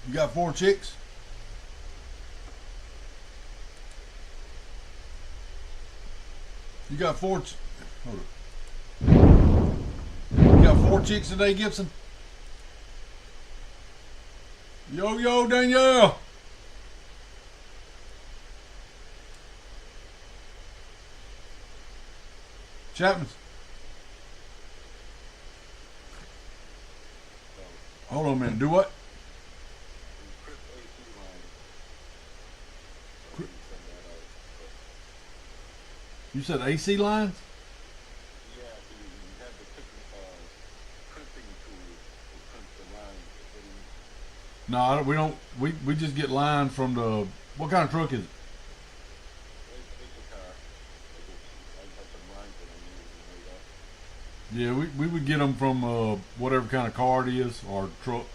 You got 4 chicks? You got 4. Hold up. You got 4 chicks today, Gibson? Yo, Danielle. Chapman. Hold on a minute. Do what? You said AC lines? Yeah, so you have the crimping tool to crimp the lines. No, we don't. We just get lines from the. What kind of truck is it? It's a car. I have some lines that I need to made up. Yeah, we would get them from whatever kind of car it is or truck.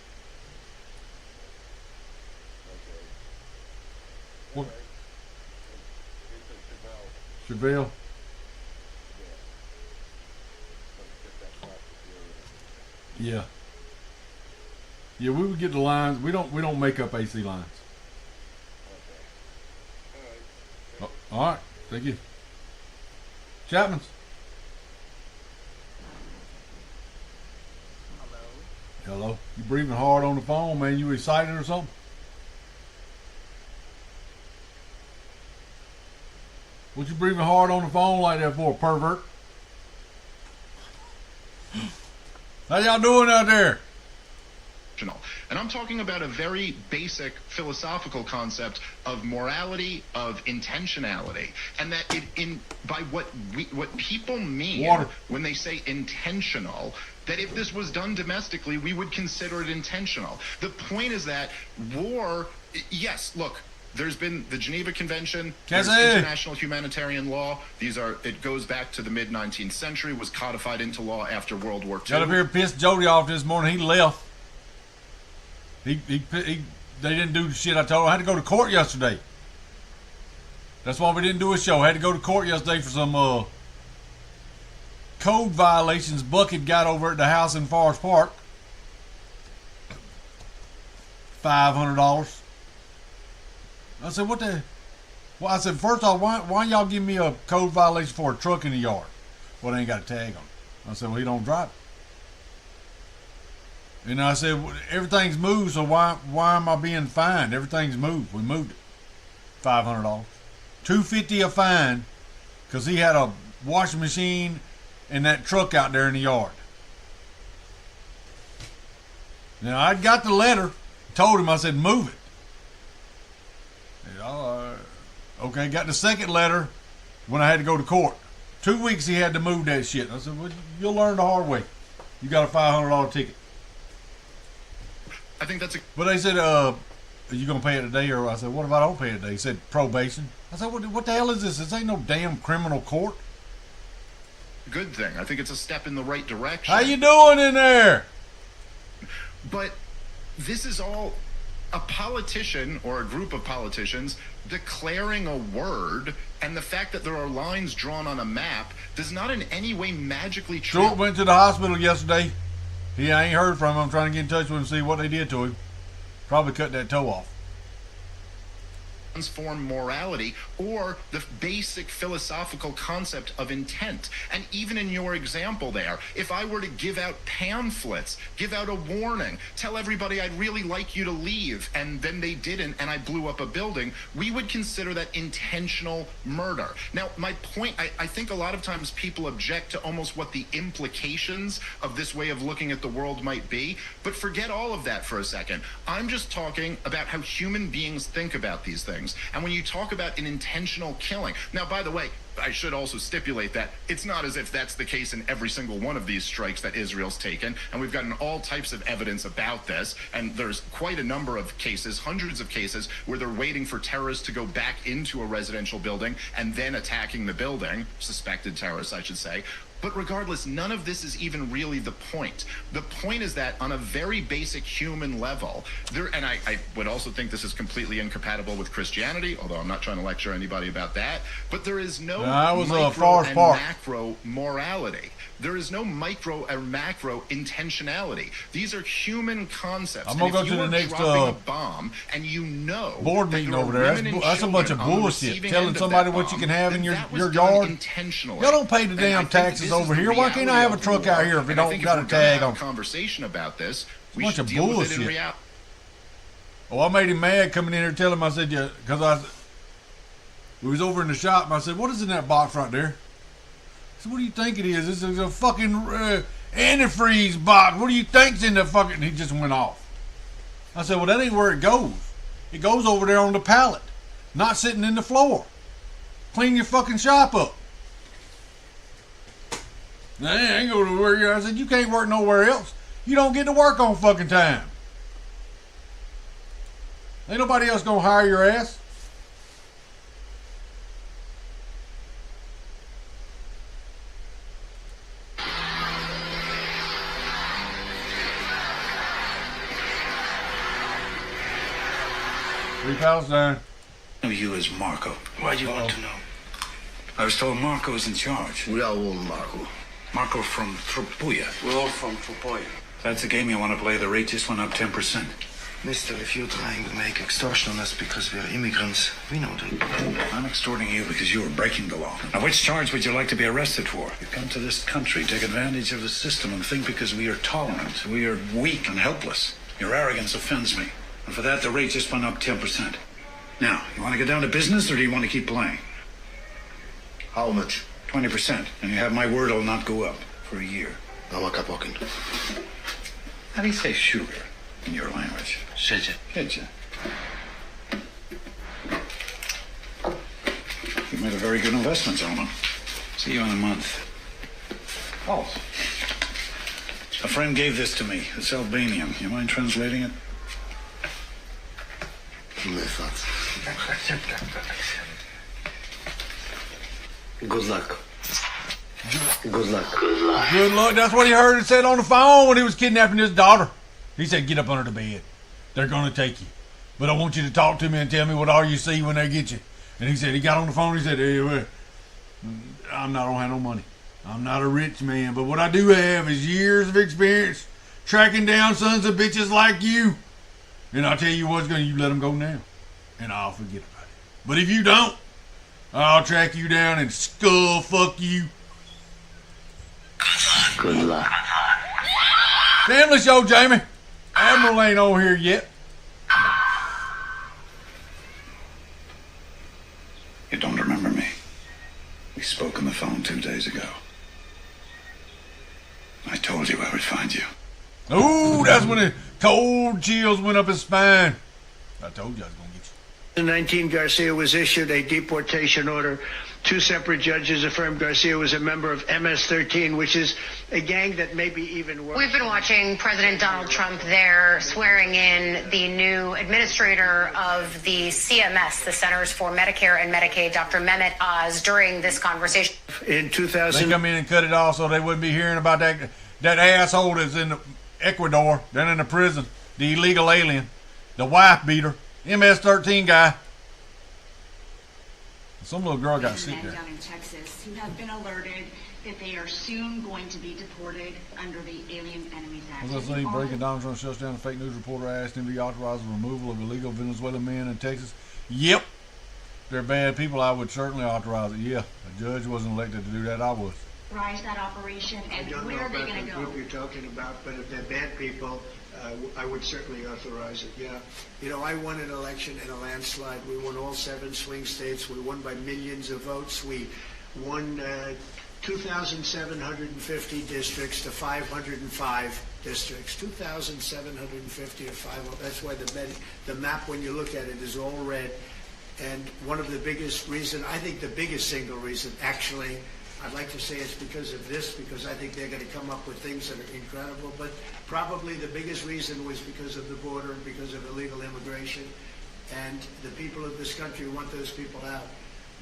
Okay. What? Alright. It's a Chevelle. Chevelle. Yeah. But get that plastic area. Yeah. Yeah, we would get the lines. We don't make up AC lines. Okay. Alright. All right. Thank you. Chapman's. Hello. You breathing hard on the phone, man? You excited or something? What you breathing hard on the phone like that for, pervert? How y'all doing out there? And I'm talking about a very basic philosophical concept of morality, of intentionality, and that by what people mean Water. when they say intentional, that if this was done domestically, we would consider it intentional. The point is that war, yes, look, there's been the Geneva Convention, there's international humanitarian law. It goes back to the mid-19th century, was codified into law after World War II. Got up here and pissed Jody off this morning. He left. They didn't do the shit I told him. I had to go to court yesterday. That's why we didn't do a show. I had to go to court yesterday for some code violations Bucket got over at the house in Forest Park. $500. I said, what the? Well, I said, first off, why y'all give me a code violation for a truck in the yard? Well, they ain't got a tag on it. I said, well, he don't drive it. And I said, everything's moved, so why am I being fined? Everything's moved. We moved it. $500. $250 a fine because he had a washing machine and that truck out there in the yard. Now, I got the letter, told him, I said, move it. Okay, got the second letter when I had to go to court. 2 weeks he had to move that shit. I said, well, you'll learn the hard way. You got a $500 ticket. I think that's But they said, are you going to pay it today? Or I said, what if I don't pay it today? He said, probation. I said, what the hell is this? This ain't no damn criminal court. a good thing. I think it's a step in the right direction. How you doing in there? But this is all a politician or a group of politicians declaring a word, and the fact that there are lines drawn on a map does not in any way magically Short went to the hospital yesterday. I ain't heard from him. I'm trying to get in touch with him and see what they did to him. Probably cut that toe off. transform morality or the basic philosophical concept of intent. And even in your example there, if I were to give out pamphlets, give out a warning, tell everybody I'd really like you to leave, and then they didn't and I blew up a building, we would consider that intentional murder. Now, my point, I think a lot of times people object to almost what the implications of this way of looking at the world might be, but forget all of that for a second. I'm just talking about how human beings think about these things. And when you talk about an intentional killing, now, by the way, I should also stipulate that it's not as if that's the case in every single one of these strikes that Israel's taken, and we've gotten all types of evidence about this, and there's quite a number of cases, hundreds of cases, where they're waiting for terrorists to go back into a residential building and then attacking the building, suspected terrorists, I should say. But regardless, none of this is even really the point. The point is that on a very basic human level, and I would also think this is completely incompatible with Christianity, although I'm not trying to lecture anybody about that, but there is no micro and macro morality. There is no micro or macro intentionality. These are human concepts. I'm gonna go to the next dropping a bomb, and you know board that meeting there are over there. women and That's a bunch of children on the bullshit. receiving Telling end of somebody that what you bomb, can have in then your that was your done yard. intentionally. Y'all don't pay the And I damn think taxes this is over the here. Why can't I reality have a of truck war. out here if it And I don't think got a if we're gonna tag have on? a conversation about this, we Bunch should of deal with it bullshit. in reality. Oh, I made him mad coming in here telling him, I said, yeah, because we was over in the shop, and I said, what is in that box right there? I said, what do you think it is? This is a fucking antifreeze box. What do you think's in the fucking... And he just went off. I said, well, that ain't where it goes. It goes over there on the pallet, not sitting in the floor. Clean your fucking shop up. Nah, I ain't going to work. I said, you can't work nowhere else. You don't get to work on fucking time. Ain't nobody else gonna hire your ass. Free Palestine. I know you as Marco. Why do you want to know? I was told Marco is in charge. We all want Marco. Marco from Trupuya. We're all from Trupoya. That's the game you want to play. The rate just went up 10%. Mister, if you're trying to make extortion on us because we're immigrants, we know that. I'm extorting you because you were breaking the law. Now, which charge would you like to be arrested for? You come to this country, take advantage of the system, and think because we are tolerant, we are weak and helpless. Your arrogance offends me. And for that, the rate just went up 10%. Now, you want to get down to business, or do you want to keep playing? How much? 20%. And you have my word it'll not go up for a year. I'm a kapokin. How do you say sugar in your language? Siedźcie. Did you? You made a very good investment, Zolman. See you in a month. Oh. A friend gave this to me. It's Albanian. You mind translating it? Good luck. Good luck. Good luck. That's what he heard it said on the phone when he was kidnapping his daughter. He said, get up under the bed. They're going to take you. But I want you to talk to me and tell me what all you see when they get you. And he said, he got on the phone. He said, hey, well, I don't have no money. I'm not a rich man. But what I do have is years of experience tracking down sons of bitches like you. And I'll tell you what's going to, you let them go now. And I'll forget about it. But if you don't, I'll track you down and skull fuck you. Good luck. Family show, Jamie. Admiral ain't over here yet. You don't remember me. We spoke on the phone 2 days ago. I told you I would find you. Ooh, that's when the cold chills went up his spine. I told you I was going to get you. In 19, Garcia was issued a deportation order. 2 separate judges affirmed Garcia was a member of MS-13, which is a gang that may be even worse. We've been watching President Donald Trump there swearing in the new administrator of the CMS, the Centers for Medicare and Medicaid, Dr. Mehmet Oz, during this conversation. In They 2000, come in and cut it off so they wouldn't be hearing about that asshole that's in Ecuador, down in the prison, the illegal alien, the wife beater, MS-13 guy. Some little girl got sick there. Down in Texas who have been alerted that they are soon going to be deported under the Alien Enemies Act. As I say, breaking Donald Trump shuts down a fake news reporter asked him to authorize the removal of illegal Venezuelan men in Texas. Yep. They're bad people. I would certainly authorize it. Yeah. A judge wasn't elected to do that. I was. Rise that operation, I and don't know where are they about going the to go? group you're talking about, but if they're bad people, I would certainly authorize it, yeah. You know, I won an election in a landslide. We won all 7 swing states. We won by millions of votes. We won 2,750 districts to 505 districts. 2,750 to 500. That's why the map, when you look at it, is all red. And one of the biggest reason, I think the biggest single reason, actually, I'd like to say it's because of this, because I think they're going to come up with things that are incredible, but probably the biggest reason was because of the border and because of illegal immigration. And the people of this country want those people out.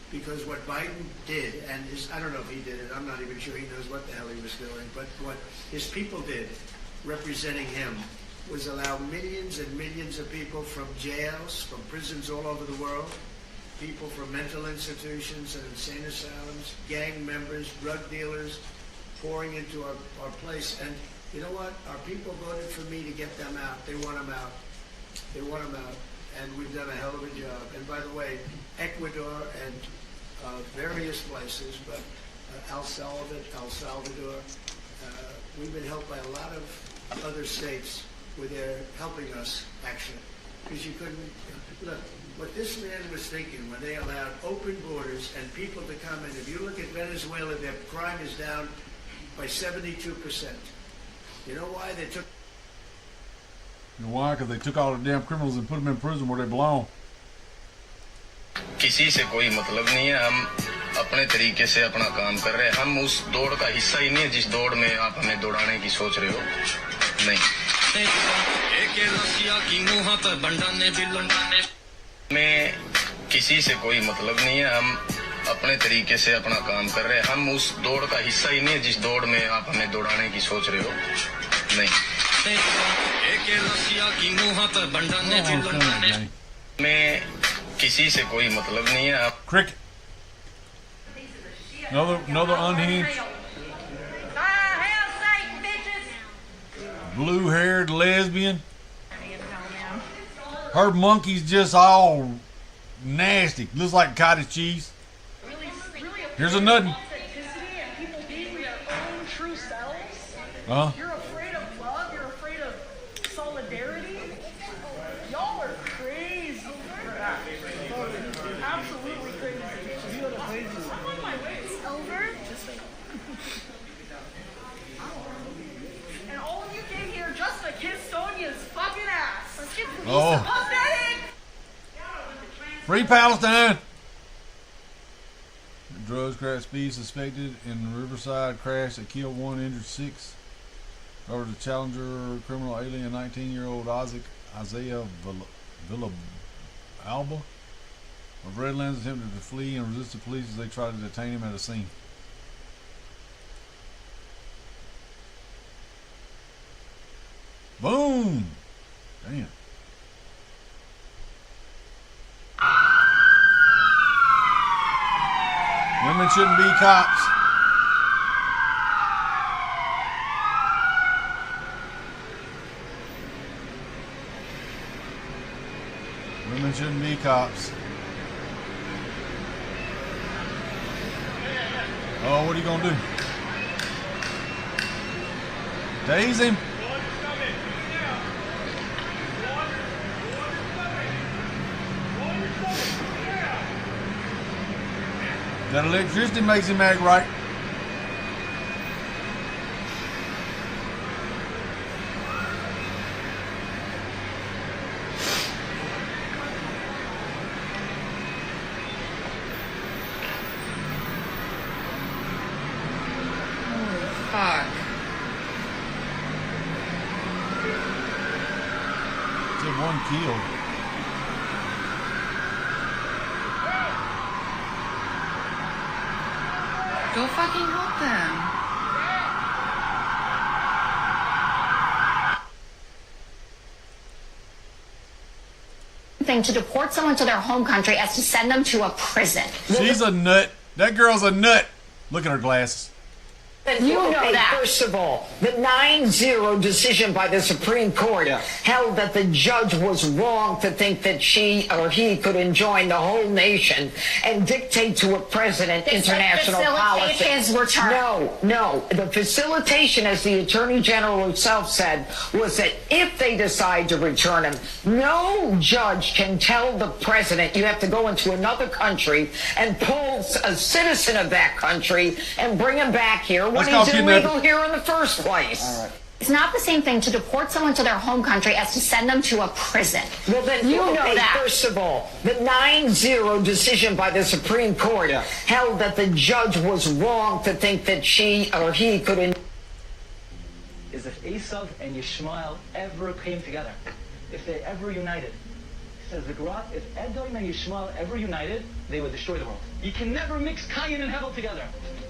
Because what Biden did, and I don't know if he did it, I'm not even sure he knows what the hell he was doing, but what his people did, representing him, was allow millions and millions of people from jails, from prisons all over the world, people from mental institutions and insane asylums, gang members, drug dealers, pouring into our place. And you know what? Our people voted for me to get them out. They want them out. They want them out. And we've done a hell of a job. And by the way, Ecuador and various places, but El Salvador, we've been helped by a lot of other states where they're helping us, actually. Because you couldn't, look, what this man was thinking when they allowed open borders and people to come in. If you look at Venezuela, their crime is down by 72%. You know why? They took... You know why? Because they took all the damn criminals and put them in prison where they belong. किसी से कोई मतलब नहीं है हम अपने तरीके से अपना काम कर रहे हैं हम उस दौड़ का हिस्सा ही नहीं है जिस दौड़ में आप हमें दौड़ाने की सोच रहे हो नहीं में किसी से कोई मतलब नहीं है हम अपने तरीके से अपना काम कर रहे हैं हम उस दौड़ का हिस्सा ही नहीं है जिस दौड़ में आप हमें दौड़ाने की सोच रहे हो नहीं में किसी से कोई मतलब नहीं है आप Cricket. Another unhinged, blue-haired lesbian. Her monkey's just all nasty. Looks like cottage cheese. Here's another. You're afraid of love. You're afraid of solidarity. Y'all are crazy. Absolutely crazy. I'm on my way. It's over. And all of you came here just to kiss Sonia's fucking ass. Oh. Pathetic. Free Palestine. Drugs crash speed suspected in Riverside crash that killed 1, injured 6. Over the Challenger criminal alien 19-year-old Isaiah Villalba of Redlands attempted to flee and resist the police as they tried to detain him at a scene. Boom! Damn. Women shouldn't be cops. Women shouldn't be cops. Oh, what are you gonna do? Daze him? That electricity makes him act right. Fuck. Just one kill. Go fucking help them. Thing to deport someone to their home country as to send them to a prison. She's a nut. That girl's a nut. Look at her glasses. You know that. First of all, the 9-0 decision by the Supreme Court held that the judge was wrong to think that she or he could enjoin the whole nation and dictate to a president international policy. Facilitate his return. No. The facilitation, as the Attorney General herself said, was that if they decide to return him, no judge can tell the president you have to go into another country and pull a citizen of that country and bring him back here when he's illegal here in the first place. All right. It's not the same thing to deport someone to their home country as to send them to a prison. Well, then, you know that. First of all, the 9-0 decision by the Supreme Court held that the judge was wrong to think that she or he could... Is if Esav and Yishmael ever came together, if they ever united. Says the Gemara, if Edom and Yishmael ever united, they would destroy the world. You can never mix Cain and Hevel together.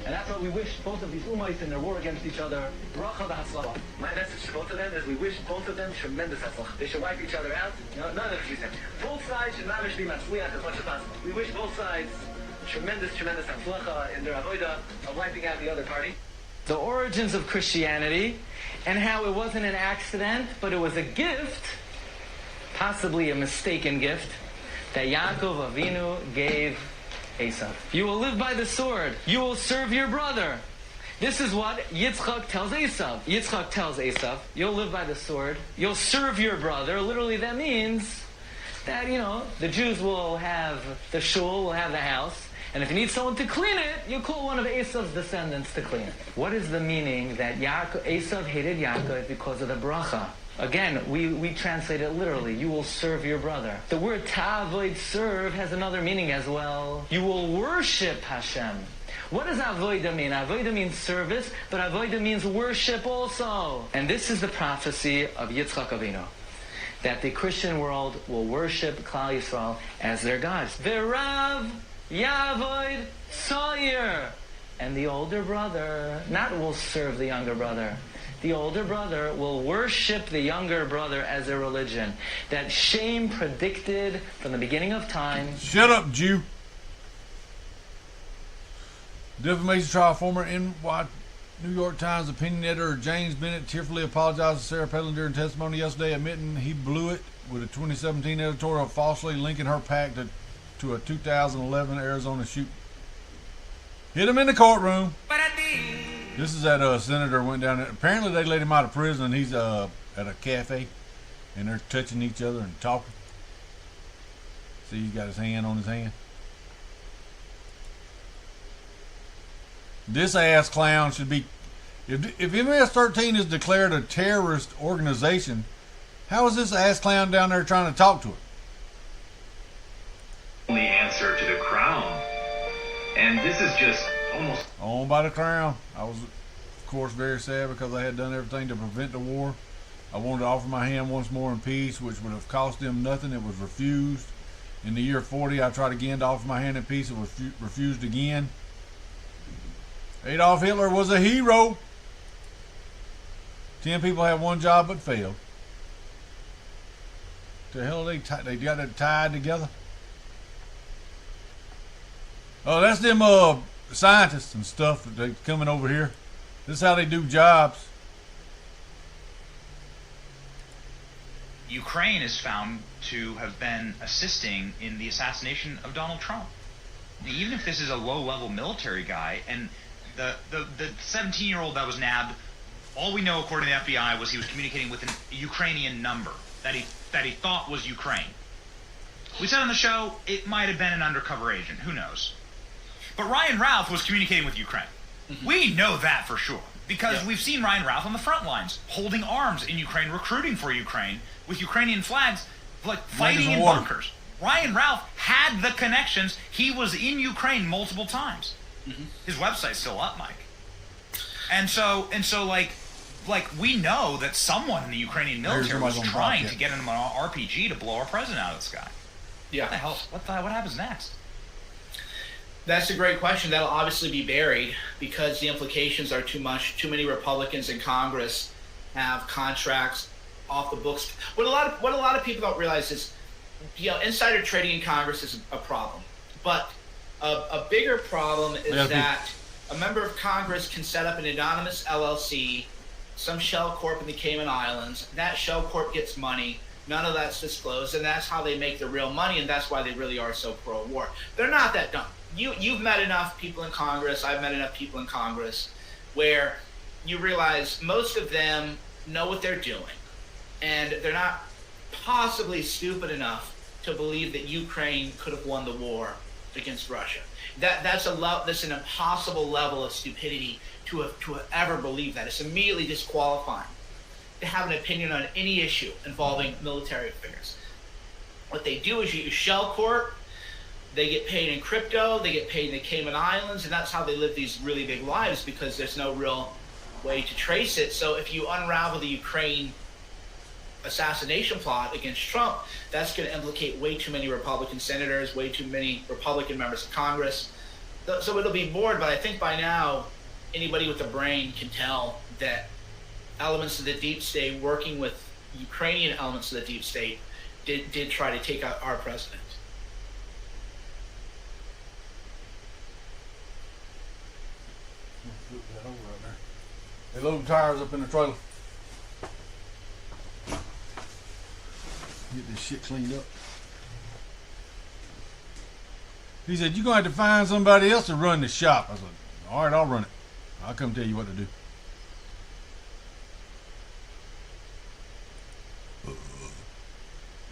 And that's what we wish both of these Ummahs in their war against each other. Bracha v'hatzlacha. My message to both of them is we wish both of them tremendous hatzlacha. They should wipe each other out. None of it should be both sides should manage to be matzliach as much as possible. We wish both sides tremendous hatzlacha in their avodah of wiping out the other party. the origins of Christianity, and how it wasn't an accident, but it was a gift, possibly a mistaken gift, that Yaakov Avinu gave Esav. You will live by the sword. You will serve your brother. This is what Yitzchak tells Esav. Yitzchak tells Esav, you'll live by the sword. You'll serve your brother. Literally, that means that, the Jews will have the shul, will have the house. And if you need someone to clean it, you call one of Esav's descendants to clean it. What is the meaning that Esav hated Yaakov because of the bracha? Again, we translate it literally. You will serve your brother. The word ta'avoid, serve, has another meaning as well. You will worship Hashem. What does avoida mean? Avoida means service, but avoida means worship also. And this is the prophecy of Yitzchak Avinu, that the Christian world will worship Klal Yisrael as their gods. V'rav Yavoid Sawyer. And the older brother not will serve the younger brother. The older brother will worship the younger brother as a religion. That Shem predicted from the beginning of time. Shut up, Jew. Defamation trial. Former New York Times opinion editor James Bennett tearfully apologized to Sarah Palin during testimony yesterday, admitting he blew it with a 2017 editorial falsely linking her PAC to a 2011 Arizona shooting. Hit him in the courtroom. This is that senator went down there. Apparently they let him out of prison and he's at a cafe and they're touching each other and talking. See, he's got his hand on his hand. This ass clown should be... If MS-13 is declared a terrorist organization, how is this ass clown down there trying to talk to her? Only answer to the crown. And this is just almost... Owned by the crown. I was, of course, very sad because I had done everything to prevent the war. I wanted to offer my hand once more in peace, which would have cost them nothing. It was refused. In the year 40, I tried again to offer my hand in peace. It was refused again. Adolf Hitler was a hero. 10 people had one job but failed. The hell they got it tied together? Oh, that's them scientists and stuff that they coming over here. This is how they do jobs. Ukraine is found to have been assisting in the assassination of Donald Trump. Even if this is a low-level military guy, and the 17-year-old that was nabbed, all we know according to the FBI was he was communicating with a Ukrainian number that he thought was Ukraine. We said on the show it might have been an undercover agent. Who knows? But Ryan Ralph was communicating with Ukraine. Mm-hmm. We know that for sure because we've seen Ryan Ralph on the front lines, holding arms in Ukraine, recruiting for Ukraine with Ukrainian flags, like fighting in bunkers. Ryan Ralph had the connections. He was in Ukraine multiple times. Mm-hmm. His website's still up, Mike. And so like we know that someone in the Ukrainian military was trying to get him an RPG to blow our president out of the sky. Yeah. What the hell? What happens next? That's a great question. That'll obviously be buried because the implications are too much. Too many Republicans in Congress have contracts off the books. What a lot of people don't realize is, insider trading in Congress is a problem. But a bigger problem is that a member of Congress can set up an anonymous LLC, some shell corp in the Cayman Islands. That shell corp gets money. None of that's disclosed, and that's how they make the real money, and that's why they really are so pro-war. They're not that dumb. You've met enough people in Congress, I've met enough people in Congress, where you realize most of them know what they're doing, and they're not possibly stupid enough to believe that Ukraine could have won the war against Russia. That's an impossible level of stupidity to have ever believed that. It's immediately disqualifying to have an opinion on any issue involving military affairs. What they do is you use shell corp. They get paid in crypto, they get paid in the Cayman Islands, and that's how they live these really big lives because there's no real way to trace it. So if you unravel the Ukraine assassination plot against Trump, that's going to implicate way too many Republican senators, way too many Republican members of Congress. So it'll be bored, but I think by now anybody with a brain can tell that elements of the deep state working with Ukrainian elements of the deep state did try to take out our president. They load tires up in the trailer. Get this shit cleaned up. He said, you're going to have to find somebody else to run the shop. I said, all right, I'll run it. I'll come tell you what to do.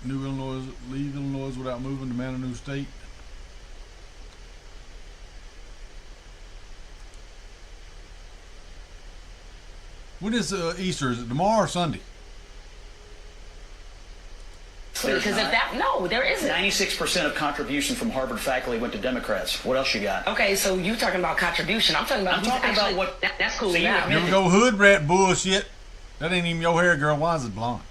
New Illinois, leave Illinois without moving, demand a new state. When is Easter? Is it tomorrow or Sunday? Because if that, no, there isn't. 96% of contribution from Harvard faculty went to Democrats. What else you got? Okay, so you talking about contribution. I'm talking about what. That's cool. So now. You ever go hood rat bullshit? That ain't even your hair, girl. Why is it blonde?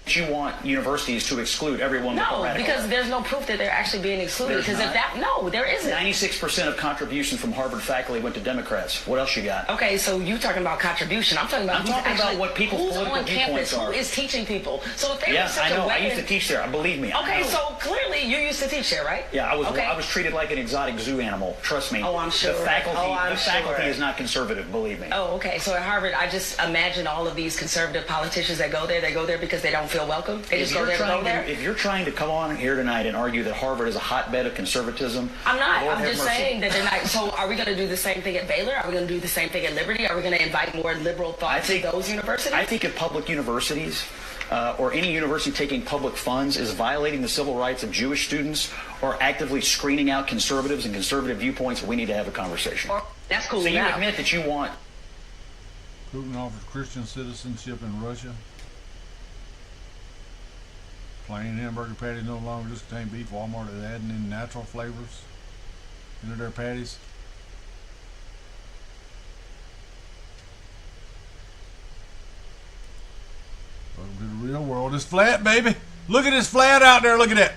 You want universities to exclude everyone but the No, radical. because there's no proof that they're actually being excluded. Because if that, no, there isn't. 96% of contribution from Harvard faculty went to Democrats. What else you got? Okay, so you talking about contribution. I'm talking about what people's who's political on campus, viewpoints are. who is teaching people. So if they Yeah, were such I know. a weapon, I used to teach there. Believe me. Okay, so clearly you used to teach there, right? Yeah, I was. Okay. I was treated like an exotic zoo animal. Trust me. Oh, I'm sure. The faculty. Oh, I'm the faculty sure. is not conservative. Believe me. Oh, okay. So at Harvard, I just imagine all of these conservative politicians that go there. They go there because they don't feel welcome. They just go there to go there. If you're trying to come on here tonight and argue that Harvard is a hotbed of conservatism, I'm not. Lord I'm have just mercy. saying that they're not. So are we going to do the same thing at Baylor? Are we going to do the same thing at Liberty? Are we going to invite more liberal thought to those universities? I think if public universities or any university taking public funds is violating the civil rights of Jewish students or actively screening out conservatives and conservative viewpoints, we need to have a conversation. That's cool. So you now. admit that you want. Putin offers Christian citizenship in Russia. Plain hamburger patties no longer just contain beef. Walmart is adding in natural flavors into their patties. Welcome to the real world. It's flat, baby. Look at this flat out there. Look at that.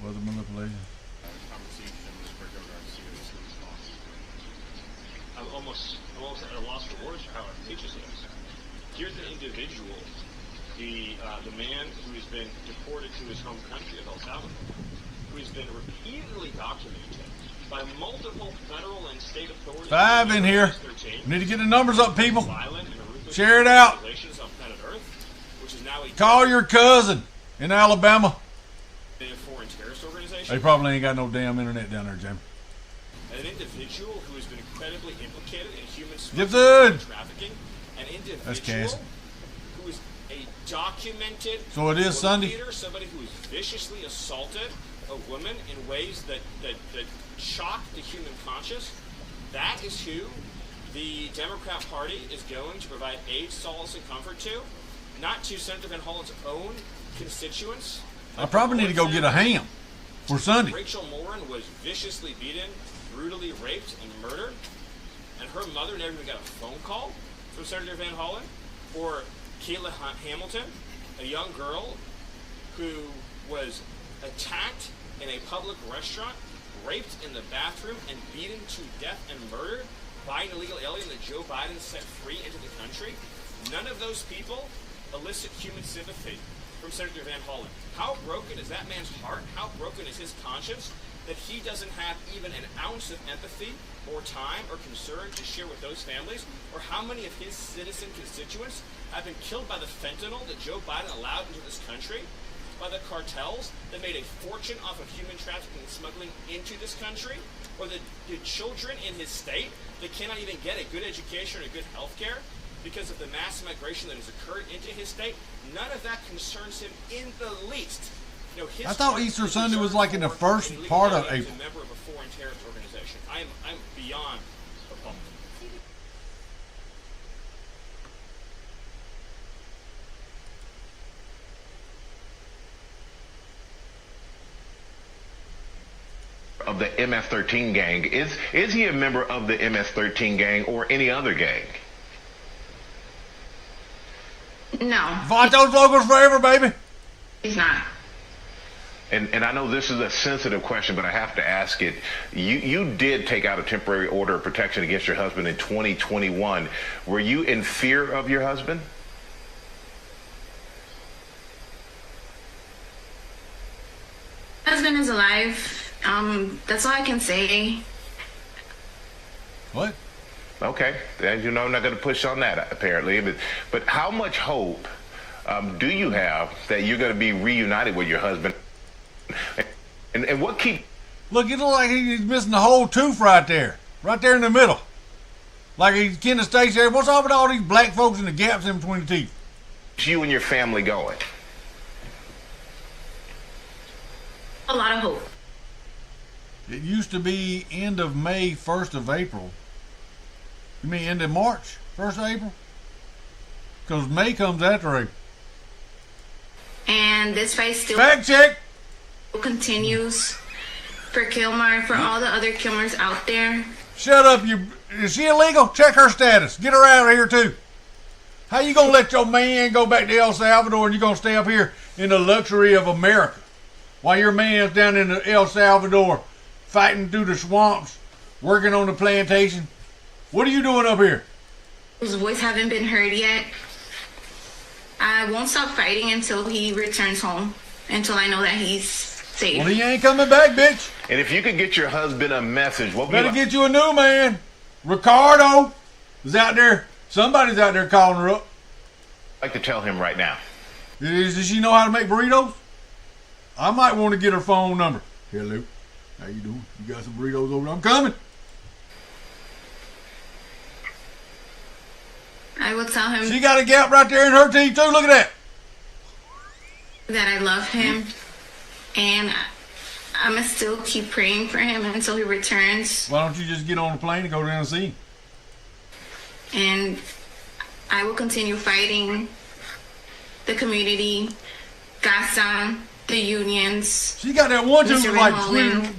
Weather manipulation. I'm almost at a loss for words for how it teaches us. Here's an individual, the man who has been deported to his home country of El Salvador, who has been repeatedly documented by multiple federal and state authorities. 5 in here. We need to get the numbers up, people. Share it out. Call your cousin in Alabama. Foreign terrorist organization. They probably ain't got no damn internet down there, Jim. An individual who has been incredibly implicated in human Good. trafficking. An individual That's Cass. who is a documented So it is Sunday? leader, somebody who has viciously assaulted a woman in ways that shock the human conscience. That is who the Democrat Party is going to provide aid, solace, and comfort to, not to Senator Van Hollen's own constituents. I probably need to go get a ham for Sunday. Rachel Morin was viciously beaten, brutally raped, and murdered, and her mother never even got a phone call from Senator Van Hollen. Or Kayla Hamilton, a young girl who was attacked in a public restaurant, raped in the bathroom, and beaten to death and murdered by an illegal alien that Joe Biden set free into the country. None of those people elicit human sympathy from Senator Van Hollen. How broken is that man's heart? How broken is his conscience that he doesn't have even an ounce of empathy or time or concern to share with those families? Or how many of his citizen constituents have been killed by the fentanyl that Joe Biden allowed into this country, by the cartels that made a fortune off of human trafficking and smuggling into this country, or the children in his state that cannot even get a good education or a good health care because of the mass migration that has occurred into his state? None of that concerns him in the least. You know, his I thought Easter Sunday was like in the first part of April. a member of a foreign terrorist organization. I'm beyond appalled. Of the MS-13 gang. Is he a member of the MS-13 gang or any other gang? No. Fight those locals forever, baby. He's not. And I know this is a sensitive question, but I have to ask it. You did take out a temporary order of protection against your husband in 2021. Were you in fear of your husband? Husband is alive. That's all I can say. What? Okay, as you know, I'm not going to push on that apparently. But how much hope do you have that you're going to be reunited with your husband? And what keep? Look, it looks like he's missing the whole tooth right there in the middle. Like he's Ken States there. What's up with all these black folks and the gaps in between the teeth? You and your family going? A lot of hope. It used to be end of May, 1st of April. You mean end of March, 1st of April? Because May comes after April. And this fight still fact check continues for Kilmer, for all the other Kilmers out there. Shut up, is she illegal? Check her status. Get her out of here too. How you gonna let your man go back to El Salvador and you gonna stay up here in the luxury of America while your man's down in El Salvador fighting through the swamps, working on the plantation? What are you doing up here? His voice haven't been heard yet. I won't stop fighting until he returns home, until I know that he's safe. Well, he ain't coming back, bitch. And if you could get your husband a message, what would better get you a new man. Ricardo is out there. Somebody's out there calling her up. I'd like to tell him right now. Does she know how to make burritos? I might want to get her phone number. Hello, how you doing? You got some burritos over there? I'm coming. I will tell him. She got a gap right there in her teeth too. Look at that. That I love him, and I'm gonna still keep praying for him until he returns. Why don't you just get on the plane and go down and see him? And I will continue fighting the community, Gaza, the unions. She got that one tooth like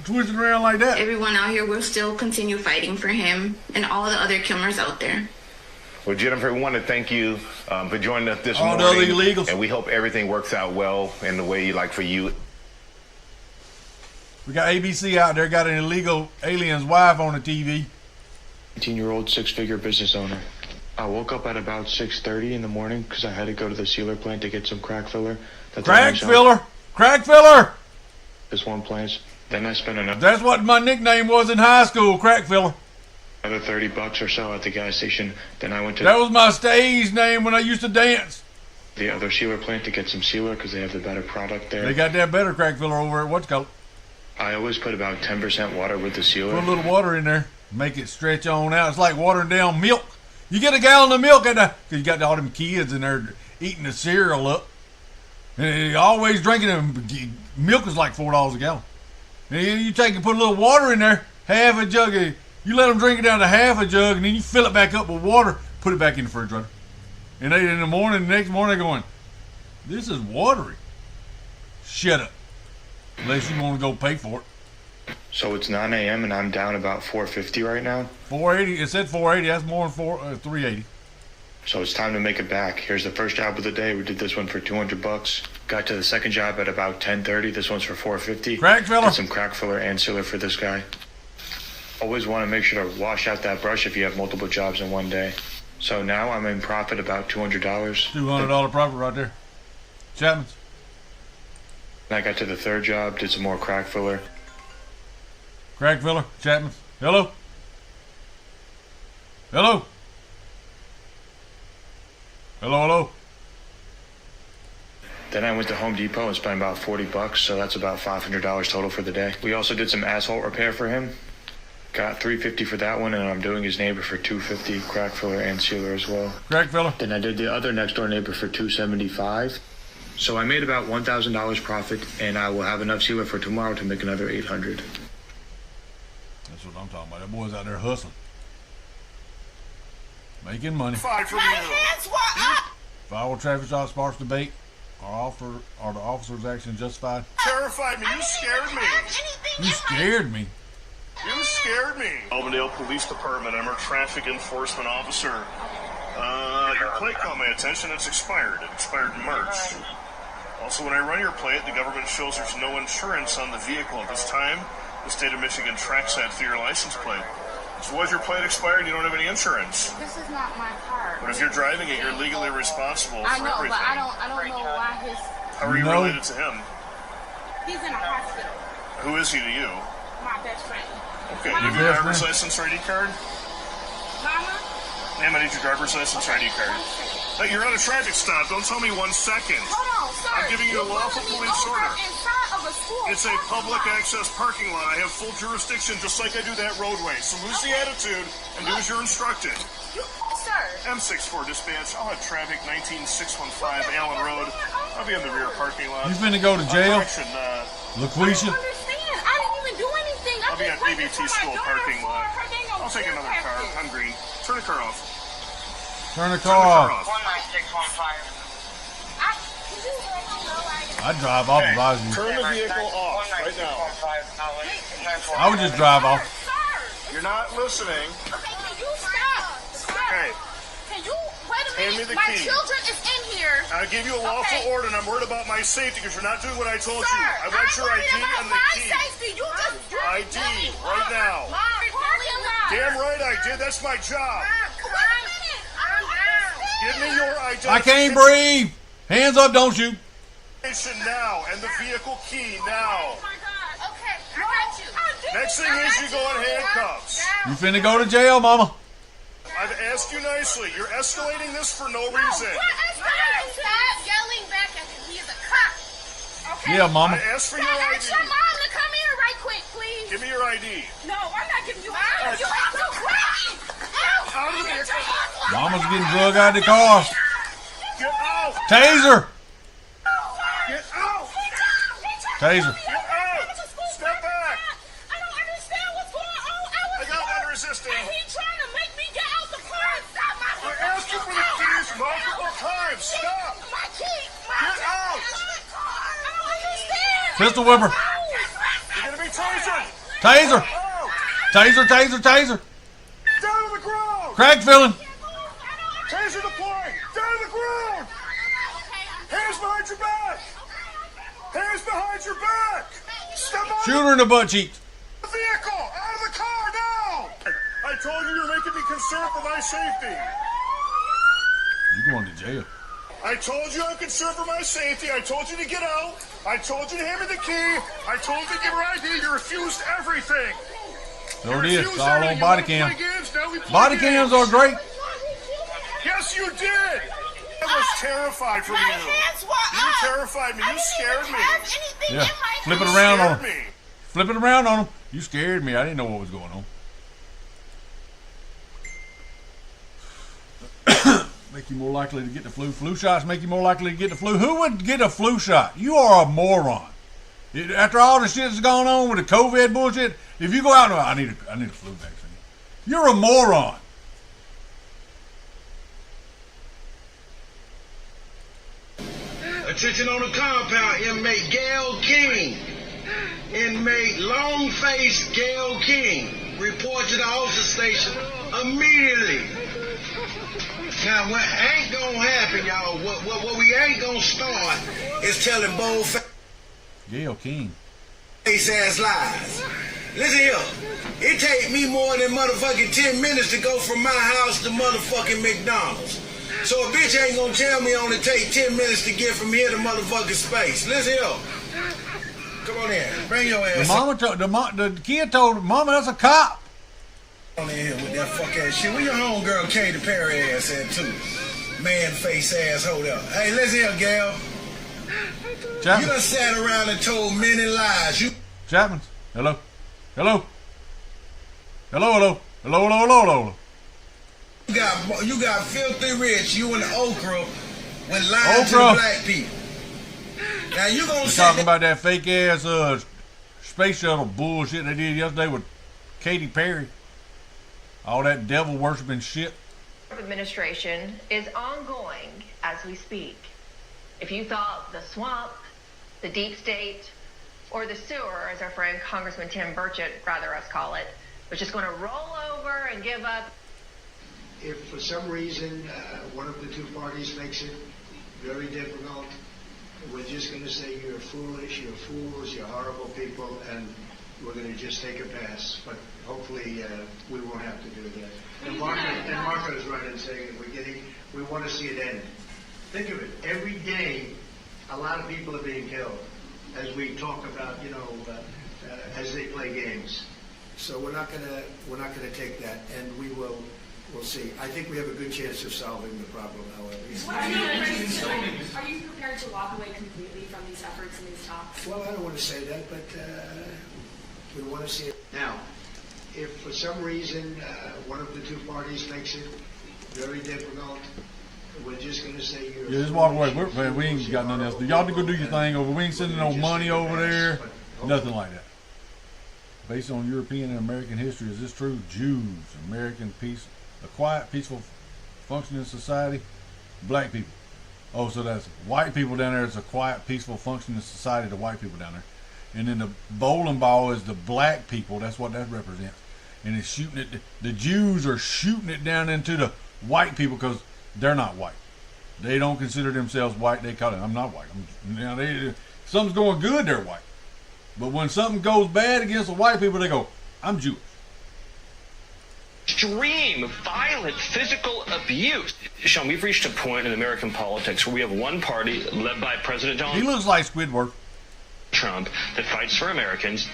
twisting around like that. Everyone out here will still continue fighting for him and all the other Kilmers out there. Well, Jennifer, we want to thank you for joining us this all morning. All the other illegals. And we hope everything works out well in the way you like for you. We got ABC out there, got an illegal alien's wife on the TV. 18-year-old six-figure business owner. I woke up at about 6:30 in the morning because I had to go to the sealer plant to get some crack filler. Crack filler? Crack filler! This one place. Then I spent another... That's what my nickname was in high school, crack filler. Another $30 or so at the gas station. Then I went to... That was my stage name when I used to dance. The other sealer plant to get some sealer because they have the better product there. They got that better crack filler over at what's called. I always put about 10% water with the sealer. Put a little water in there. Make it stretch on out. It's like watering down milk. You get a gallon of milk because you got all them kids in there eating the cereal up. And always drinking them. Milk is like $4 a gallon. And you take and put a little water in there, half a jug. You let them drink it down to half a jug, and then you fill it back up with water, put it back in the refrigerator. And they, in the morning, the next morning, they're going, this is watery. Shut up. Unless you want to go pay for it. So it's 9 a.m. and I'm down about 450 right now? 480. It said 480. That's more than 380. So it's time to make it back. Here's the first job of the day. We did this one for $200. Got to the second job at about 10:30. This one's for 450. Crack filler. Did some crack filler and sealer for this guy. Always want to make sure to wash out that brush if you have multiple jobs in one day. So now I'm in profit about $200. $200 profit right there. Chapman's. I got to the third job, did some more crack filler. Crack filler, Chapman. Hello? Hello? Hello, hello? Then I went to Home Depot and spent about $40, so that's about $500 total for the day. We also did some asphalt repair for him. Got $350 for that one, and I'm doing his neighbor for $250, crack filler and sealer as well. Crack filler. Then I did the other next door neighbor for $275. So I made about $1,000 profit, and I will have enough sealer for tomorrow to make another $800. That's what I'm talking about. That boy's out there hustling. Making money. My hands were up! Viral traffic stop sparks debate. Are the officer's action justified? Terrified me. You scared me. You scared me? You scared me. Albandale Police Department. I'm a traffic enforcement officer. Your plate caught my attention. It's expired. It expired in March. Also, when I run your plate, the government shows there's no insurance on the vehicle at this time. The state of Michigan tracks that through your license plate. So was your plate expired? You don't have any insurance. This is not my car. But if you're driving it, you're legally responsible for everything. But I don't know why his... How are you related to him? He's in a hospital. Who is he to you? My best friend. Okay, you have your driver's license or ID card? Mama? Ma'am, I need your driver's license or ID card. Hey, you're on a traffic stop. Don't tell me 1 second. Hold on, sir. I'm giving you a lawful police order. Inside of a school. It's a public access parking lot. I have full jurisdiction, just like I do that roadway. So lose the attitude and do as you're instructed. Sir. M64 dispatch. I'll have traffic 19615 Allen Road. I'll be in the rear parking lot. You finna go to jail? Correction, LaQuisha? I didn't even do anything. I'll be at ABT school parking lot. I'll take another car. I'm green. Turn the car off. Turn the car off. 19615. I'd drive off if I was you. Turn the vehicle off right now. I would just drive off. You're not listening. Okay, can you stop? Okay. Can you wait a Hand me minute? the My key. children is in here. I gave you a lawful order, and I'm worried about my safety because you're not doing what I told you. I I'm want your worried ID about and the my key. safety. You just ID right now. Damn right I did. That's my job. Give me your identification. I can't breathe. Hands up, don't shoot. Now and the vehicle key now. Okay, I got you. Next thing is you go in handcuffs. You finna go to jail, mama. I've asked you nicely. You're escalating this for no reason. Stop yelling back at him. He is a cop. Okay? Yeah, mama. I asked for your Can I ID. ask your mom to come here right quick, please? Give me your ID. No, I'm not giving you ID. You have to quit. Out of the vehicle. Mama's getting drug out of the car. Get out. Taser. Get out. Taser. Get out. Step back. I don't understand what's going on. I got one resisting. And he trying to make me get out the car and stop my I asked you for the keys multiple times. Stop. My key. Get out. I don't understand. Pistol whipper. You're going to be tasered. Taser. Taser, taser, taser. Down on the ground. Crack filling. Taser deployed. Down on the ground. Hands behind your back. Hands behind your back. Step on Shoot her in the butt cheeks. the vehicle. Out of the car now. I told you you're making me concerned for my safety. You going to jail. I told you I'm concerned for my safety. I told you to get out. I told you to hand me the key. I told you to give her ID. You refused everything. So it is. It's all on body cam. Body Body cams are great. Yes, you did. I was terrified from you. You terrified me. You scared me. Yeah. Flip it around on them. Flip it around on them. You scared me. I didn't know what was going on. Make you more likely to get the flu. Flu shots make you more likely to get the flu. Who would get a flu shot? You are a moron. After all the shit that's gone on with the COVID bullshit, if you go out and I need a flu vaccine, you're a moron. Attention on the compound, inmate Gail King. Inmate long-faced Gail King. Report to the officer station immediately. Now, what ain't gonna happen, y'all, what we ain't gonna start is telling bold Gail King. face-ass lies. Listen here, it take me more than motherfucking 10 minutes to go from my house to motherfucking McDonald's. So a bitch ain't gonna tell me it only take 10 minutes to get from here to motherfucking space. Listen here. Come on in. Bring your ass The kid told Mama that's a cop. on in here with that fuck ass shit. Where your homegirl Katy Perry ass at too? Man face ass, hold up. Hey, listen here, Gail. Chapman. You done sat around and told many lies. You Chapman. Hello. Hello. Hello, hello. Hello, hello, hello, hello. You got filthy rich, you and Okra when lying to Okra. the black people. Now you gonna We're sit talking there- about that fake ass space shuttle bullshit they did yesterday with Katy Perry. All that devil worshiping shit. Administration is ongoing as we speak. If you thought the swamp, the deep state, or the sewer, as our friend Congressman Tim Burchett rather us call it, was just going to roll over and give up. If for some reason one of the two parties makes it very difficult, we're just going to say you're foolish, you're fools, you're horrible people, and we're going to just take a pass. But hopefully we won't have to do that. And Marco's right in saying that we want to see it end. Think of it. Every day, a lot of people are being killed. As we talk about, as they play games. So we're not gonna take that, and we'll see. I think we have a good chance of solving the problem, however. Are you prepared to walk away completely from these efforts and these talks? Well, I don't want to say that, but we want to see it. Now, if for some reason one of the two parties makes it very difficult, we're just going to say you're... Yeah, just walk away. We ain't got nothing else. Y'all go do your thing over. We ain't sending no money over there. Nothing like that. Based on European and American history, is this true? Jews, American peace, a quiet, peaceful, functioning society. Black people. Oh, so that's white people down there. It's a quiet, peaceful, functioning society to white people down there. And then the bowling ball is the black people. That's what that represents. And it's shooting it. The Jews are shooting it down into the white people because they're not white. They don't consider themselves white. They call it, I'm not white. Something's going good, they're white. But when something goes bad against the white people, they go, I'm Jewish. Extreme, violent, physical abuse. Sean, we've reached a point in American politics where we have one party led by President Donald He looks like Squidward. Trump that fights for Americans,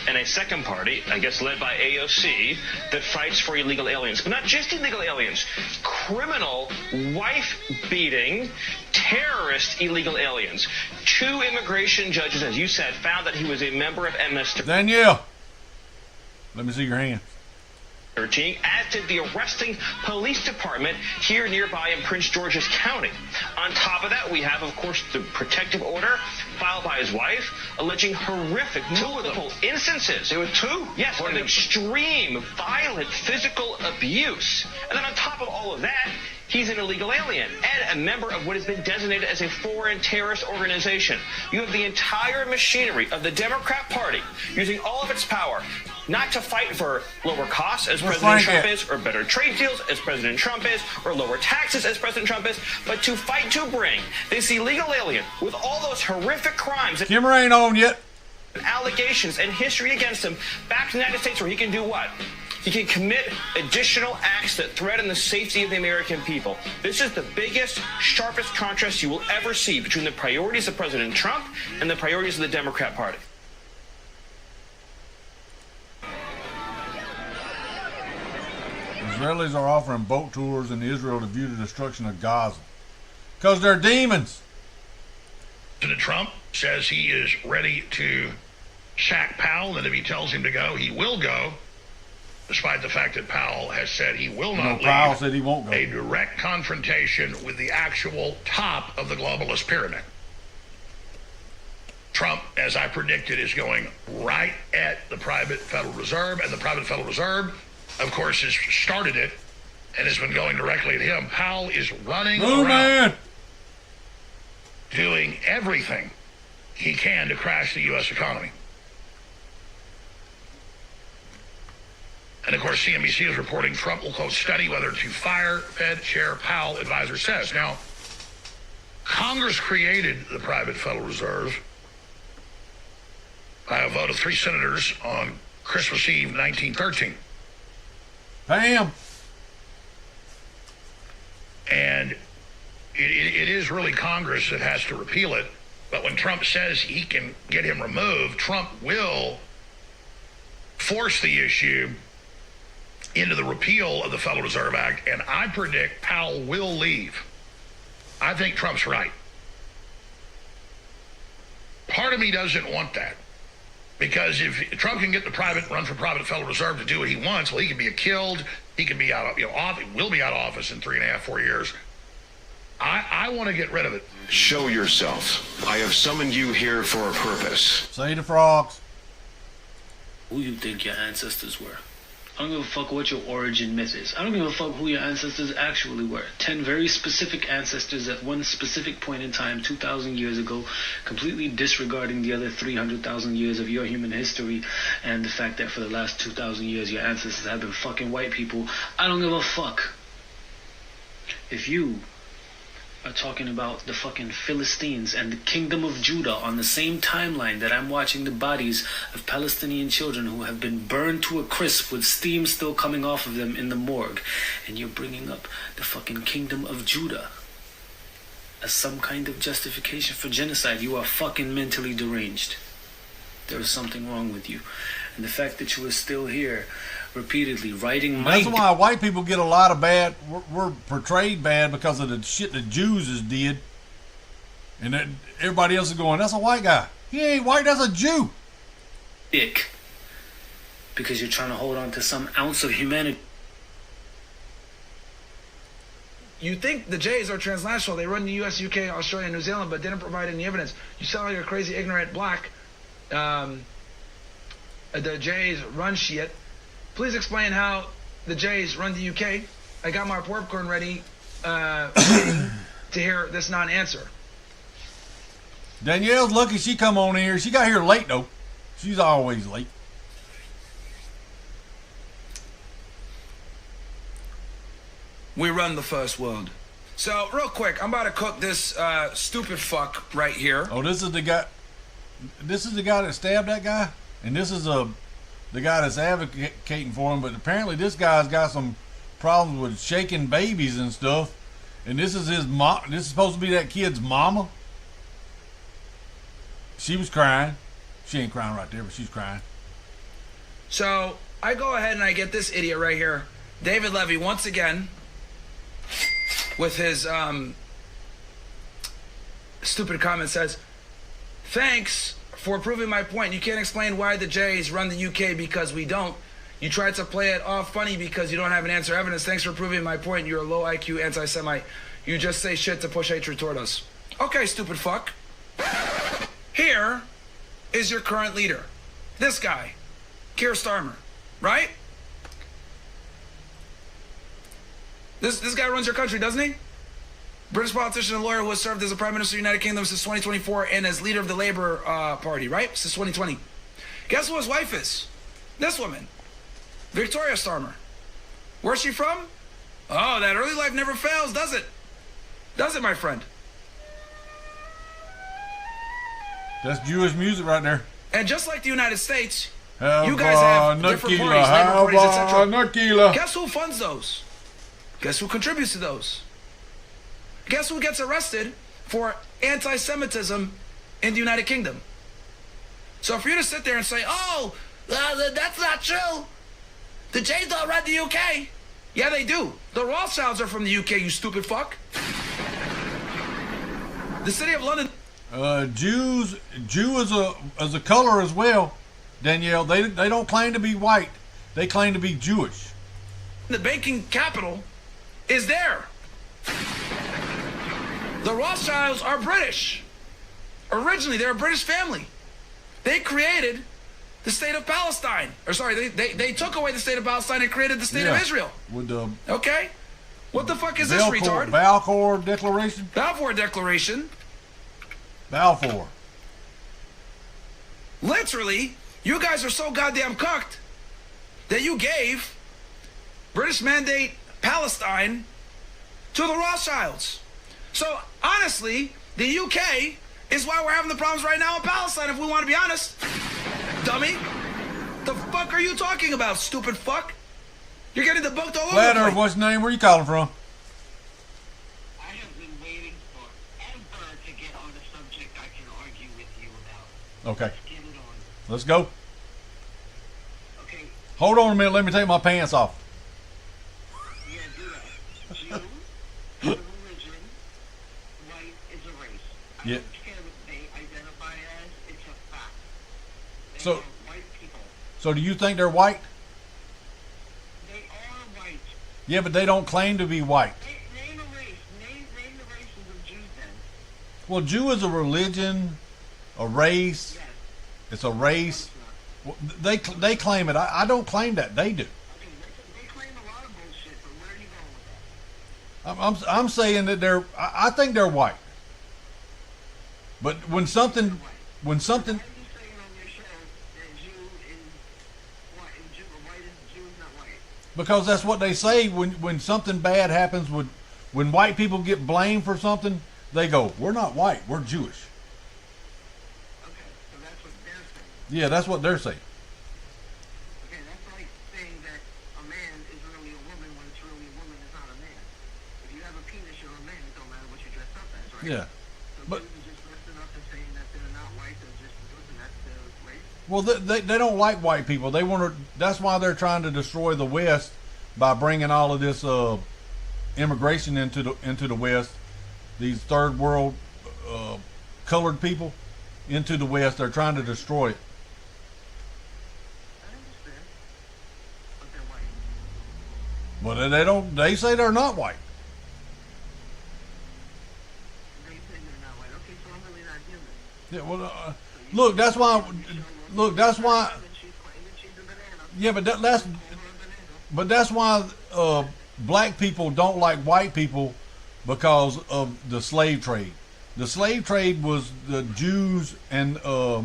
and a second party, I guess led by AOC, that fights for illegal aliens. But not just illegal aliens, criminal, wife-beating, terrorist illegal aliens. 2 immigration judges, as you said, found that he was a member of MS-13. Danielle, let me see your hand. As did the arresting police department here nearby in Prince George's County. On top of that, we have, of course, the protective order filed by his wife, alleging horrific, multiple instances. There were 2? Yes, of extreme, violent, physical abuse. And then on top of all of that, he's an illegal alien and a member of what has been designated as a foreign terrorist organization. You have the entire machinery of the Democrat Party using all of its power not to fight for lower costs, as President Trump is, or better trade deals, as President Trump is, or lower taxes, as President Trump is, but to fight to bring this illegal alien with all those horrific crimes. Kimmer ain't on yet. Allegations and history against him back to the United States, where he can do what? He can commit additional acts that threaten the safety of the American people. This is the biggest, sharpest contrast you will ever see between the priorities of President Trump and the priorities of the Democrat Party. Israelis are offering boat tours in Israel to view the destruction of Gaza. Because they're demons. President Trump says he is ready to sack Powell, and if he tells him to go, he will go, despite the fact that Powell has said he will not leave. Powell said he won't go. A direct confrontation with the actual top of the globalist pyramid. Trump, as I predicted, is going right at the private Federal Reserve, and the private Federal Reserve, of course, has started it and has been going directly at him. Powell is running around doing everything he can to crash the U.S. economy. And of course, CNBC is reporting Trump will, quote, study whether to fire Fed Chair Powell, advisor says. Now, Congress created the private Federal Reserve by a vote of 3 senators on Christmas Eve, 1913. Bam! And it is really Congress that has to repeal it. But when Trump says he can get him removed, Trump will force the issue into the repeal of the Federal Reserve Act, and I predict Powell will leave. I think Trump's right. Part of me doesn't want that, because if Trump can get the run for private Federal Reserve to do what he wants, well, he can be killed. He can be out of, will be out of office in 3.5, 4 years. I want to get rid of it. Show yourself. I have summoned you here for a purpose. Say the frogs. Who you think your ancestors were? I don't give a fuck what your origin myth is. I don't give a fuck who your ancestors actually were. 10 very specific ancestors at one specific point in time, 2,000 years ago, completely disregarding the other 300,000 years of your human history and the fact that for the last 2,000 years your ancestors have been fucking white people. I don't give a fuck. If you are talking about the fucking Philistines and the kingdom of Judah on the same timeline that I'm watching the bodies of Palestinian children who have been burned to a crisp with steam still coming off of them in the morgue, and you're bringing up the fucking kingdom of Judah as some kind of justification for genocide, you are fucking mentally deranged. there was something wrong with you. And the fact that you were still here, repeatedly writing my... That's why white people get a lot of bad, we're portrayed bad because of the shit the Jews has did. And that everybody else is going, that's a white guy. He ain't white, that's a Jew. Dick. Because you're trying to hold on to some ounce of humanity. You think the Jays are transnational. They run the U.S., UK, Australia, and New Zealand, but didn't provide any evidence. You sound like a crazy, ignorant black. The Jays run shit. Please explain how the Jays run the UK. I got my popcorn ready waiting to hear this non-answer. Danielle's lucky she come on here. She got here late, though. She's always late. We run the first world. So, real quick, I'm about to cook this stupid fuck right here. Oh, this is the guy. This is the guy that stabbed that guy, and this is the guy that's advocating for him. But apparently, this guy's got some problems with shaking babies and stuff. And this is his mom. This is supposed to be that kid's mama. She was crying. She ain't crying right there, but she's crying. So, I go ahead and I get this idiot right here, David Levy, once again, with his stupid comment, says, thanks for proving my point. You can't explain why the Jays run the UK because we don't. You tried to play it off funny because you don't have an answer evidence. Thanks for proving my point. You're a low IQ anti-Semite. You just say shit to push hatred toward us. Okay, stupid fuck. Here is your current leader. This guy, Keir Starmer, right? This guy runs your country, doesn't he? British politician and lawyer who has served as the Prime Minister of the United Kingdom since 2024 and as leader of the Labour Party, right? Since 2020. Guess who his wife is? This woman, Victoria Starmer. Where's she from? Oh, that early life never fails, does it? Does it, my friend? That's Jewish music right there. And just like the United States, you guys have different parties, labor parties, etc. Guess who funds those? Guess who contributes to those? Guess who gets arrested for anti-Semitism in the United Kingdom? So for you to sit there and say, oh, that's not true. The Jays don't run the UK. Yeah, they do. The Rothschilds are from the UK, you stupid fuck. The city of London... Jew is a color as well, Danielle. They don't claim to be white. They claim to be Jewish. The banking capital is there. The Rothschilds are British. Originally, they're a British family. They created the state of Palestine. Or sorry, they took away the state of Palestine and created the state of Israel. With the okay? What the fuck is this, retard? Balfour Declaration? Balfour Declaration. Balfour. Literally, you guys are so goddamn cucked that you gave British Mandate Palestine to the Rothschilds. So, honestly, the UK is why we're having the problems right now in Palestine, if we want to be honest. Dummy. The fuck are you talking about, stupid fuck? You're getting debunked all over the place. What's your name? Where you calling from? I have been waiting forever to get on a subject I can argue with you about. Okay. Let's get it on. Let's go. Okay. Hold on a minute. Let me take my pants off. Yeah, do that. Jew is a religion. White is a race. I don't care what they identify as. It's a fact. They are white people. So do you think they're white? They are white. Yeah, but they don't claim to be white. Name a race. Name the races of Jews then. Well, Jew is a religion, a race. Yes. It's a race. Well, they claim it. I don't claim that. They do. Okay, they claim a lot of bullshit, but where are you going with that? I'm saying that they're. I think they're white. But when something. Why are you saying on your show that Jew is white and Jew is not white? Because that's what they say when something bad happens. When white people get blamed for something, they go, "We're not white. We're Jewish." Okay, so that's what they're saying. Yeah, that's what they're saying. Okay, that's like saying that a man is really a woman when it's really a woman is not a man. If you have a penis, you're a man. It don't matter what you dress up as, right? Yeah, So but Jews are just dressing up and saying that they're not white, they're just Jews, and that's their race? Well, they don't like white people. They want to. That's why they're trying to destroy the West by bringing all of this immigration into the West. These third world colored people into the West. They're trying to destroy it. But they don't. They say they're not white. Yeah. Well, look. That's why. Look. That's why. Yeah, but that's why black people don't like white people, because of the slave trade. The slave trade was the Jews and the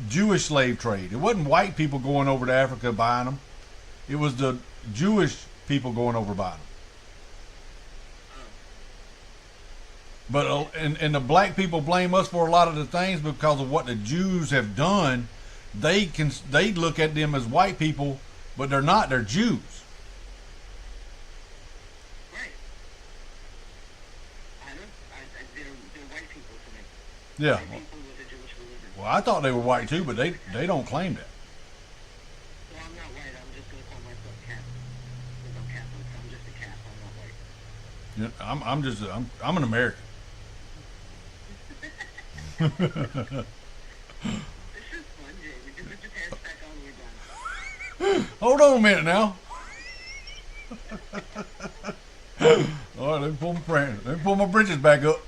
Jewish slave trade. It wasn't white people going over to Africa buying them. It was the Jewish people going over buying them. But and the black people blame us for a lot of the things because of what the Jews have done. They look at them as white people, but they're not. They're Jews. Yeah. Well, I thought they were white too, but they don't claim that. Well, I'm not white. I'm just going to call myself Catholic. I'm just a Catholic. I'm not white. I'm an American. This is fun, Jamie. Just put your pants back on when we're done. Hold on a minute now. All right, let me pull my britches back up.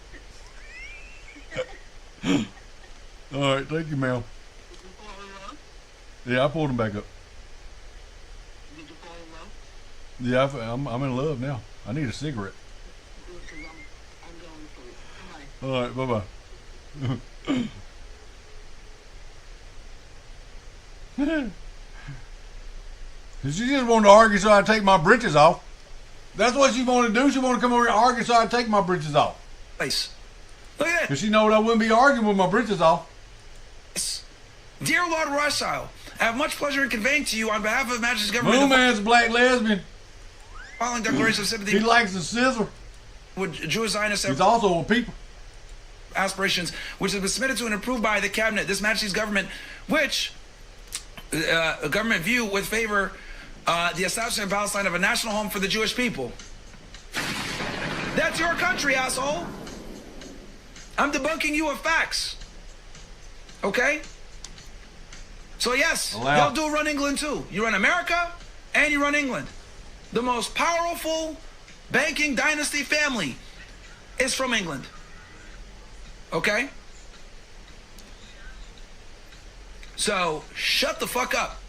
All right, thank you, ma'am. Yeah, I pulled them back up. Did you fall in love? Yeah, I'm in love now. I need a cigarette. I'm going for it. Bye. All right, bye-bye. She just wanted to argue so I take my britches off. That's what she wanted to do. She wanted to come over here and argue so I take my britches off. Nice. Look at that. Because she know I wouldn't be arguing with my britches off. Dear Lord Rothschild, I have much pleasure in conveying to you on behalf of His Majesty's government. Blue man's a black lesbian. Following declaration of sympathy. He likes the scissor. With Jewish Zionists. He's also a people. Aspirations, which has been submitted to and approved by the cabinet, this Majesty's government, which a government view with favor the establishment in Palestine of a national home for the Jewish people. That's your country, asshole. I'm debunking you of facts. Okay? So yes, y'all do run England too. You run America and you run England. The most powerful banking dynasty family is from England. Okay? So, shut the fuck up.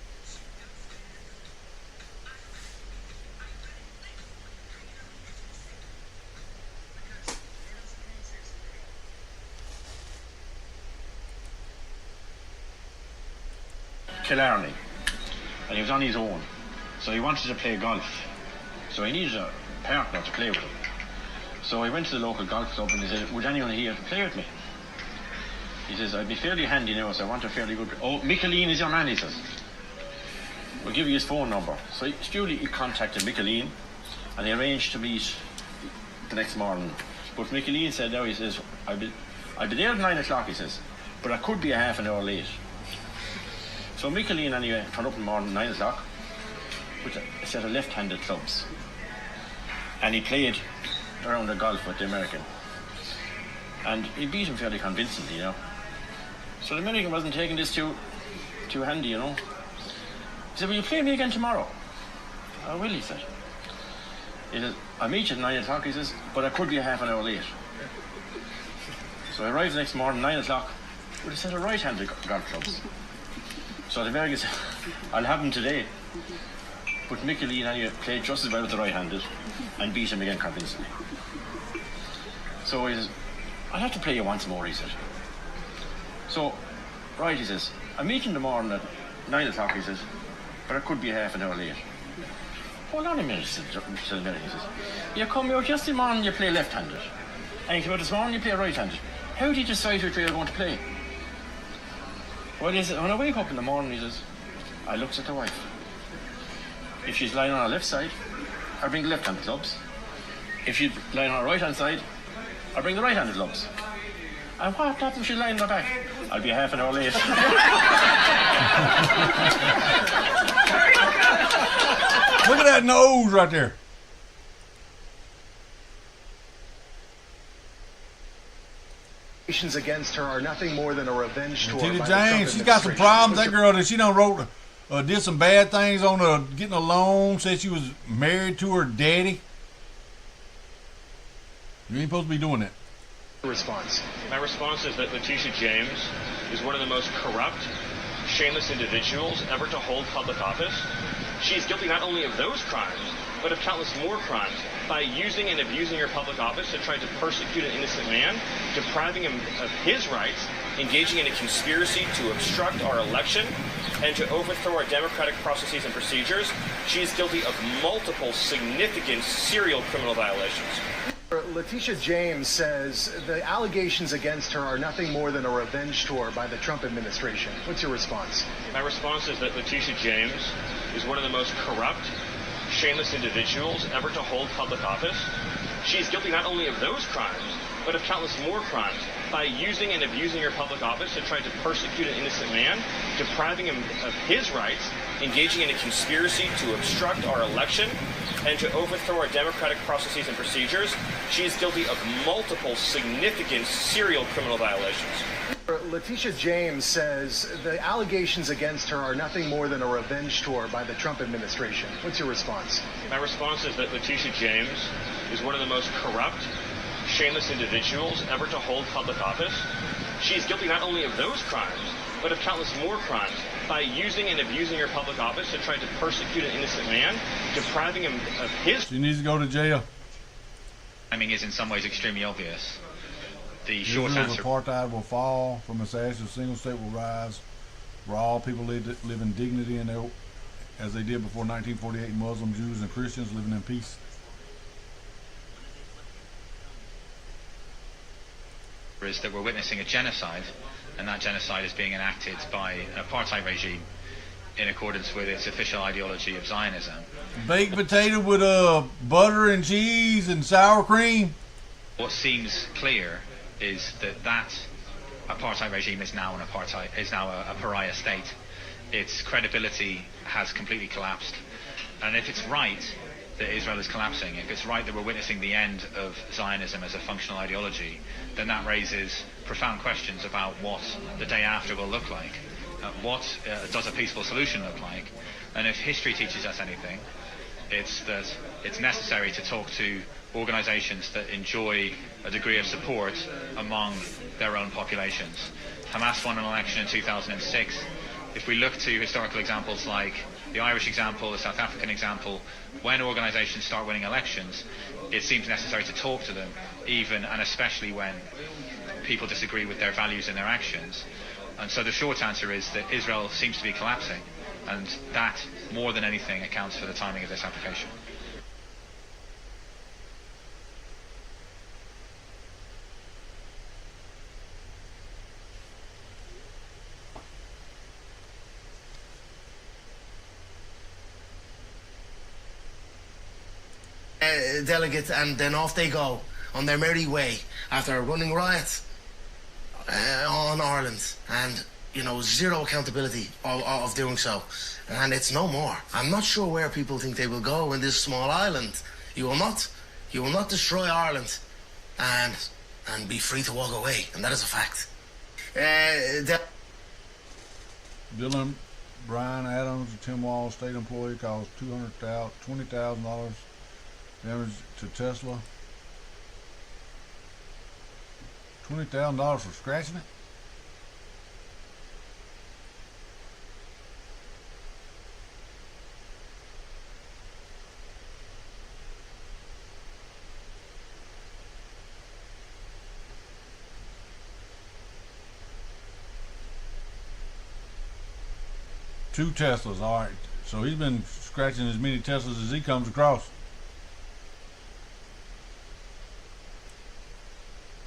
Killarney, and he was on his own, so he wanted to play golf, so he needed a partner to play with him. So he went to the local golf club and he said, would anyone here play with me? He says, I'd be fairly handy now, so I want a fairly good... Oh, Micheline is your man, he says. We'll give you his phone number. So he contacted Micheline and they arranged to meet the next morning. But Micheline said, no, he says, I'll be there at 9 o'clock, he says, but I could be a half an hour late. So Micheline anyway turned up in the morning, 9 o'clock, with a set of left-handed clubs. And he played around the golf with the American. And he beat him fairly convincingly, you know. So the American wasn't taking this too handy, you know. He said, will you play me again tomorrow? I will, he said. He says, I'll meet you at 9 o'clock, he says, but I could be a half an hour late. So I arrived the next morning, 9 o'clock, with a set of right-handed golf clubs. So the American said, I'll have him today. But Micheline anyway played just as well with the right-handed and beat him again convincingly. So he says, I'll have to play you once more, he said. So, right, he says, I'll meet you in the morning at 9 o'clock, he says, but I could be a half an hour late. Hold on a minute, said the American. He says, you come out yesterday morning, you play left-handed. And you come out this morning, you play right-handed. How do you decide which way you're going to play? Well, he says, when I wake up in the morning, he says, I looks at the wife. If she's lying on her left side, I bring the left-handed clubs. If she's lying on her right-hand side, I bring the right-handed clubs. And what happens if she's lying on her back? I'll be half an hour late. Look at that nose right there. Against her are nothing more than a revenge tour. Tita James, she's got some problems. That girl, she done wrote, did some bad things on getting a loan. Said she was married to her daddy. You ain't supposed to be doing that. Response. My response is that Letitia James is one of the most corrupt, shameless individuals ever to hold public office. She is guilty not only of those crimes, but of countless more crimes by using and abusing her public office to try to persecute an innocent man, depriving him of his rights, engaging in a conspiracy to obstruct our election, and to overthrow our democratic processes and procedures. She is guilty of multiple significant serial criminal violations. Letitia James says the allegations against her are nothing more than a revenge tour by the Trump administration. What's your response? My response is that Letitia James is one of the most corrupt, shameless individuals ever to hold public office. She is guilty not only of those crimes, but of countless more crimes by using and abusing her public office to try to persecute an innocent man, depriving him of his rights, engaging in a conspiracy to obstruct our election, and to overthrow our democratic processes and procedures. She is guilty of multiple significant serial criminal violations. Letitia James says the allegations against her are nothing more than a revenge tour by the Trump administration. What's your response? My response is that Letitia James is one of the most corrupt, shameless individuals ever to hold public office. She is guilty not only of those crimes, but of countless more crimes by using and abusing her public office to try to persecute an innocent man, depriving him of his... She needs to go to jail. Timing is in some ways extremely obvious. The short Israel's answer... apartheid will fall, from its ashes a single state will rise, where all people live in dignity and as they did before 1948, Muslims, Jews, and Christians living in peace. Is that we're witnessing a genocide, and that genocide is being enacted by an apartheid regime in accordance with its official ideology of Zionism. Baked potato with butter and cheese and sour cream. What seems clear is that that apartheid regime is now a pariah state. Its credibility has completely collapsed, and if it's right that Israel is collapsing, if it's right that we're witnessing the end of Zionism as a functional ideology, then that raises profound questions about what the day after will look like. What does a peaceful solution look like? And if history teaches us anything, it's that it's necessary to talk to organizations that enjoy a degree of support among their own populations. Hamas won an election in 2006. If we look to historical examples like the Irish example, the South African example, when organizations start winning elections, it seems necessary to talk to them, even and especially when people disagree with their values and their actions. And so the short answer is that Israel seems to be collapsing, and that, more than anything, accounts for the timing of this application. Delegate, and then off they go on their merry way after running riot on Ireland, and zero accountability of doing so, and it's no more. I'm not sure where people think they will go in this small island. You will not destroy Ireland and be free to walk away, and that is a fact. Dylan Brian Adams, a Tim Wall state employee, caused $20,000 damage to Tesla. $20,000 for scratching it? Two Teslas, all right. So he's been scratching as many Teslas as he comes across.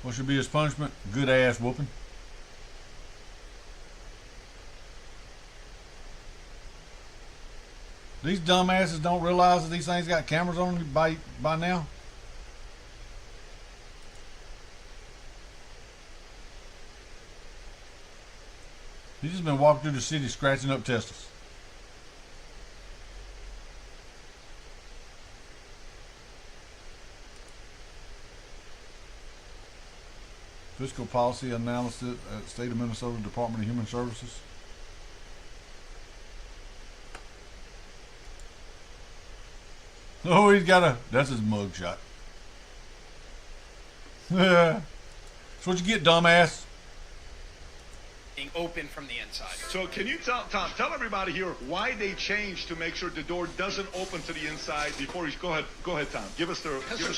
What should be his punishment? Good ass whooping. These dumbasses don't realize that these things got cameras on them by now. He's just been walking through the city scratching up testicles. Fiscal policy analysis at State of Minnesota Department of Human Services. Oh, he's got a, that's his mug shot. That's what you get, dumbass. Open from the inside. So can you tell everybody here why they changed to make sure the door doesn't open to the inside before you go ahead, Tom. Give us a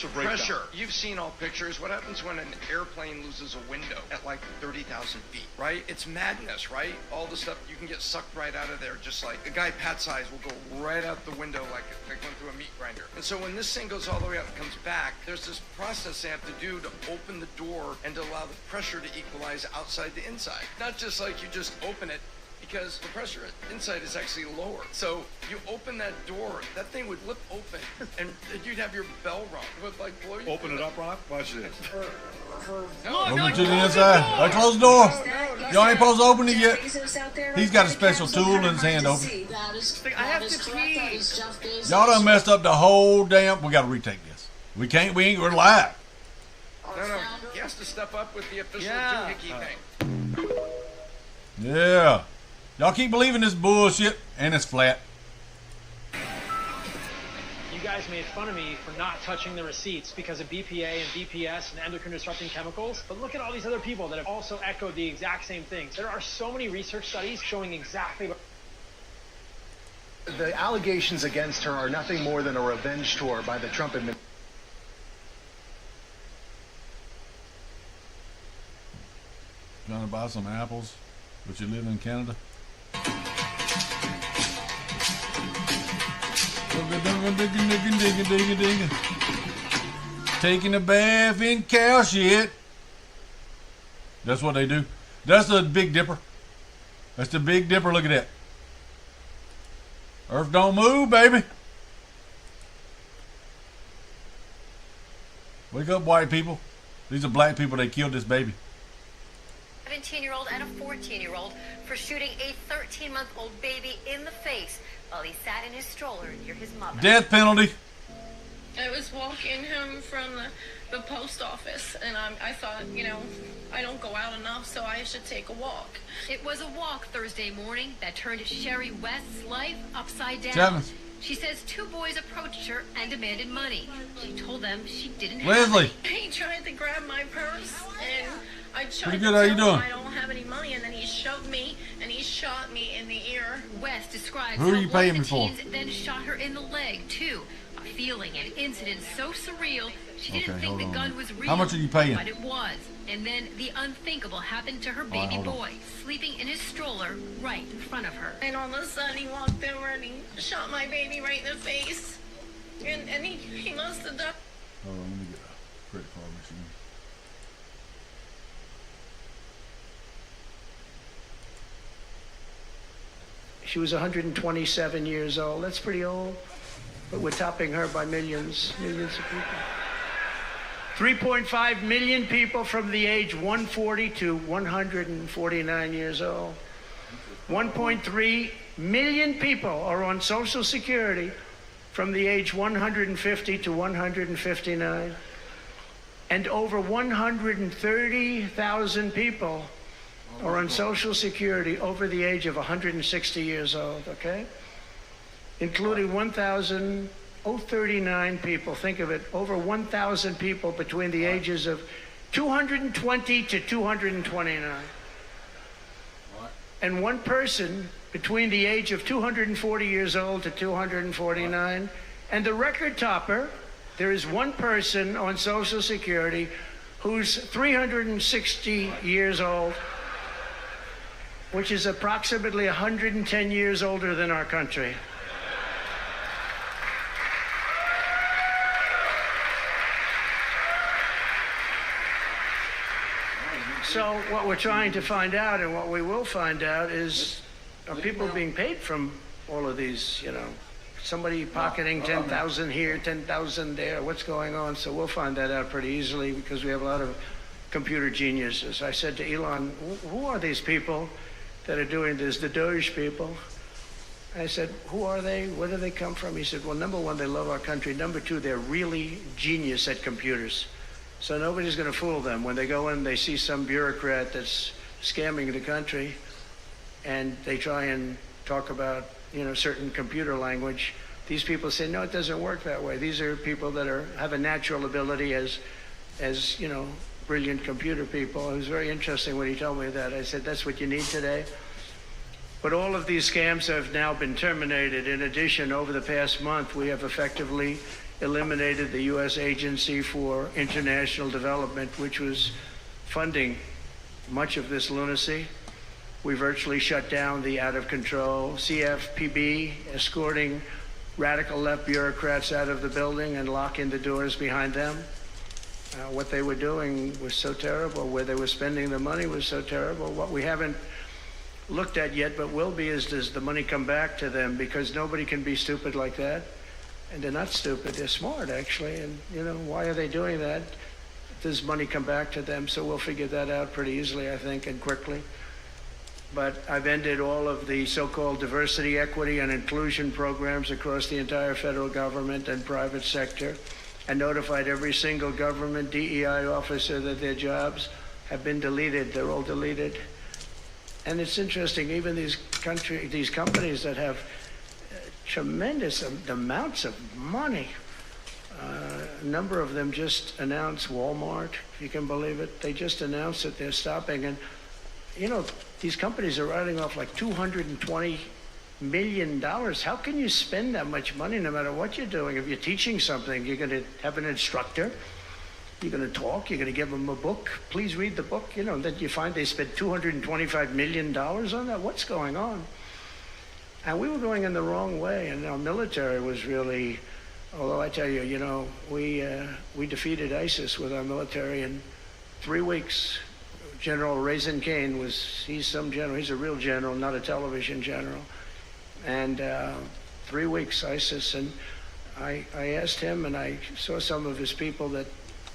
breakdown. Pressure. You've seen all pictures. What happens when an airplane loses a window at like 30,000 feet, right? It's madness, right? All the stuff, you can get sucked right out of there, just like a guy Pat's size will go right out the window like going through a meat grinder. And so when this thing goes all the way up and comes back, there's this process they have to do to open the door and to allow the pressure to equalize outside to inside. Not just like you just open it, because the pressure inside is actually lower. So you open that door, that thing would lip open, and you'd have your bell rung. It would like blow you. Open it up, Rob. Watch this. Open to the inside. I close the door. Y'all ain't supposed to open it yet. He's got a special tool in his hand open. I have to pee. Y'all done messed up the whole damn. We got to retake this. We can't. We're live. No. He has to step up with the official doohickey thing. Yeah. Y'all keep believing this bullshit, and it's flat. You guys made fun of me for not touching the receipts because of BPA and BPS and endocrine disrupting chemicals. But look at all these other people that have also echoed the exact same things. There are so many research studies showing exactly what... The allegations against her are nothing more than a revenge tour by the Trump administration. Trying to buy some apples, but you live in Canada? Taking a bath in cow shit. That's what they do. That's the Big Dipper. That's the Big Dipper. Look at that. Earth don't move, baby. Wake up, white people. These are black people. They killed this baby. 17-year-old and a 14-year-old for shooting a 13-month-old baby in the face while he sat in his stroller near his mother. Death penalty. I was walking home from the post office, and I thought, you know, I don't go out enough, so I should take a walk. It was a walk Thursday morning that turned Sherry West's life upside down. Chapman. She says two boys approached her and demanded money. She told them she didn't have Leslie. any. He tried to grab my purse, and I tried Pretty to good. How you tell doing? him I don't have any money, and then he shoved me, and he shot me in the ear. West describes Who are you how one paying of me the for? teens then shot her in the leg, too. A feeling and incident so surreal, she didn't Okay, think the hold gun on. was real. How much are you paying? But it was. And then the unthinkable happened to her All right, baby hold on. boy, sleeping in his stroller right in front of her. And all of a sudden, he walked over and he shot my baby right in the face. And he must have done. Hold on, let me get a credit card machine. She was 127 years old. That's pretty old. But we're topping her by millions of people. 3.5 million people from the age 140 to 149 years old. 1.3 million people are on Social Security from the age 150 to 159. And over 130,000 people are on Social Security over the age of 160 years old, okay? Including 1,039 people, think of it, over 1,000 people between the ages of 220 to 229. And one person between the age of 240 years old to 249. And the record topper, there is one person on Social Security who's 360 years old, which is approximately 110 years older than our country. So what we're trying to find out, and what we will find out, is are people being paid from all of these, you know, somebody pocketing 10,000 here, 10,000 there, what's going on? So we'll find that out pretty easily because we have a lot of computer geniuses. I said to Elon, who are these people that are doing this, the Doge people. I said, who are they? Where do they come from? He said, well, number one, they love our country. Number two, they're really genius at computers. So nobody's going to fool them. When they go in, they see some bureaucrat that's scamming the country, and they try and talk about, certain computer language. These people say, no, it doesn't work that way. These are people that have a natural ability as brilliant computer people. It was very interesting when he told me that. I said, that's what you need today. But all of these scams have now been terminated. In addition, over the past month, we have effectively eliminated the U.S. Agency for International Development, which was funding much of this lunacy. We virtually shut down the out-of-control CFPB, escorting radical left bureaucrats out of the building and locking the doors behind them. What they were doing was so terrible. Where they were spending the money was so terrible. What we haven't looked at yet, but will be, is does the money come back to them? Because nobody can be stupid like that. And they're not stupid, they're smart, actually. And, why are they doing that? Does money come back to them? So we'll figure that out pretty easily, I think, and quickly. But I've ended all of the so-called diversity, equity, and inclusion programs across the entire federal government and private sector, and notified every single government DEI officer that their jobs have been deleted. They're all deleted. And it's interesting, even these companies that have tremendous amounts of money, a number of them just announced, Walmart, if you can believe it, they just announced that they're stopping. And, these companies are writing off like $220 million. How can you spend that much money no matter what you're doing? If you're teaching something, you're going to have an instructor. You're going to talk. You're going to give them a book. Please read the book. Then you find they spent $225 million on that. What's going on? And we were going in the wrong way. And our military was really, although I tell you, we defeated ISIS with our military in 3 weeks. General Raisin Kane he's some general. He's a real general, not a television general. And 3 weeks, ISIS. And I asked him, and I saw some of his people that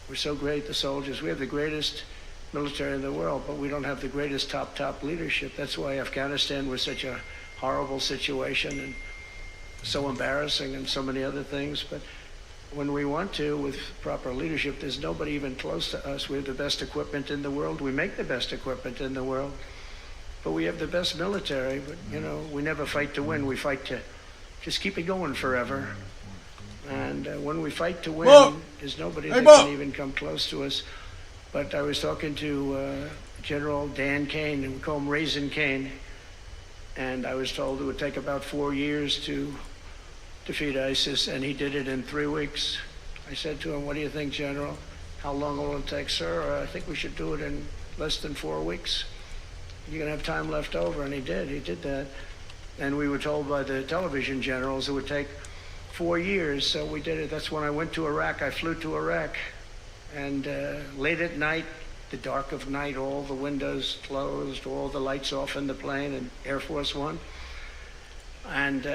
were so great, the soldiers. We have the greatest military in the world, but we don't have the greatest top leadership. That's why Afghanistan was such a horrible situation and so embarrassing and so many other things. But when we want to, with proper leadership, there's nobody even close to us. We have the best equipment in the world. We make the best equipment in the world. But we have the best military. But, we never fight to win. We fight to just keep it going forever. And when we fight to win, there's nobody that can even come close to us. But I was talking to General Dan Kane, and we call him Raisin Kane. And I was told it would take about 4 years to defeat ISIS, and he did it in 3 weeks. I said to him, what do you think, General? How long will it take, sir? I think we should do it in less than 4 weeks. You're going to have time left over, and he did that. And we were told by the television generals it would take 4 years, so we did it. That's when I went to Iraq. I flew to Iraq, and late at night, the dark of night, all the windows closed, all the lights off in the plane, in Air Force One. And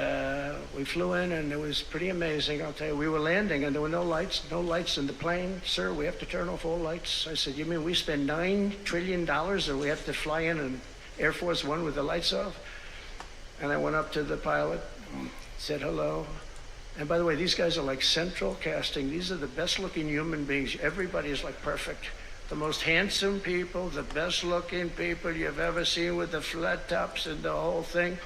we flew in, and it was pretty amazing. I'll tell you, we were landing, and there were no lights in the plane. Sir, we have to turn off all lights. I said, you mean we spend $9 trillion, and we have to fly in an Air Force One with the lights off? And I went up to the pilot, said hello. And by the way, these guys are like central casting. These are the best-looking human beings. Everybody is like perfect. The most handsome people, the best-looking people you've ever seen with the flat tops and the whole thing.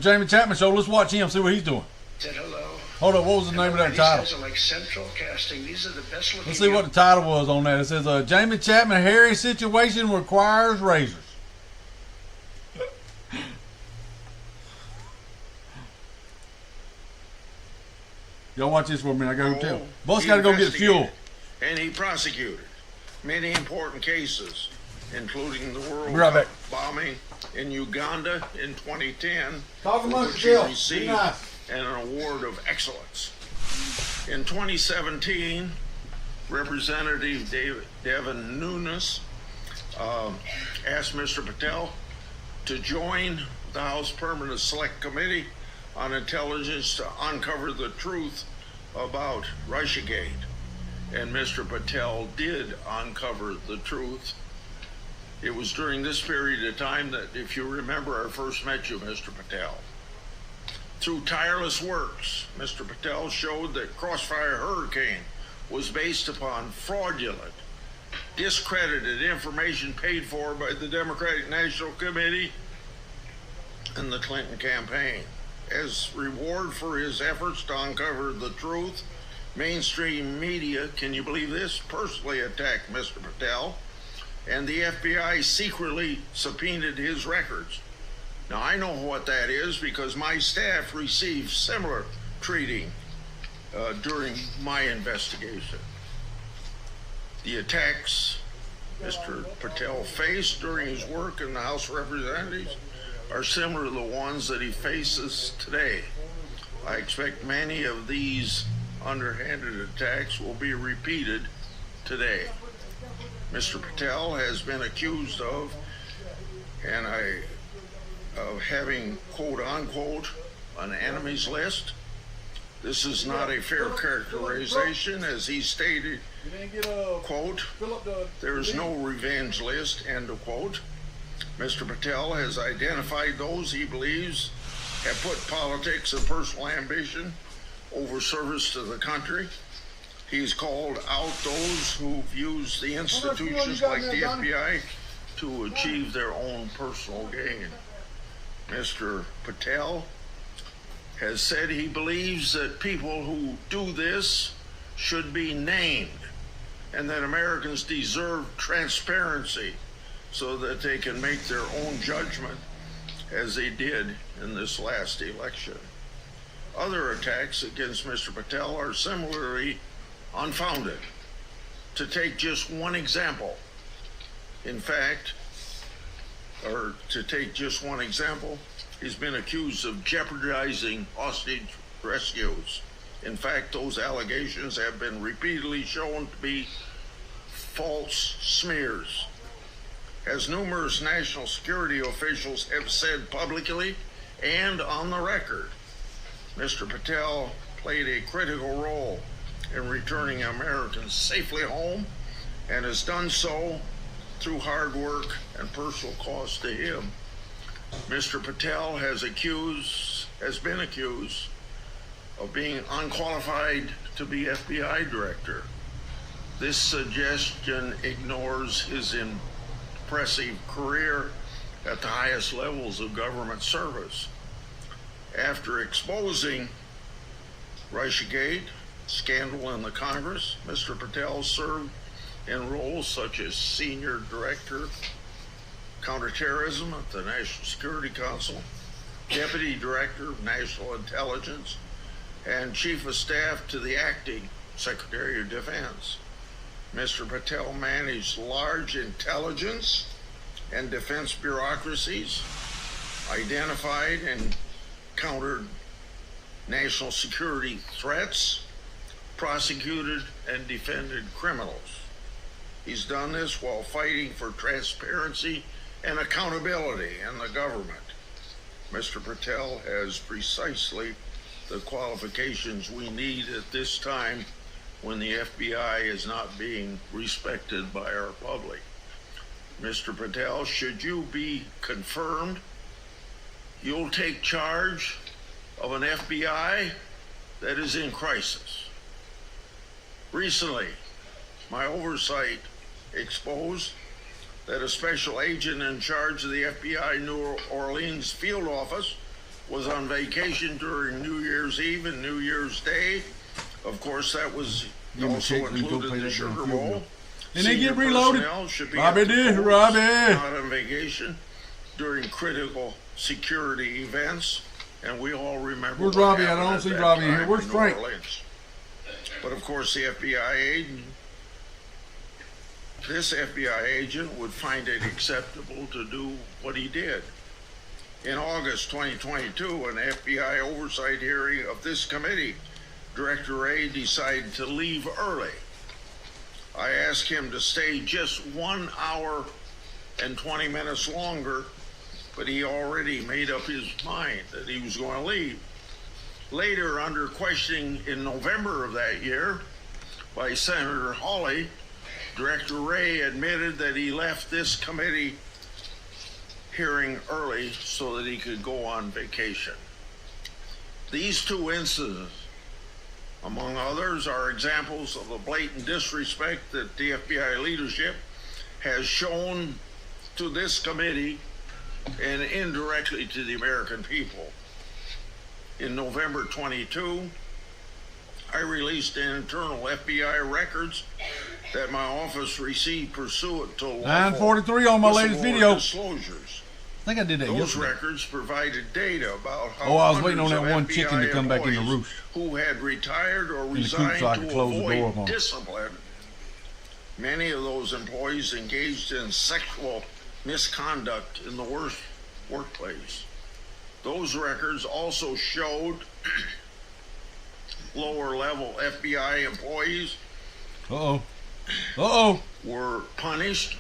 Jamie Chapman show. Let's watch him, see what he's doing. Said hello. Hold up, what was the name of that title? These guys are like central casting. These are the best looking. Let's see what the title was on that. It says, Jamie Chapman, hairy situation requires razors. Y'all watch this for me. I got to hotel. Bus got to go get fuel. And he prosecuted many important cases, including the World Cup bombing in Uganda in 2010, for which he received an award of excellence. In 2017, Representative Devin Nunes asked Mr. Patel to join the House Permanent Select Committee on Intelligence to uncover the truth about Russiagate. And Mr. Patel did uncover the truth. It was during this period of time that, if you remember, I first met you, Mr. Patel. Through tireless works, Mr. Patel showed that Crossfire Hurricane was based upon fraudulent, discredited information paid for by the Democratic National Committee and the Clinton campaign. As reward for his efforts to uncover the truth, mainstream media, can you believe this, personally attacked Mr. Patel, and the FBI secretly subpoenaed his records. Now, I know what that is because my staff received similar treating during my investigation. The attacks Mr. Patel faced during his work in the House of Representatives are similar to the ones that he faces today. I expect many of these underhanded attacks will be repeated today. Mr. Patel has been accused of, of having, quote unquote, an enemies list. This is not a fair characterization, as he stated, quote, there is no revenge list, end of quote. Mr. Patel has identified those he believes have put politics and personal ambition over service to the country. He's called out those who've used the institutions like the FBI to achieve their own personal gain. Mr. Patel has said he believes that people who do this should be named and that Americans deserve transparency so that they can make their own judgment as they did in this last election. Other attacks against Mr. Patel are similarly unfounded. To take just one example, he's been accused of jeopardizing hostage rescues. In fact, those allegations have been repeatedly shown to be false smears. As numerous national security officials have said publicly and on the record, Mr. Patel played a critical role in returning Americans safely home and has done so through hard work and personal cost to him. Mr. Patel has been accused of being unqualified to be FBI director. This suggestion ignores his impressive career at the highest levels of government service. After exposing Russiagate scandal in the Congress, Mr. Patel served in roles such as Senior Director Counterterrorism at the National Security Council, Deputy Director of National Intelligence, and Chief of Staff to the Acting Secretary of Defense. Mr. Patel managed large intelligence and defense bureaucracies, identified and countered national security threats, prosecuted and defended criminals. He's done this while fighting for transparency and accountability in the government. Mr. Patel has precisely the qualifications we need at this time when the FBI is not being respected by our public. Mr. Patel, should you be confirmed, you'll take charge of an FBI that is in crisis. Recently, my oversight exposed that a special agent in charge of the FBI New Orleans field office was on vacation during New Year's Eve and New Year's Day. Of course, that was also included the Sugar Bowl. And they get reloaded. Robbie. Not on vacation during critical security events, and we all remember. Where's Robbie? I don't see Robbie here. Where's Frank? But of course, this FBI agent would find it acceptable to do what he did. In August 2022, an FBI oversight hearing of this committee, Director Ray decided to leave early. I asked him to stay just 1 hour and 20 minutes longer, but he already made up his mind that he was going to leave. Later, under questioning in November of that year by Senator Hawley, Director Ray admitted that he left this committee hearing early so that he could go on vacation. These two incidents, among others, are examples of the blatant disrespect that the FBI leadership has shown to this committee and indirectly to the American people. In November 22, I released internal FBI records that my office received pursuant to 9:43 on my latest video. Disclosures. I think I did that Those yesterday. records provided data about how I was waiting on that hundreds of one chicken to FBI come back in the employees roost. who had retired or In the coop resigned so I could to close the door up avoid on 'em. discipline. Many of those employees engaged in sexual misconduct in the worst workplace. Those records also showed lower level FBI employees were punished.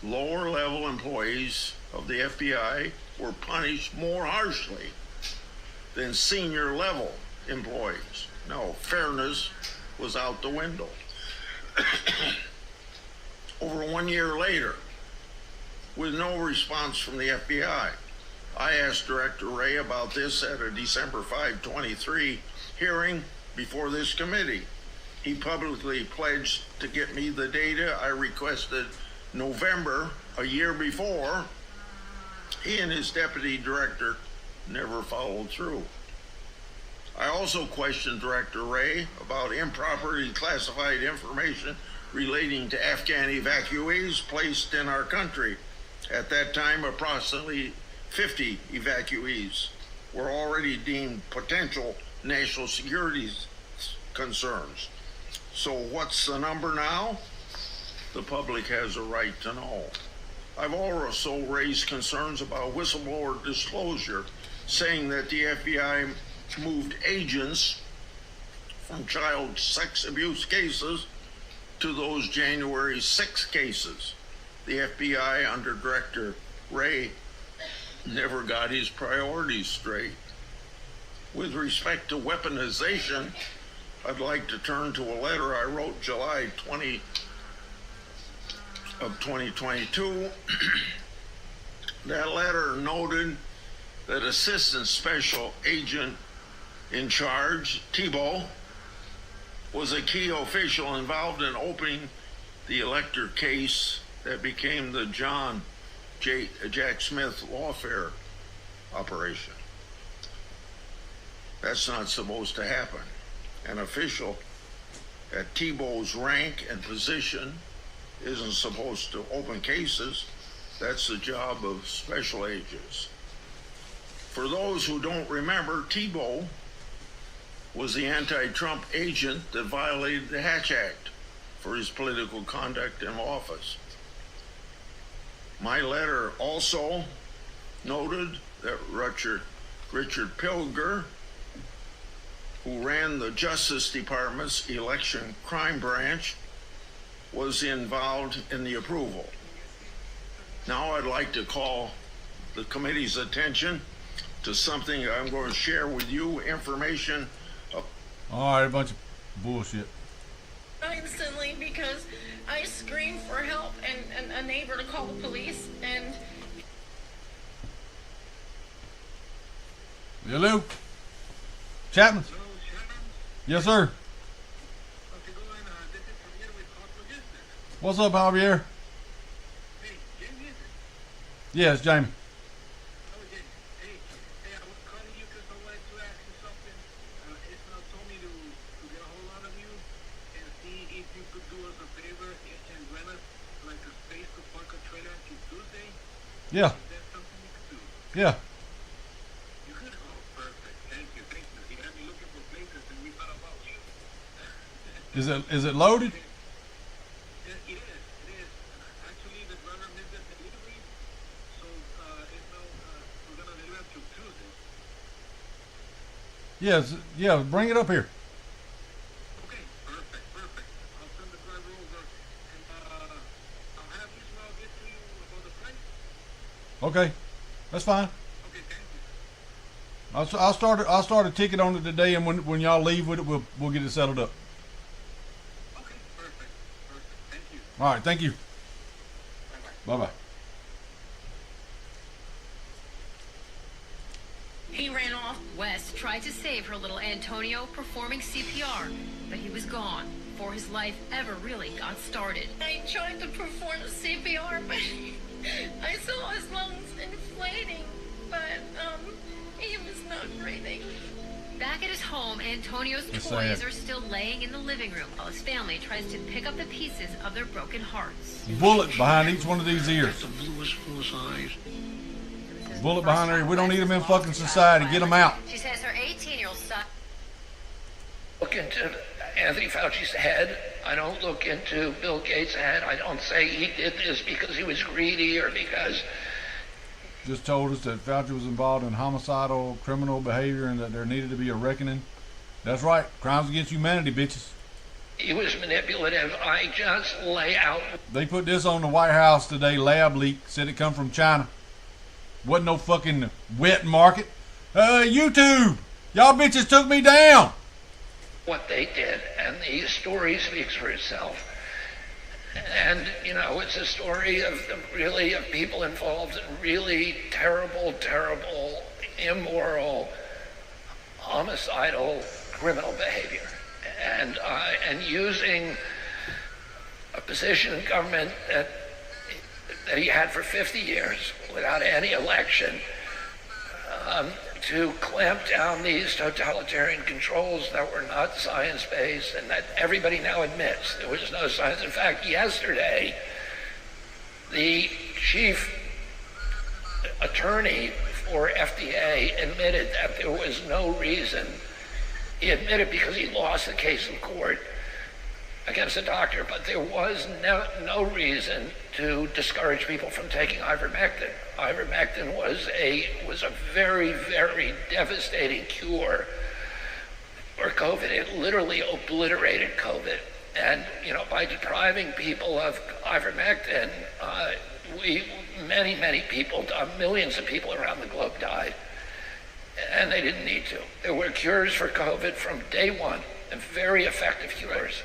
Lower level employees of the FBI were punished more harshly than senior level employees. No, fairness was out the window. Over 1 year later, with no response from the FBI, I asked Director Ray about this at a December 5, 23 hearing before this committee. He publicly pledged to get me the data I requested November, a year before. He and his deputy director never followed through. I also questioned Director Ray about improperly classified information relating to Afghan evacuees placed in our country. At that time, approximately 50 evacuees were already deemed potential national security concerns. So what's the number now? The public has a right to know. I've also raised concerns about whistleblower disclosure, saying that the FBI moved agents from child sex abuse cases to those January 6 cases. The FBI under Director Ray never got his priorities straight. With respect to weaponization, I'd like to turn to a letter I wrote July 20 of 2022. That letter noted that Assistant Special Agent in Charge, Thibault, was a key official involved in opening the Elector case that became the Jack Smith lawfare operation. That's not supposed to happen. An official at Thibault's rank and position isn't supposed to open cases. That's the job of special agents. For those who don't remember, Thibault was the anti-Trump agent that violated the Hatch Act for his political conduct in office. My letter also noted that Richard Pilger, who ran the Justice Department's election crime branch, was involved in the approval. Now I'd like to call the committee's attention to something I'm going to share with you, information. All right, a bunch of bullshit. Instantly, because I screamed for help and a neighbor to call the police, and Hello? Chapman? Yes, sir. What's up, Javier? Yes, Jamie. Yeah. Yeah. Is it loaded? Yes, yeah, bring it up here. Okay, that's fine. I'll start a ticket on it today, and when y'all leave with it, we'll get it settled up. All right, thank you. Bye-bye. He ran off. West tried to save her little Antonio performing CPR, but he was gone before his life ever really got started. I tried to perform CPR, but I saw his lungs inflating, but he was not breathing. Back at his home, Antonio's toys are still laying in the living room while his family tries to pick up the pieces of their broken hearts. Bullet behind each one of these ears. Bullet behind her. We don't need them in fucking society. Get them out. She says her 18-year-old son. Look into Anthony Fauci's head. I don't look into Bill Gates' head. I don't say he did this because he was greedy or because... Just told us that Fauci was involved in homicidal criminal behavior and that there needed to be a reckoning. That's right. Crimes against humanity, bitches. He was manipulative. I just lay out... They put this on the White House today, lab leak. Said it come from China. Wasn't no fucking wet market. YouTube! Y'all bitches took me down! What they did, and the story speaks for itself. And, you know, it's a story of people involved in really terrible, terrible, immoral, homicidal, criminal behavior. And using a position in government that he had for 50 years without any election to clamp down these totalitarian controls that were not science-based and that everybody now admits there was no science. In fact, yesterday, the chief attorney for FDA admitted that there was no reason. He admitted because he lost the case in court against a doctor, but there was no reason to discourage people from taking ivermectin. Ivermectin was a very, very devastating cure for COVID. It literally obliterated COVID. And, you know, by depriving people of ivermectin, many people, millions of people around the globe died. And they didn't need to. There were cures for COVID from day one, and very effective cures.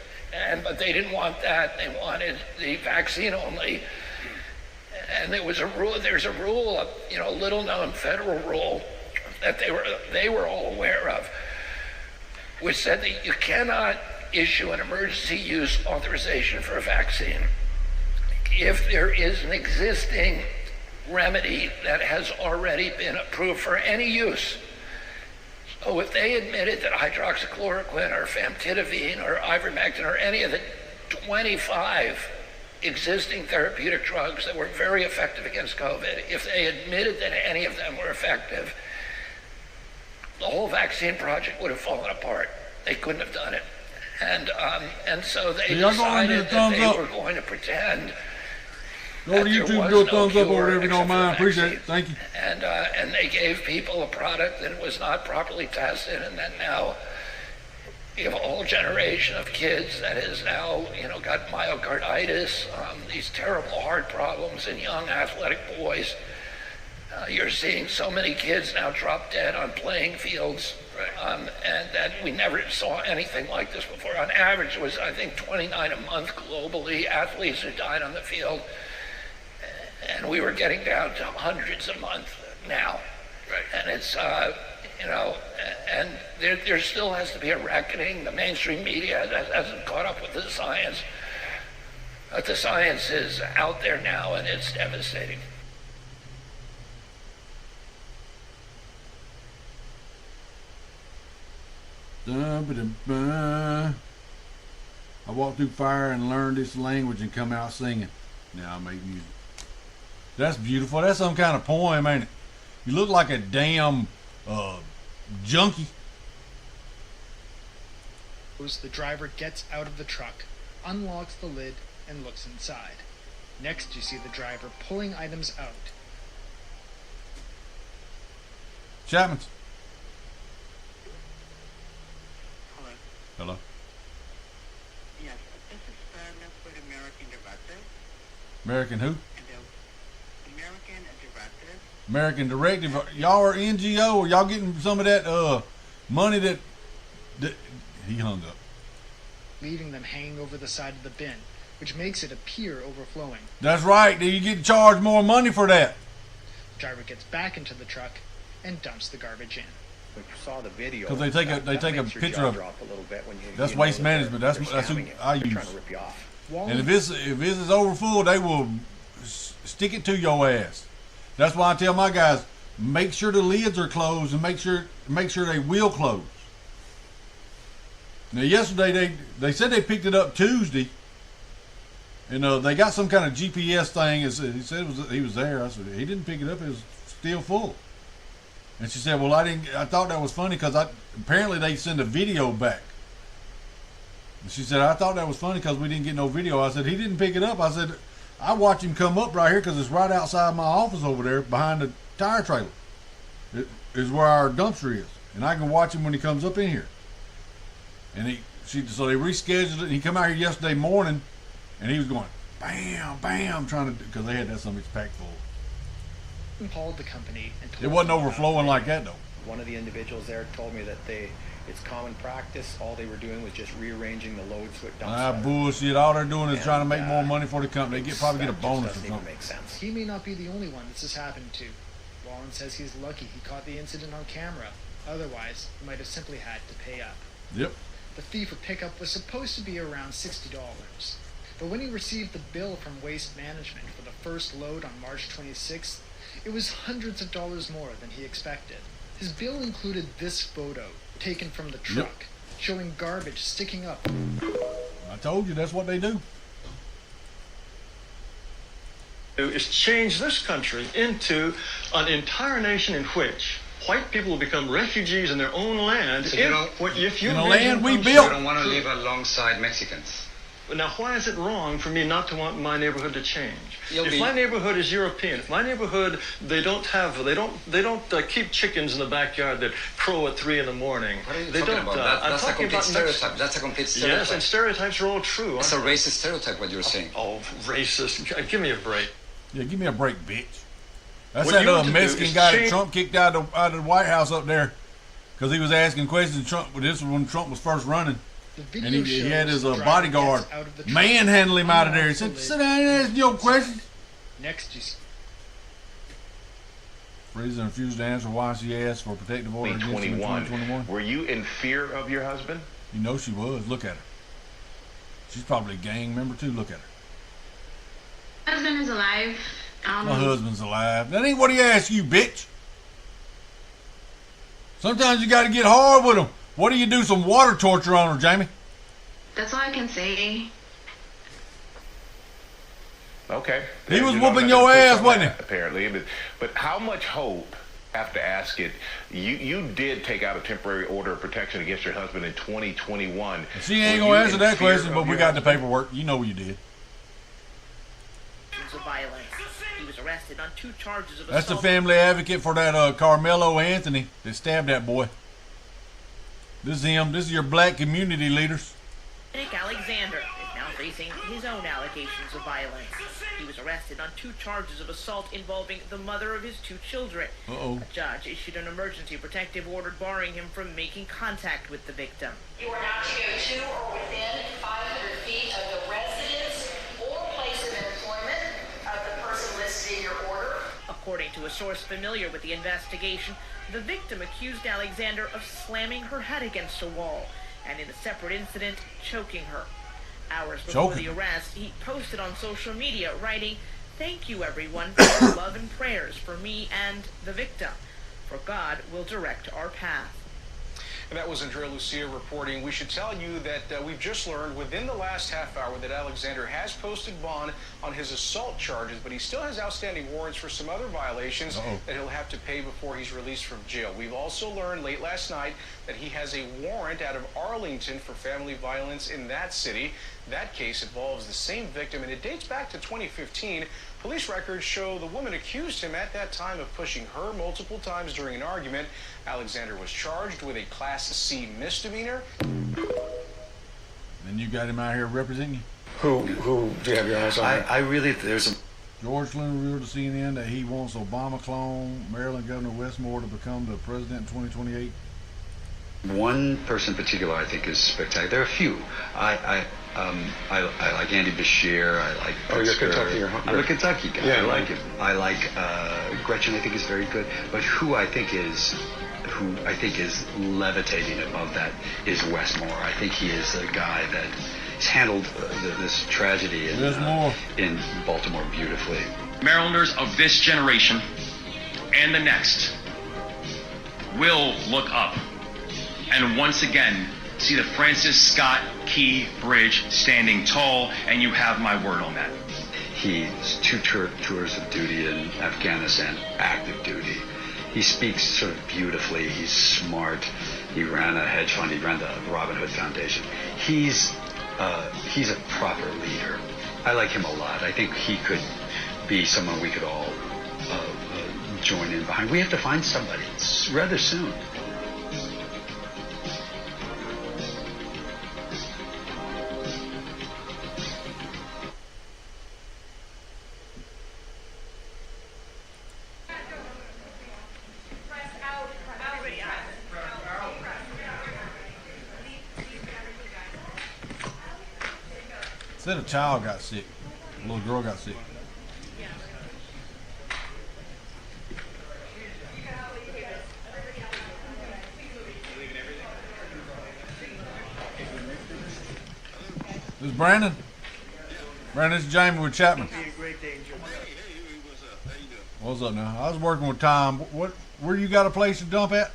But they didn't want that. They wanted the vaccine only. And there's a rule, a little-known federal rule that they were all aware of, which said that you cannot issue an emergency use authorization for a vaccine if there is an existing remedy that has already been approved for any use. So if they admitted that hydroxychloroquine or famotidine or ivermectin or any of the 25 existing therapeutic drugs that were very effective against COVID, if they admitted that any of them were effective, the whole vaccine project would have fallen apart. They couldn't have done it. And so they decided that they were going to pretend. Go to YouTube, do a thumbs up over there if you don't mind. Appreciate it. Thank you. And they gave people a product that was not properly tested, and then now you have a whole generation of kids that has now, got myocarditis, these terrible heart problems in young athletic boys. You're seeing so many kids now drop dead on playing fields, and that we never saw anything like this before. On average, it was, I think, 29 a month globally, athletes who died on the field. And we were getting down to hundreds a month now. Right. And it's, and there still has to be a reckoning. The mainstream media hasn't caught up with the science. But the science is out there now, and it's devastating. I walked through fire and learned this language and come out singing. Now I make music. That's beautiful. That's some kind of poem, ain't it? You look like a damn junkie. The driver gets out of the truck, unlocks the lid, and looks inside. Next, you see the driver pulling items out. Chapman. Hello. Hello. Yes, this is with American Directive. American who? American Directive. American Directive. Y'all are NGO, or y'all getting some of that money that he hung up. Leaving them hanging over the side of the bin. which makes it appear overflowing. That's right. You get charged more money for that. The driver gets back into the truck and dumps the garbage in. When you saw the video, because they take a picture of. That's waste management. That's who I use. And if it's over full, they will stick it to your ass. That's why I tell my guys, make sure the lids are closed and make sure they will close. Now yesterday they said they picked it up Tuesday, and they got some kind of GPS thing. He said he was there. I said he didn't pick it up. It was still full. And she said, well, I thought that was funny because apparently they send a video back. And she said, I thought that was funny because we didn't get no video. I said, he didn't pick it up. I said, I watched him come up right here because it's right outside my office over there behind the tire trailer. It is where our dumpster is. And I can watch him when he comes up in here. And so they rescheduled it. And he come out here yesterday morning and he was going, bam, bam, trying to, because they had that something packed full. Called the company and told it wasn't overflowing like that though. One of the individuals there told me that it's common practice. All they were doing was just rearranging the loads with dumpsters. Bullshit. All they're doing is trying to make more money for the company. They probably get a bonus or something. Make sense. He may not be the only one this has happened to. Wallen says he's lucky he caught the incident on camera. Otherwise, he might have simply had to pay up. Yep. The fee for pickup was supposed to be around $60. But when he received the bill from Waste Management for the first load on March 26th, it was hundreds of dollars more than he expected. His bill included this photo, taken from the truck, showing garbage sticking up. I told you, that's what they do. Is change this country into an entire nation in which white people will become refugees in their own land. So if you in a land we built. You don't want to live alongside Mexicans. Now, why is it wrong for me not to want my neighborhood to change? If my neighborhood is European, if my neighborhood they don't keep chickens in the backyard that crow at 3 a.m. What are you talking about? That's a complete stereotype. That's a complete stereotype. Yes, and stereotypes are all true. It's a racist stereotype. What you're saying? Oh, racist! Give me a break. Yeah, give me a break, bitch. That's that little Mexican guy that Trump kicked out of the White House up there because he was asking questions. This was when Trump was first running. And he had his bodyguard manhandle him out of there. He said, sit down and ask your questions. Next, you see. Reason refused to answer why she asked for a protective order against him in 2021. Were you in fear of your husband? You know she was. Look at her. She's probably a gang member too. Look at her. My husband is alive. My husband's alive. That ain't what he asked you, bitch. Sometimes you got to get hard with him. What do you do? Some water torture on her, Jamie? That's all I can say. Okay. He was whooping your ass, wasn't he? Apparently. But how much hope, I have to ask it, you did take out a temporary order of protection against your husband in 2021. She ain't going to answer that question, but we got the paperwork. You know you did. Of violence. He was arrested on 2 charges of assault. That's the family advocate for that Carmelo Anthony that stabbed that boy. This is him. This is your black community leaders. Nick Alexander is now facing his own allegations of violence. He was arrested on 2 charges of assault involving the mother of his 2 children. Uh-oh. A judge issued an emergency protective order barring him from making contact with the victim. You are not to go to or within 500 feet of the residence or place of employment of the person listed in your order. According to a source familiar with the investigation, the victim accused Alexander of slamming her head against a wall and, in a separate incident, choking her. Hours before the arrest, he posted on social media, writing, "Thank you, everyone, for your love and prayers for me and the victim. For God will direct our path." And that was Andrea Lucia reporting. We should tell you that we've just learned within the last half hour that Alexander has posted bond on his assault charges, but he still has outstanding warrants for some other violations that he'll have to pay before he's released from jail. We've also learned late last night that he has a warrant out of Arlington for family violence in that city. That case involves the same victim, and it dates back to 2015. Police records show the woman accused him at that time of pushing her multiple times during an argument. Alexander was charged with a Class C misdemeanor. And you got him out here representing you? Who do you have your eyes on? I really, there's a... George Flynn revealed to CNN that he wants Obama clone Maryland Governor Westmore to become the president in 2028. One person in particular I think is spectacular. There are a few. I like Andy Bashir. I like. Oh, you're Kentucky. I'm a Kentucky guy. Yeah, I like him. I like Gretchen. I think is very good. But who I think is levitating above that is Wes Moore. I think he is a guy that has handled this tragedy in Baltimore beautifully. Marylanders of this generation and the next will look up and once again see the Francis Scott Key Bridge standing tall, and you have my word on that. He's 2 tours of duty in Afghanistan, active duty. He speaks sort of beautifully. He's smart. He ran a hedge fund. He ran the Robin Hood Foundation. He's a proper leader. I like him a lot. I think he could be someone we could all join in behind. We have to find somebody rather soon. Said a child got sick. A little girl got sick. This is Brandon. Brandon, this is Jamie with Chapman. What's up now? I was working with Tom. Where you got a place to dump at?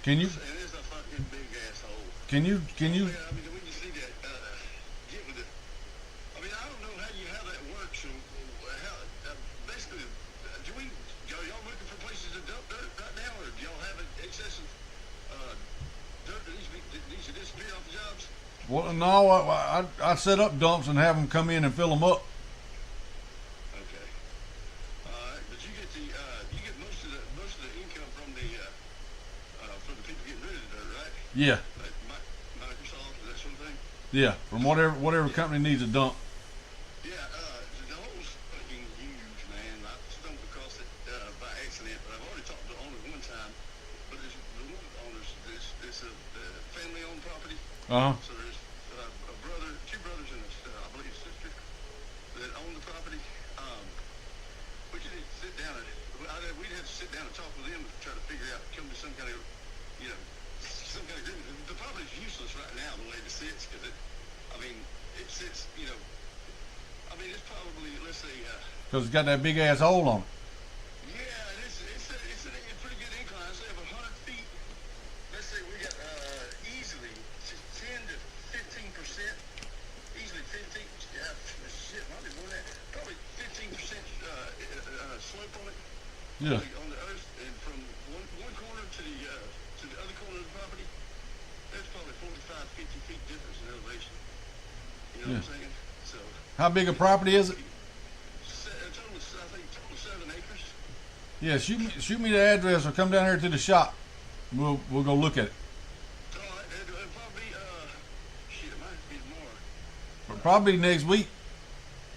Can you? And it's a fucking big asshole. Can you? I mean, when you see that, get with it. I mean, I don't know how that works. Basically, y'all looking for places to dump dirt right now, or do y'all have excessive dirt that needs to disappear off the jobs? Well, no, I set up dumps and have them come in and fill them up. Okay. But you get most of the income from the people getting rid of the dirt, right? Yeah. Like Microsoft and that sort of thing? Yeah, from whatever company needs a dump. Yeah, the hole's fucking huge, man. I stumbled across it by accident, but I've already talked to the owner one time. But the one owner's it's a family-owned property. So there's two brothers and I believe a sister that own the property. We could sit down we'd have to sit down and talk with them to try to figure out, come to some kind of agreement. The property's useless right now the way it sits, because it sits, it's probably, let's say, because it's got that big ass hole on it. Yeah, it's a pretty good incline. Say of 100 feet, let's say we got easily 10 to 15%, easily 15. Yeah, shit, might be more than that. Probably 15% slope on it. Yeah. On the earth, and from one corner to the other corner of the property, there's probably 45, 50 feet difference in elevation. You know what I'm saying? So. How big a property is it? I think total 7 acres. Yeah, shoot me the address or come down here to the shop. We'll go look at it. It'll probably it might be tomorrow. Probably next week.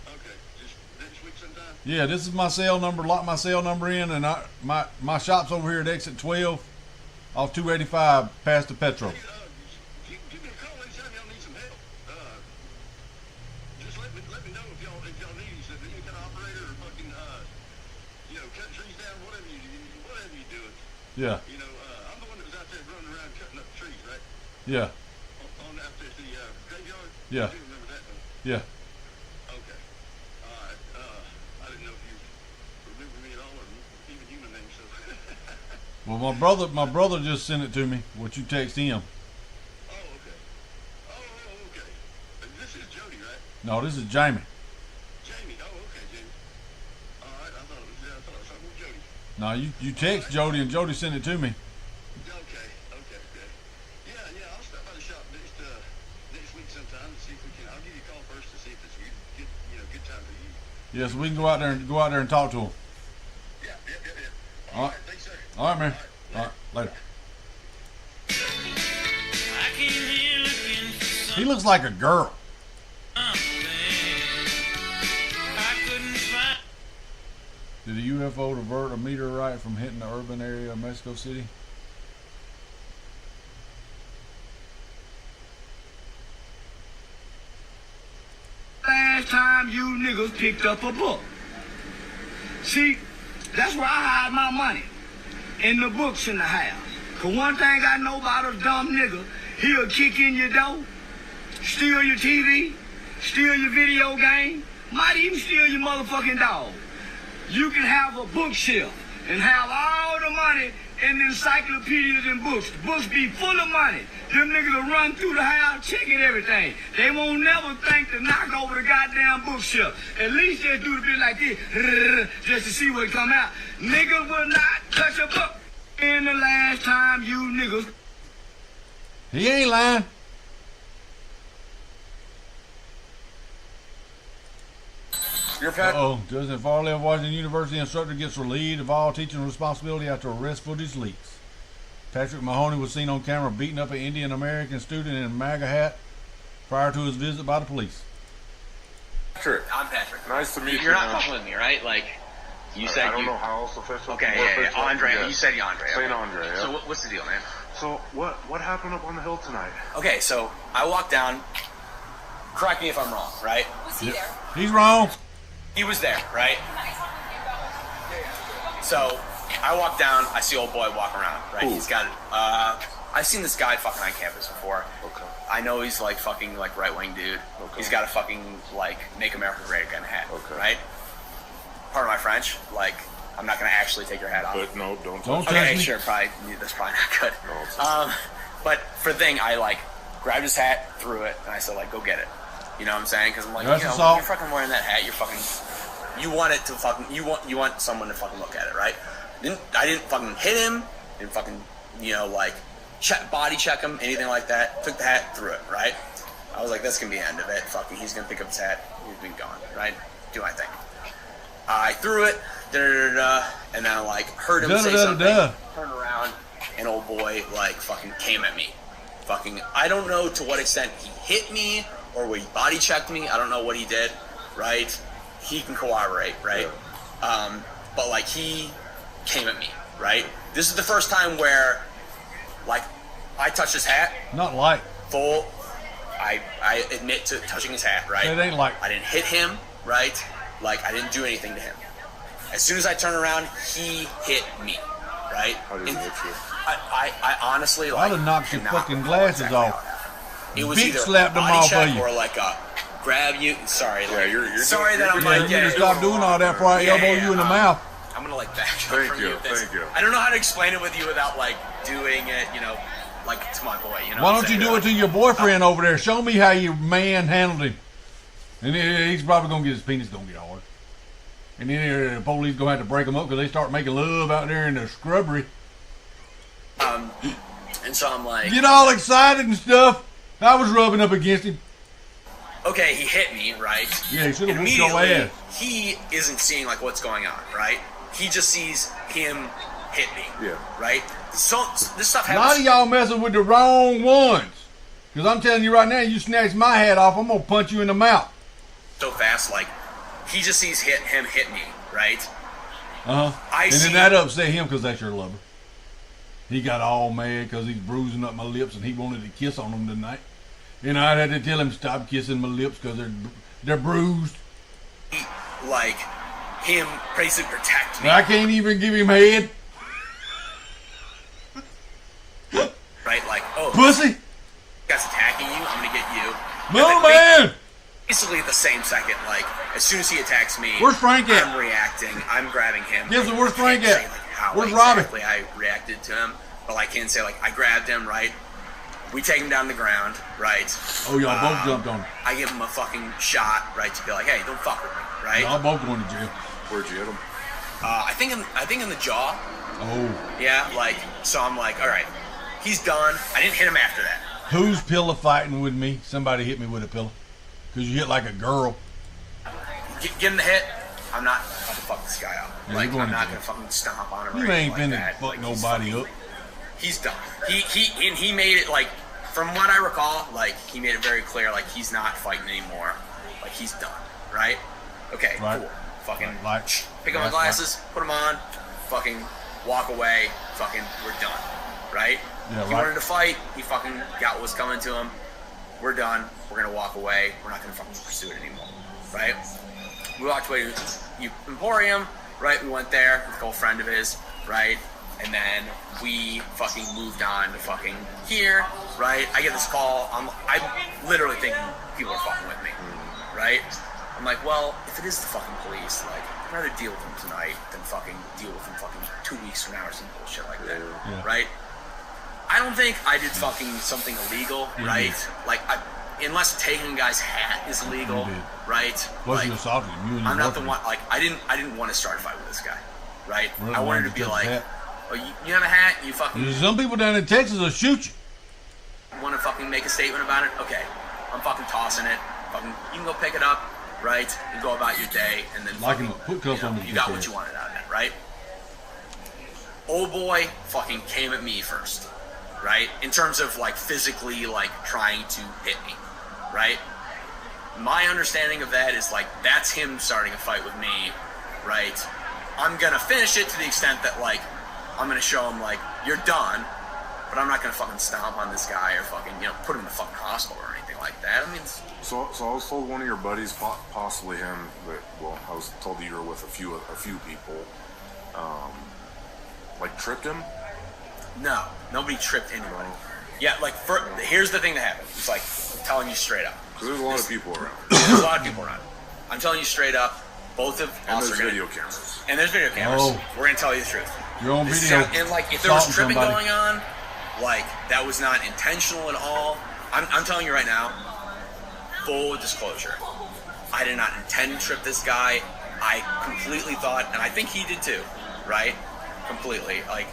Okay, just next week sometime. Yeah, this is my cell number. Lock my cell number in, and my shop's over here at exit 12, off 285, past the Petro. Give me a call anytime y'all need some help. Just let me know if y'all need any kind of operator or fucking cut trees down, whatever you do it. Yeah. I'm the one that was out there running around cutting up trees, right? Yeah. On after the graveyard. Yeah. I do remember that though. Yeah. Okay. All right. I didn't know if you remember me at all, or even human names. So. Well, my brother just sent it to me. What you text him? Oh, okay. This is Jody, right? No, this is Jamie. Jamie. Oh, okay, Jamie. All right. I thought it was talking with Jody. No, you text Jody, and Jody sent it to me. Okay. Yeah. I'll stop by the shop next week sometime and see if we can. I'll give you a call first to see if it's a good time for you. Yeah, so we can go out there and talk to him. Yeah. All right. Thanks, sir. All right, man. All right, later. He looks like a girl. Did a UFO divert a meteorite from hitting the urban area of Mexico City? Last time you niggas picked up a book. See, that's where I hide my money. In the books in the house. Cause one thing I know about a dumb nigga, he'll kick in your door, steal your TV, steal your video game, might even steal your motherfucking dog. You can have a bookshelf and have all the money in the encyclopedias and books. The books be full of money. Them niggas will run through the house checking everything. They won't never think to knock over the goddamn bookshelf. At least just do the bit like this, just to see what come out. Niggas will not touch a book. In the last time you niggas. He ain't lying. Uh-oh. Judge in Farley of Washington University instructor gets relieved of all teaching responsibility after arrest footage leaks. Patrick Mahoney was seen on camera beating up an Indian American student in a MAGA hat prior to his visit by the police. Patrick. I'm Patrick. Nice to meet you. You're not fucking with me, right? Like, you said I don't know how else official. Okay, yeah. Andre. Yeah. You said you Andre. St. Andre, yeah. So what's the deal, man? So what happened up on the hill tonight? Okay, so I walked down. Correct me if I'm wrong, right? Was he there? He's wrong. He was there, right? So I walk down, I see old boy walking around, right? Ooh. He's got I've seen this guy fucking on campus before. Okay. I know he's like fucking like right wing dude. Okay. He's got a fucking like Make America Great Again hat. Okay. Right? Pardon my French, like I'm not gonna actually take your hat off. But no, don't touch Okay, me. sure, probably that's probably not good. No, it's but for the thing, I like grabbed his hat, threw it, and I said like, go get it. You know what I'm saying? Because I'm like, That's you know, assault. you're fucking wearing that hat. You're fucking. You want it to fucking. You want someone to fucking look at it, right? I didn't fucking hit him. Didn't fucking like body check him, anything like that. Took the hat, threw it, right? I was like, that's gonna be the end of it. Fucking, he's gonna pick up his hat. He's been gone, right? Do my thing. I threw it, and then I like heard him say something. Turned around, and old boy like fucking came at me. Fucking, I don't know to what extent he hit me or he body checked me. I don't know what he did, right? He can corroborate, right? Yeah. But like he came at me, right? This is the first time where like I touched his hat. Not like. Full. I admit to touching his hat, right? It ain't like. I didn't hit him, right? Like I didn't do anything to him. As soon as I turned around, he hit me, right? How did he hit you? I honestly like. I'd have knocked your fucking glasses off. It was Big either slapped them body off check of you. or like a grab you. Sorry, Yeah, like, you're sorry that I'm Yeah, like. you need to stop doing all that before I elbow you in the mouth. I'm gonna like back up Thank from you, you. This. thank you. I don't know how to explain it with you without like doing it, like to my boy. You know. Why what don't I'm you saying? do it to your boyfriend over there? Show me how your man handled him. And then he's probably gonna get his penis gonna get hard. And then the police gonna have to break him up because they start making love out there in the scrubbery. And so I'm like, Get all excited and stuff. I was rubbing up against him. okay, he hit me, right? Yeah, he should have whooped your Immediately, ass. he isn't seeing like what's going on, right? He just sees him hit me, Yeah. right? So this stuff A lot happens. of y'all messing with the wrong ones. Because I'm telling you right now, you snatch my hat off, I'm gonna punch you in the mouth. So fast, like he just sees him hit me, right? And then that upset him because that's your lover. He got all mad because he's bruising up my lips and he wanted to kiss on them tonight. And I had to tell him stop kissing my lips because they're bruised. Like him basically protect me, I can't even give him head. right? Like, oh, Pussy. guy's attacking you. I'm gonna get you. No, man. Basically, at the same second, like as soon as he attacks me, Where's Frank at? I'm reacting. I'm grabbing him. Yes, where's Frank I can't at? say, like, how Where's Robbie? exactly I reacted to him, but I can say like I grabbed him, right? We take him down the ground, right? Oh, y'all both jumped on him. I give him a fucking shot, right? To be like, hey, don't fuck with me, right? Y'all both going to jail. Where'd you hit him? I think in the jaw. Oh. Yeah, like so. I'm like, all right, he's done. I didn't hit him after that. Who's pillow fighting with me? Somebody hit me with a pillow. Because you hit like a girl. Give him the hit. I'm not about to fuck this guy up. Yeah, Like you're going I'm to not jail. gonna fucking stomp on him. You or ain't anything finna like that. fuck Like, nobody up. He's done. He made it like, from what I recall, like he made it very clear, like he's not fighting anymore. Like he's done, right? Okay, Right. cool. fucking Like, pick up my glasses, put them on, fucking walk away, fucking we're done, right? Yeah, he wanted to fight, he fucking got what was coming to him. We're done. We're gonna walk away. We're not gonna fucking pursue it anymore, right? We walked away to Emporium, right? We went there with a old friend of his, right? And then we fucking moved on to fucking here, right? I get this call. I'm literally thinking people are fucking with me, right? I'm like, well, if it is the fucking police, like, I'd rather deal with them tonight than fucking deal with them fucking 2 weeks from now or some bullshit like that, right? I don't think I did fucking something illegal, right? Like, unless taking a guy's hat is illegal, right? Was like, you assaulted him? I'm not the one. Like, I didn't want to start a fight with this guy, right? Really I wanted to be like, oh, you have a hat? You fucking. Some people down in Texas will shoot you. Want to fucking make a statement about it? Okay, I'm fucking tossing it. Fucking, you can go pick it up, right? And go about your day, and then fucking, put cuffs on you got what you wanted out of it, right? Old boy fucking came at me first. Right? In terms of like physically like trying to hit me, right? My understanding of that is like that's him starting a fight with me, right? I'm gonna finish it to the extent that like I'm gonna show him like you're done, but I'm not gonna fucking stomp on this guy or fucking put him in the fucking hospital or anything like that. I mean, so I was told one of your buddies, possibly him, that I was told that you were with a few people, like tripped him. No, nobody tripped anybody. Yeah, like, here's the thing that happened. It's like, I'm telling you straight up. There's a lot of people around. There's a lot of people around. I'm telling you straight up, both of and us there's are gonna... video cameras. And there's video cameras. Oh. We're going to tell you the truth. Your own video. And, like, if there was tripping going on, like, that was not intentional at all. I'm telling you right now, full disclosure. I did not intend to trip this guy. I completely thought, and I think he did too, right? Completely. Like,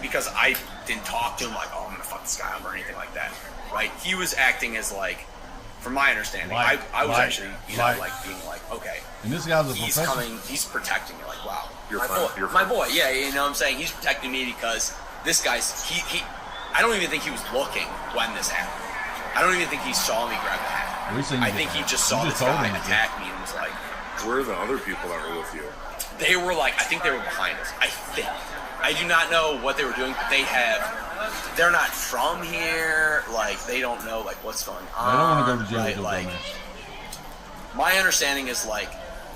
because I didn't talk to him like, oh, I'm gonna fuck this guy up or anything like that, right? He was acting as like, from my understanding, I was actually, like being like, okay. And this guy's a he's professional. coming, he's protecting me, like, wow, You're my boy, yeah, you know what I'm saying? He's protecting me because this guy's, he I don't even think he was looking when this happened. I don't even think he saw me grab the hat. I think he just saw this guy attack me and was like, where are the other people that were with you? They were like, I think they were behind us. I think. I do not know what they were doing, but they're not from here. Like, they don't know, like, what's going on. They don't want to go to jail. Right? Like, my understanding is, like,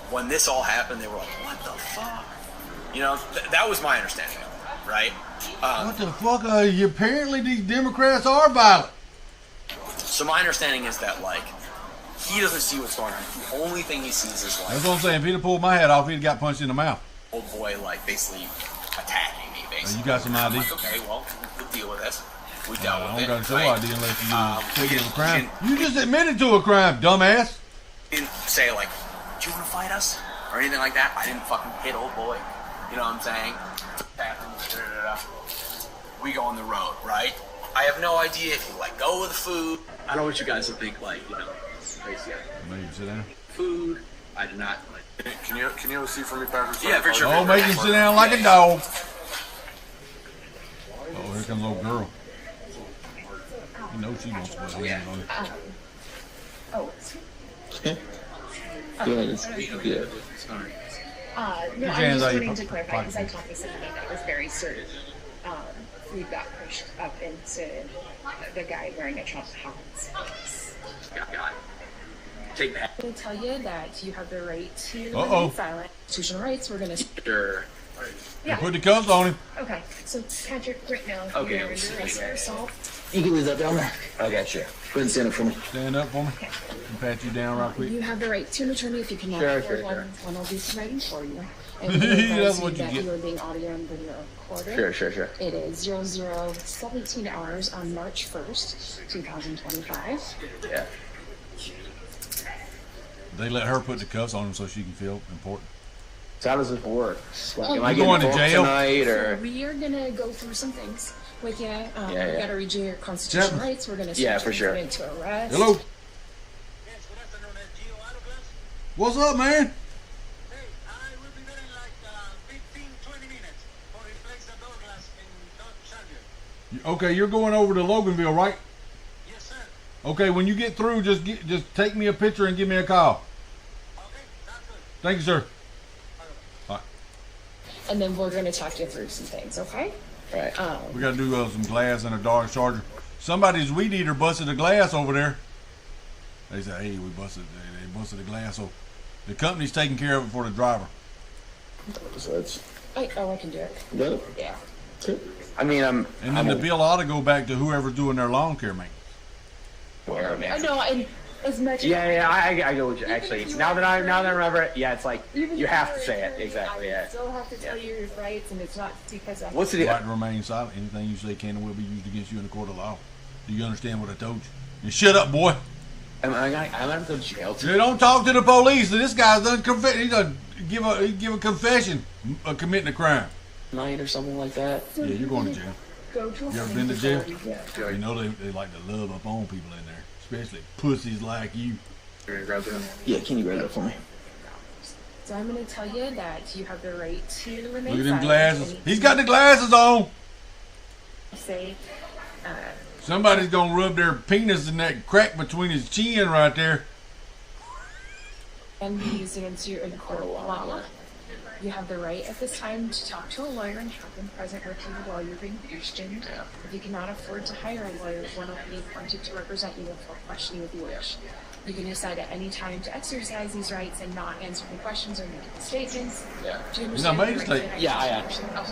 when this all happened, they were like, what the fuck? You know, that was my understanding of it, right? What the fuck? Apparently these Democrats are violent. So my understanding is that, like, he doesn't see what's going on. The only thing he sees is, like... That's what I'm saying. If he'd have pulled my hat off, he'd have got punched in the mouth. Old boy, like, basically attacking me, basically. You got some ID? I'm like, okay, well, we'll deal with this. We dealt with it. I don't got no ID unless you taking a crime. We You just admitted to a crime, dumbass. Didn't say, like, do you want to fight us? Or anything like that. I didn't fucking hit old boy. You know what I'm saying? We go on the road, right? I have no idea if he let go of the food. I don't know what you guys would think, like, you know, crazy. Maybe sit down. Food. I did not, like... Can you have a seat for me, Patrick? Yeah, for sure. Oh, make him sit down like a dog. Oh, here comes old girl. You know she wants to put her hand on it. Oh. Yeah. Sorry. No, I'm just wanting to clarify because I told me something that was very certain. Food got pushed up into the guy wearing a Trump hat. Take that. I'm going to tell you that you have the right to remain silent. Constitutional rights, we're going to... Sure. Yeah. Put the cuffs on him. Okay, so Patrick, right now, Okay. you're under arrest for assault. You can leave that down there. I got you. Go ahead and stand up for me. Stand up for me. And pat you down right quick. You have the right to an attorney if you cannot Sure, afford sure, one. One will be provided for you. And That's we what you that get. you are being audio and video recorded. Sure. It is 0017 hours on March 1st, 2025. Yeah. They let her put the cuffs on him so she can feel important. So how does this work? Like, am I You going to getting jail tonight, or? So we are gonna go through some things with you. Yeah. We gotta read you your constitutional Chapman. rights. We're gonna Yeah, search for you sure. into arrest. Hello. What's up, man? Okay, you're going over to Loganville, right? Yes, sir. Okay, when you get through, just take me a picture and give me a call. Okay, sounds good. Thank you, sir. and then we're going to talk you through some things, okay? Right. We got to do some glass and a Dodge Charger. Somebody's weed eater busted a glass over there. They said, hey, they busted the glass. So the company's taking care of it for the driver. So it's... I can do it. Good? Yeah. I mean, And then the bill ought to go back to whoever's doing their lawn care maintenance. I know, and as much I go with you. Actually, now that I remember it, yeah, it's like you have to say it exactly. I Yeah. still have to tell you your rights, and it's not because I'm... What's the right to remain silent? Anything you say can and will be used against you in the court of law. Do you understand what I told you? And shut up, boy. I'm gonna go to jail too. You don't talk to the police. This guy's done he done give a confession of committing a crime. Night or something like that. Yeah, you're going to jail. Go to a You ever been to jail? Yeah. You know they like to love up on people in there, especially pussies like you. Yeah, can you grab that for me? So I'm going to tell you that you have the right to remain Look at them silent. glasses. He's got the glasses on. Say, Somebody's gonna rub their penis in that crack between his chin right there. and be used against you in the court of law. You have the right at this time to talk to a lawyer and have them present with you while you're being questioned. If you cannot afford to hire a lawyer, one will be appointed to represent you until questioning if you wish. You can decide at any time to exercise these rights and not answer any questions or make any statements. Yeah. Do you He's understand? not made a the right statement. to Yeah, I exercise your rights?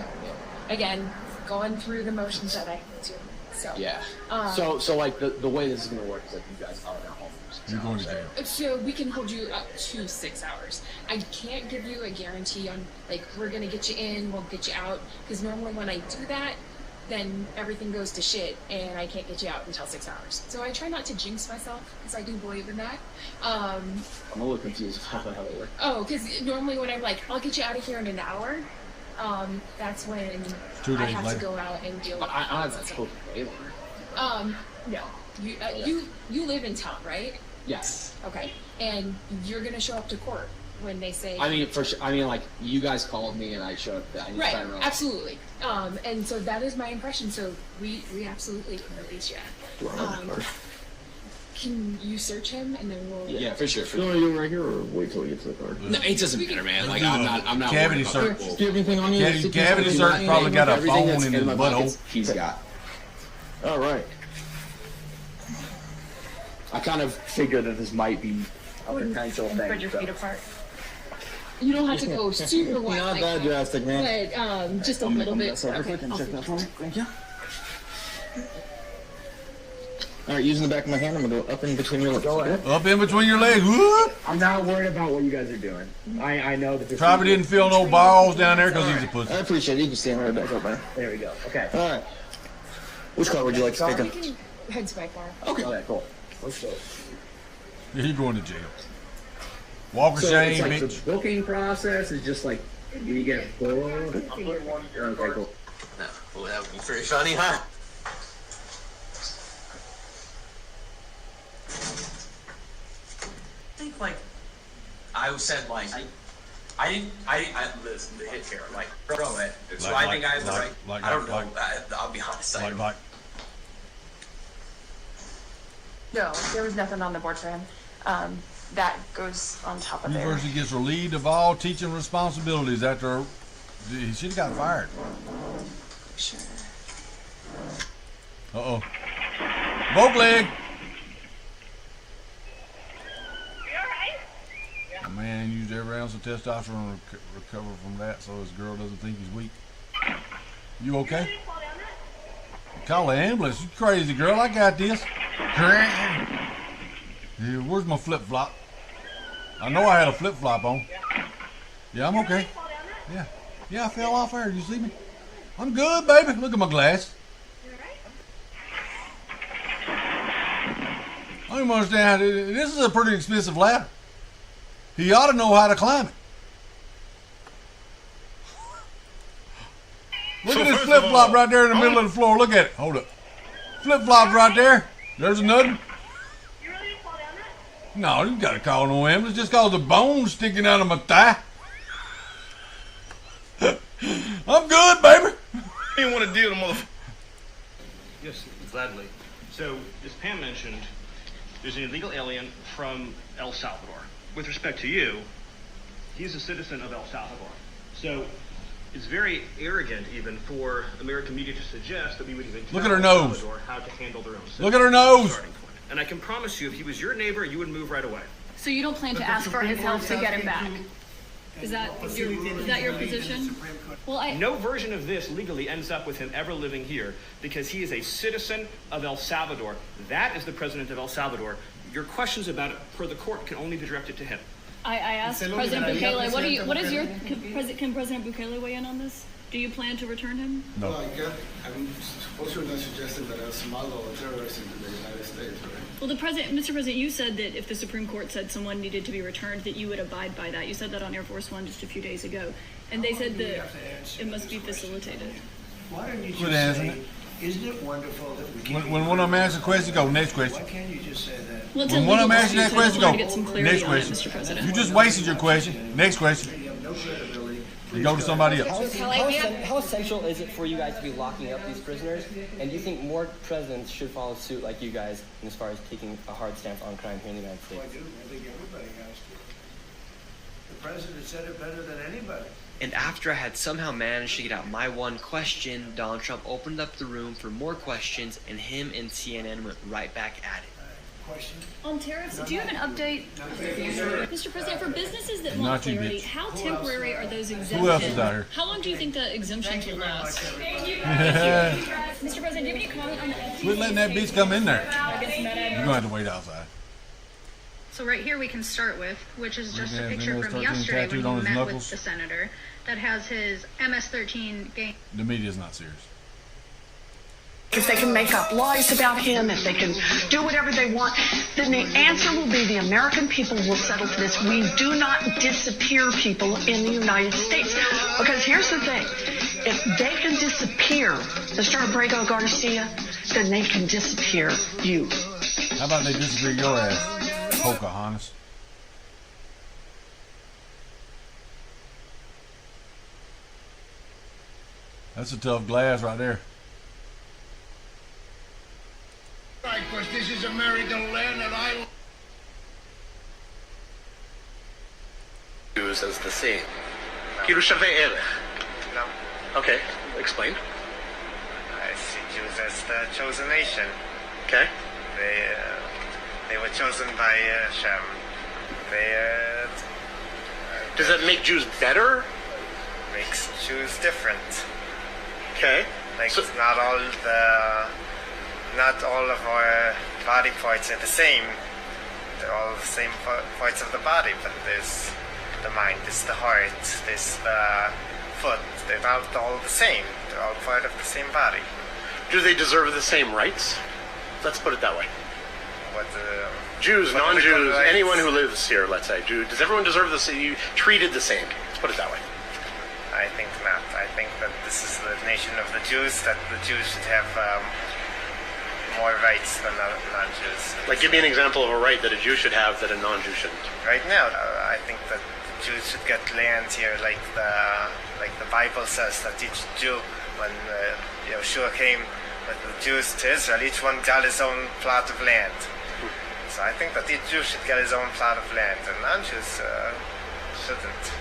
Okay. Again, going through the motions that I have to. So, Yeah. um, So like the way this is gonna work is like you guys are at home. You're going to jail. So we can hold you up to 6 hours. I can't give you a guarantee on, like, we're going to get you in, we'll get you out. Because normally when I do that, then everything goes to shit and I can't get you out until 6 hours. So I try not to jinx myself because I do believe in that. I'm a little confused about how it works. Oh, because normally when I'm like, I'll get you out of here in an hour, that's when 2 I days have later. to go out and deal with I it. don't have to hold way longer. No. You live in town, right? Yes. Okay. And you're going to show up to court when they say... I mean, for sure. I mean, like, you guys called me and I showed up. Right, absolutely. And so that is my impression. So we absolutely can release you. Can you search him and then we'll... Yeah, for sure. Do you want to do it right here or wait till we get to the car? No, it doesn't matter, man. Like, I'm not Cavity worried about search. that. Do you have anything on you? Cavity search probably got a Everything phone that's in his my butthole. pockets, he's got. All right. I kind of figured that this might be a potential thing. Spread your feet apart. You don't have to go super wide Not like that drastic, man. but just a little bit. That's over quick and I'll check fix that for me. it. Thank you. All right, using the back of my hand, I'm gonna go up in between your legs. Go ahead. Up in between your legs. Whoop. I'm not worried about what you guys are doing. I know that this Probably didn't feel no balls down there because he's a pussy. I appreciate it. You can stand right back up, man. There we go. Okay. All right. Which car would you like to take You on? can head to my car. Okay, cool. Let's go. Yeah, you're going to jail. Walk of So shame, it's like bitch. the booking process is just like you get bored. Okay, cool. Well, that would be pretty funny, huh? I think, like, I said, like, listen, the hit here, like, throw it. So I think I have the right, I don't know, I'll be honest, I don't. No, there was nothing on the board for him. That goes on top of there. University gets relieved of all teaching responsibilities after he should have got fired. Sure. Uh-oh. Boat leg. A man used every ounce of testosterone to recover from that so his girl doesn't think he's weak. You okay? Call the ambulance. You crazy girl. I got this. Yeah, where's my flip-flop? I know I had a flip-flop on. Yeah, I'm okay. Yeah. Yeah, I fell off there. You see me? I'm good, baby. Look at my glass. I don't even understand. This is a pretty expensive ladder. He ought to know how to climb it. Look at this flip-flop right there in the middle of the floor. Look at it. Hold up. Flip-flop's right there. There's another. No, you gotta call no ambulance just cause the bone's sticking out of my thigh. I'm good, baby. You want to deal with motherfucker? Yes, gladly. So, as Pam mentioned, there's an illegal alien from El Salvador. With respect to you, he's a citizen of El Salvador. So, It's very arrogant, even, for American media to suggest that we would even Look tell at her nose. El Salvador how to handle their own system. Look at her nose. And I can promise you, if he was your neighbor, you would move right away. So you don't plan to ask for his help to get him back? Is that your position? Well, No version of this legally ends up with him ever living here because he is a citizen of El Salvador. That is the president of El Salvador. Your questions about it per the court can only be directed to him. I asked President Bukele, can President Bukele weigh in on this? Do you plan to return him? No. Well, I'm supposed to not suggesting that El Salvador are terrorists in the United States, right? Well, Mr. President, you said that if the Supreme Court said someone needed to be returned, that you would abide by that. You said that on Air Force One just a few days ago, and they said that it must be facilitated. Why don't you Quit just answering say, isn't it wonderful that we keep... When one of them asks a question, go, next question. Why can't you just say that? Well, When one of them asks you that question, go, next Mr. question. President. You just wasted your question. Next question. You have no credibility. You go to somebody else. How essential is it for you guys to be locking up these prisoners? And do you think more presidents should follow suit like you guys as far as taking a hard stance on crime here in the United States? I do. I think everybody has to. The president said it better than anybody. And after I had somehow managed to get out my one question, Donald Trump opened up the room for more questions, and him and CNN went right back at it. Question? On tariffs, do you have an update? Mr. President, for businesses that want Not you, clarity, bitch. how temporary are those exemptions? Who else is out here? How long do you think the exemptions will last? Thank you. Mr. President, do you have any comment on the FES? Quit letting that bitch come in there. I guess You're going to have to wait outside. So right here we can start with, which is just a Yeah, picture Windows from 13 yesterday when tattooed he on his met knuckles. with the senator that has his MS-13 game. The media's not serious. If they can make up lies about him, if they can do whatever they want, then the answer will be the American people will settle for this. We do not disappear people in the United States. Because here's the thing. If they can disappear Mr. Abrego Garcia, then they can disappear you. How about they disappear your ass, Pocahontas? That's a tough glass right there. Right, because this is American land and I... Jews as the same. כאילו שווה ערך. No. Okay, explain. I see Jews as the chosen nation. Okay. They were chosen by Shem. Does that make Jews better? Makes Jews different. Okay. Like not all of our body parts are the same. They're all the same parts of the body, but there's the mind, there's the heart, there's the foot. They're not all the same. They're all part of the same body. Do they deserve the same rights? Let's put it that way. Jews, what non-Jews, rights? anyone who lives here, let's say, does everyone deserve the same? Treated the same? Let's put it that way. I think not. I think that this is the nation of the Jews, that the Jews should have more rights than non-Jews. Like, give me an example of a right that a Jew should have that a non-Jew shouldn't. Right now, I think that Jews should get land here, like the Bible says that each Jew, when Yeshua came with the Jews to Israel, each one got his own plot of land. So I think that each Jew should get his own plot of land, and non-Jews shouldn't.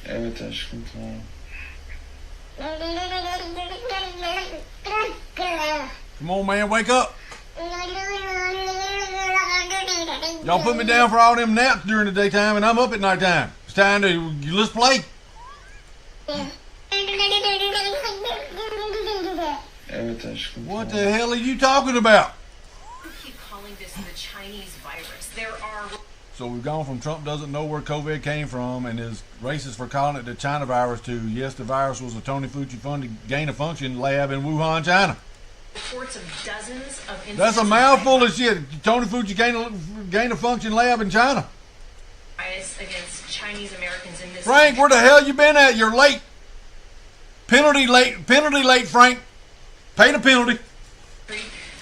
Evet aşkım tamam. Come on, man, wake up. Y'all put me down for all them naps during the daytime, and I'm up at nighttime. It's time to, let's play. Evet aşkım. What the hell are you talking about? Keep calling this the Chinese virus. There are... So we've gone from Trump doesn't know where COVID came from and is racist for calling it the China virus to, yes, the virus was a Tony Fauci funded gain-of-function lab in Wuhan, China. Reports of dozens of incidents. That's a mouthful of shit. Tony Fauci gain-of-function lab in China. Bias against Chinese Americans in this Frank, where the hell you been at? You're late. Penalty late, Frank. Pay the penalty.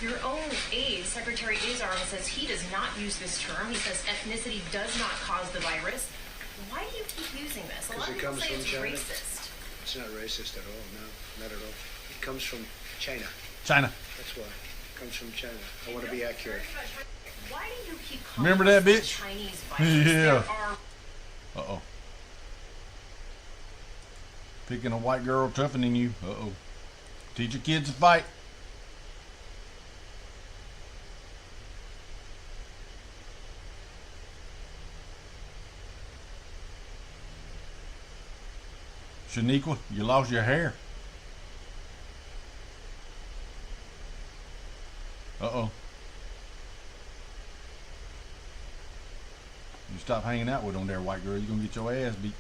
Your own aide, Secretary Azar, says he does not use this term. He says ethnicity does not cause the virus. Why do you keep using this? A lot of people say it's racist. It's not racist at all, no, not at all. It comes from China. China. That's why. It comes from China. I want to be accurate. Why do you keep calling Remember that this bitch? the Chinese virus? Yeah. There are Uh-oh. Picking a white girl tougher than you. Uh-oh. Teach your kids to fight. Shaniqua, you lost your hair. Uh-oh. You stop hanging out with them there, white girl. You're going to get your ass beat.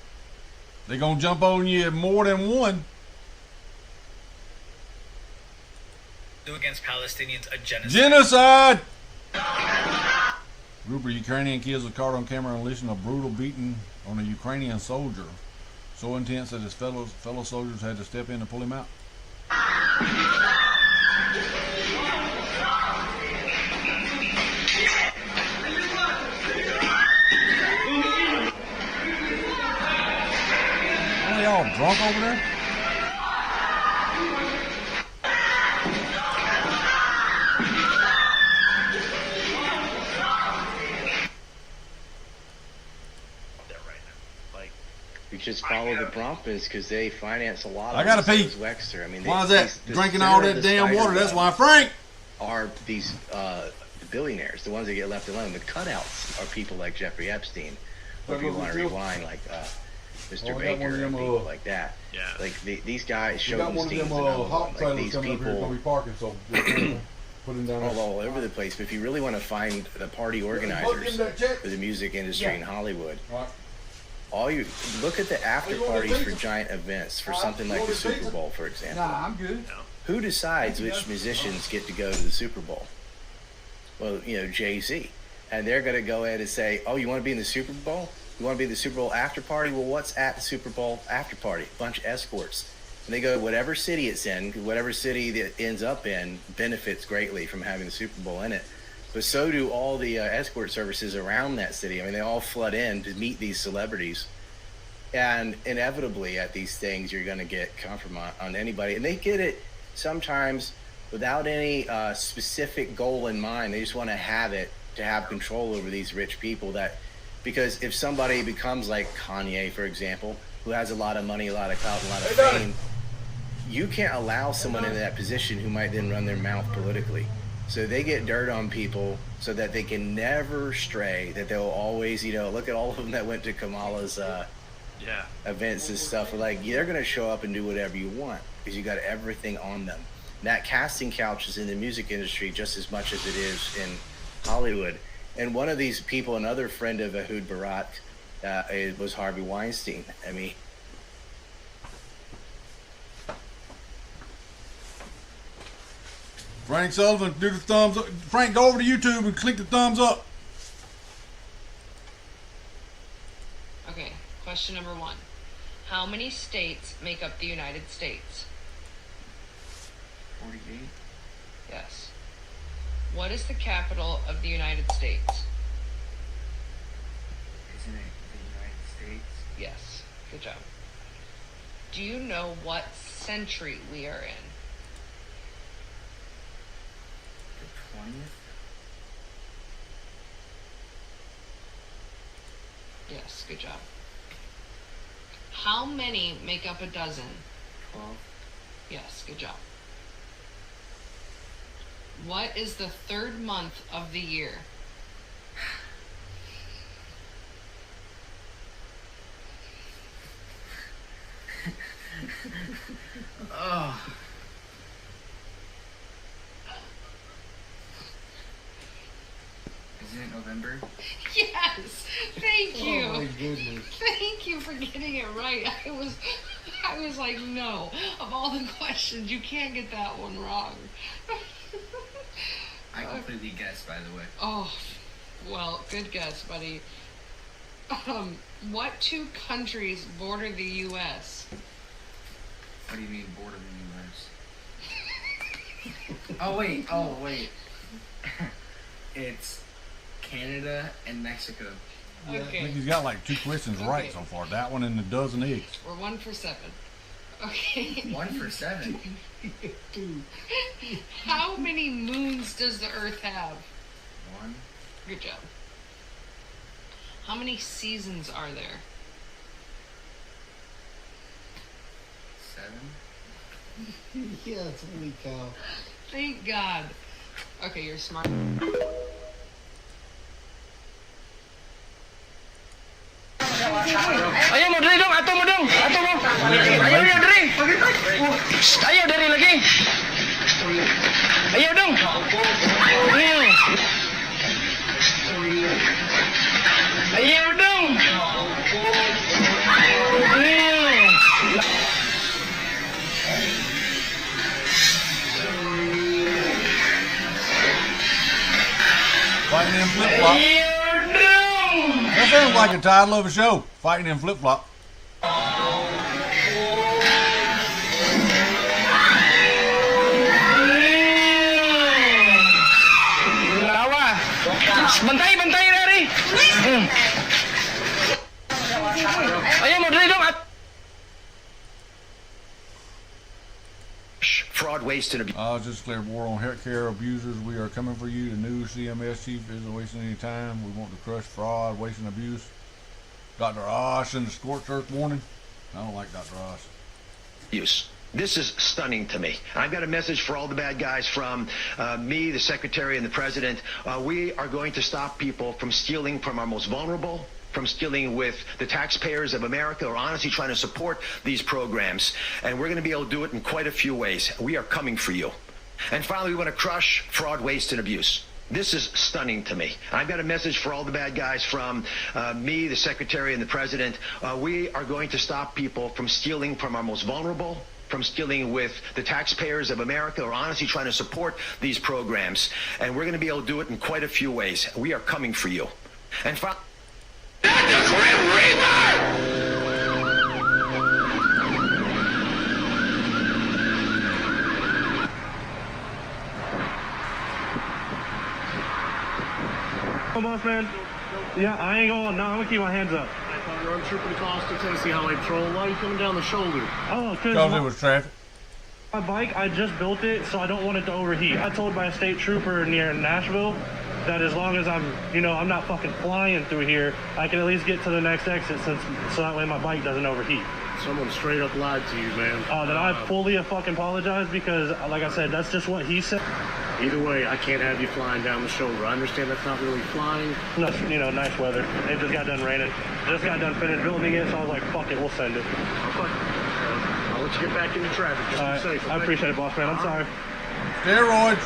They're going to jump on you more than one. Do against Palestinians a genocide. Genocide! Group of Ukrainian kids was caught on camera unleashing a brutal beating on a Ukrainian soldier. So intense that his fellow soldiers had to step in to pull him out. Are they all drunk over there? We just follow the Bromphas because they finance a lot of I gotta pee. Wexter. I mean, Why is that? Drinking all that damn water. That's why Frank are these the billionaires, the ones that get left alone. The cutouts are people like Jeffrey Epstein, or if you want to rewind, like Mr. Baker and people like that. Yeah. Like these guys, we got one of them hot trailers these coming up here. It's gonna be parking, so put them down all over the place. But if you really want to find the party organizers for the music industry in Hollywood, all you look at the after parties for giant events, for something like the Super Bowl, for example. Nah, I'm good. Who decides which musicians get to go to the Super Bowl? Well, you know, Jay-Z. And they're going to go ahead and say, oh, you want to be in the Super Bowl? You want to be in the Super Bowl after party? Well, what's at the Super Bowl after party? A bunch of escorts. And they go to whatever city it's in, whatever city that it ends up in benefits greatly from having the Super Bowl in it. But so do all the escort services around that city. I mean, they all flood in to meet these celebrities. And inevitably at these things, you're going to get compromise on anybody. And they get it sometimes without any specific goal in mind. They just want to have it to have control over these rich people. That because if somebody becomes like Kanye, for example, who has a lot of money, a lot of clout, a lot of fame, you can't allow someone in that position who might then run their mouth politically. So they get dirt on people so that they can never stray, that they'll always, you know, look at all of them that went to Kamala's events and stuff. Like, they're going to show up and do whatever you want because you got everything on them. And that casting couch is in the music industry just as much as it is in Hollywood. And one of these people, another friend of Ehud Barak, was Harvey Weinstein. I mean, Frank Sullivan, do the thumbs up. Frank, go over to YouTube and click the thumbs up. Okay, question number 1. How many states make up the United States? 48. Yes. What is the capital of the United States? Isn't it the United States? Yes. Good job. Do you know what century we are in? The 20th? Yes, good job. How many make up a dozen? 12. Yes, good job. What is the 3rd month of the year? Oh. Isn't it November? Yes, thank you. Oh my goodness. Thank you for getting it right. I was like, no. Of all the questions, you can't get that one wrong. I completely guessed, by the way. Oh, well, good guess, buddy. What 2 countries border the U.S.? What do you mean border the U.S.? Oh wait. It's Canada and Mexico. I think he's got like 2 questions right so far. That one and a dozen eggs. We're 1 for 7. Okay. 1 for 7. How many moons does the Earth have? 1, Good job. How many seasons are there? 7. Yeah, holy cow. Thank God. Okay, you're smart. Ayo mo diri dong, ato mo dong, ato mo. Ayo diri. Ayo diri lagi. Ayo dong. Ayo dong. Fighting in flip-flop. That sounds like a title of a show. Fighting in flip-flop. Bantay dari. Ayo mo diri dong. Fraud, waste, and abuse. Just declared war on healthcare abusers. We are coming for you. The new CMS chief isn't wasting any time. We want to crush fraud, waste, and abuse. Dr. Osh and the scorched earth warning. I don't like Dr. Osh. Abuse. This is stunning to me. I've got a message for all the bad guys from me, the secretary, and the president. We are going to stop people from stealing from our most vulnerable, from stealing with the taxpayers of America, or honestly trying to support these programs. And we're going to be able to do it in quite a few ways. We are coming for you. And finally, we want to crush fraud, waste, and abuse. This is stunning to me. I've got a message for all the bad guys from me, the secretary, and the president. We are going to stop people from stealing from our most vulnerable, from stealing with the taxpayers of America, or honestly trying to support these programs. And we're going to be able to do it in quite a few ways. We are coming for you. And finally, Come on, man. Yeah, I ain't going. No, I'm gonna keep my hands up. I'm trooping across to Tennessee Highway Patrol. Why are you coming down the shoulder? Oh, because it was traffic. My bike, I just built it, so I don't want it to overheat. I told my state trooper near Nashville that as long as I'm not fucking flying through here, I can at least get to the next exit, so that way my bike doesn't overheat. Someone straight up lied to you, man. Then I fully fucking apologize because, like I said, that's just what he said. Either way, I can't have you flying down the shoulder. I understand that's not really flying. No, nice weather. It just got done raining. Just got done finished building it, so I was like, fuck it, we'll send it. Okay. I'll let you get back into traffic. Just be safe. I appreciate it, boss man. I'm sorry. Steroids.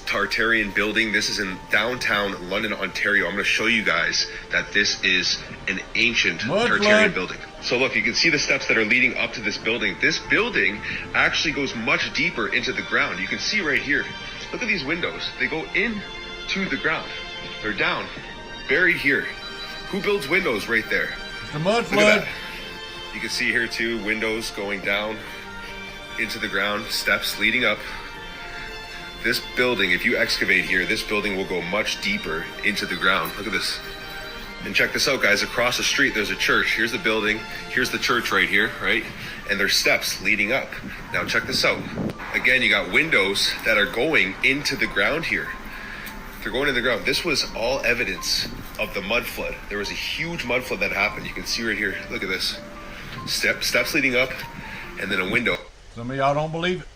Tartarian building. This is in downtown London, Ontario. I'm going to show you guys that this is an ancient Tartarian building. So look, you can see the steps that are leading up to this building. This building actually goes much deeper into the ground. You can see right here. Look at these windows. They go into the ground. They're down, buried here. Who builds windows right there? The mud flood. You can see here too, windows going down into the ground, steps leading up. This building, if you excavate here, this building will go much deeper into the ground. Look at this. And check this out, guys. Across the street, there's a church. Here's the building. Here's the church right here, right? And there's steps leading up. Now check this out. Again, you got windows that are going into the ground here. They're going in the ground. This was all evidence of the mud flood. There was a huge mud flood that happened. You can see right here. Look at this. Steps leading up, and then a window. Some of y'all don't believe it.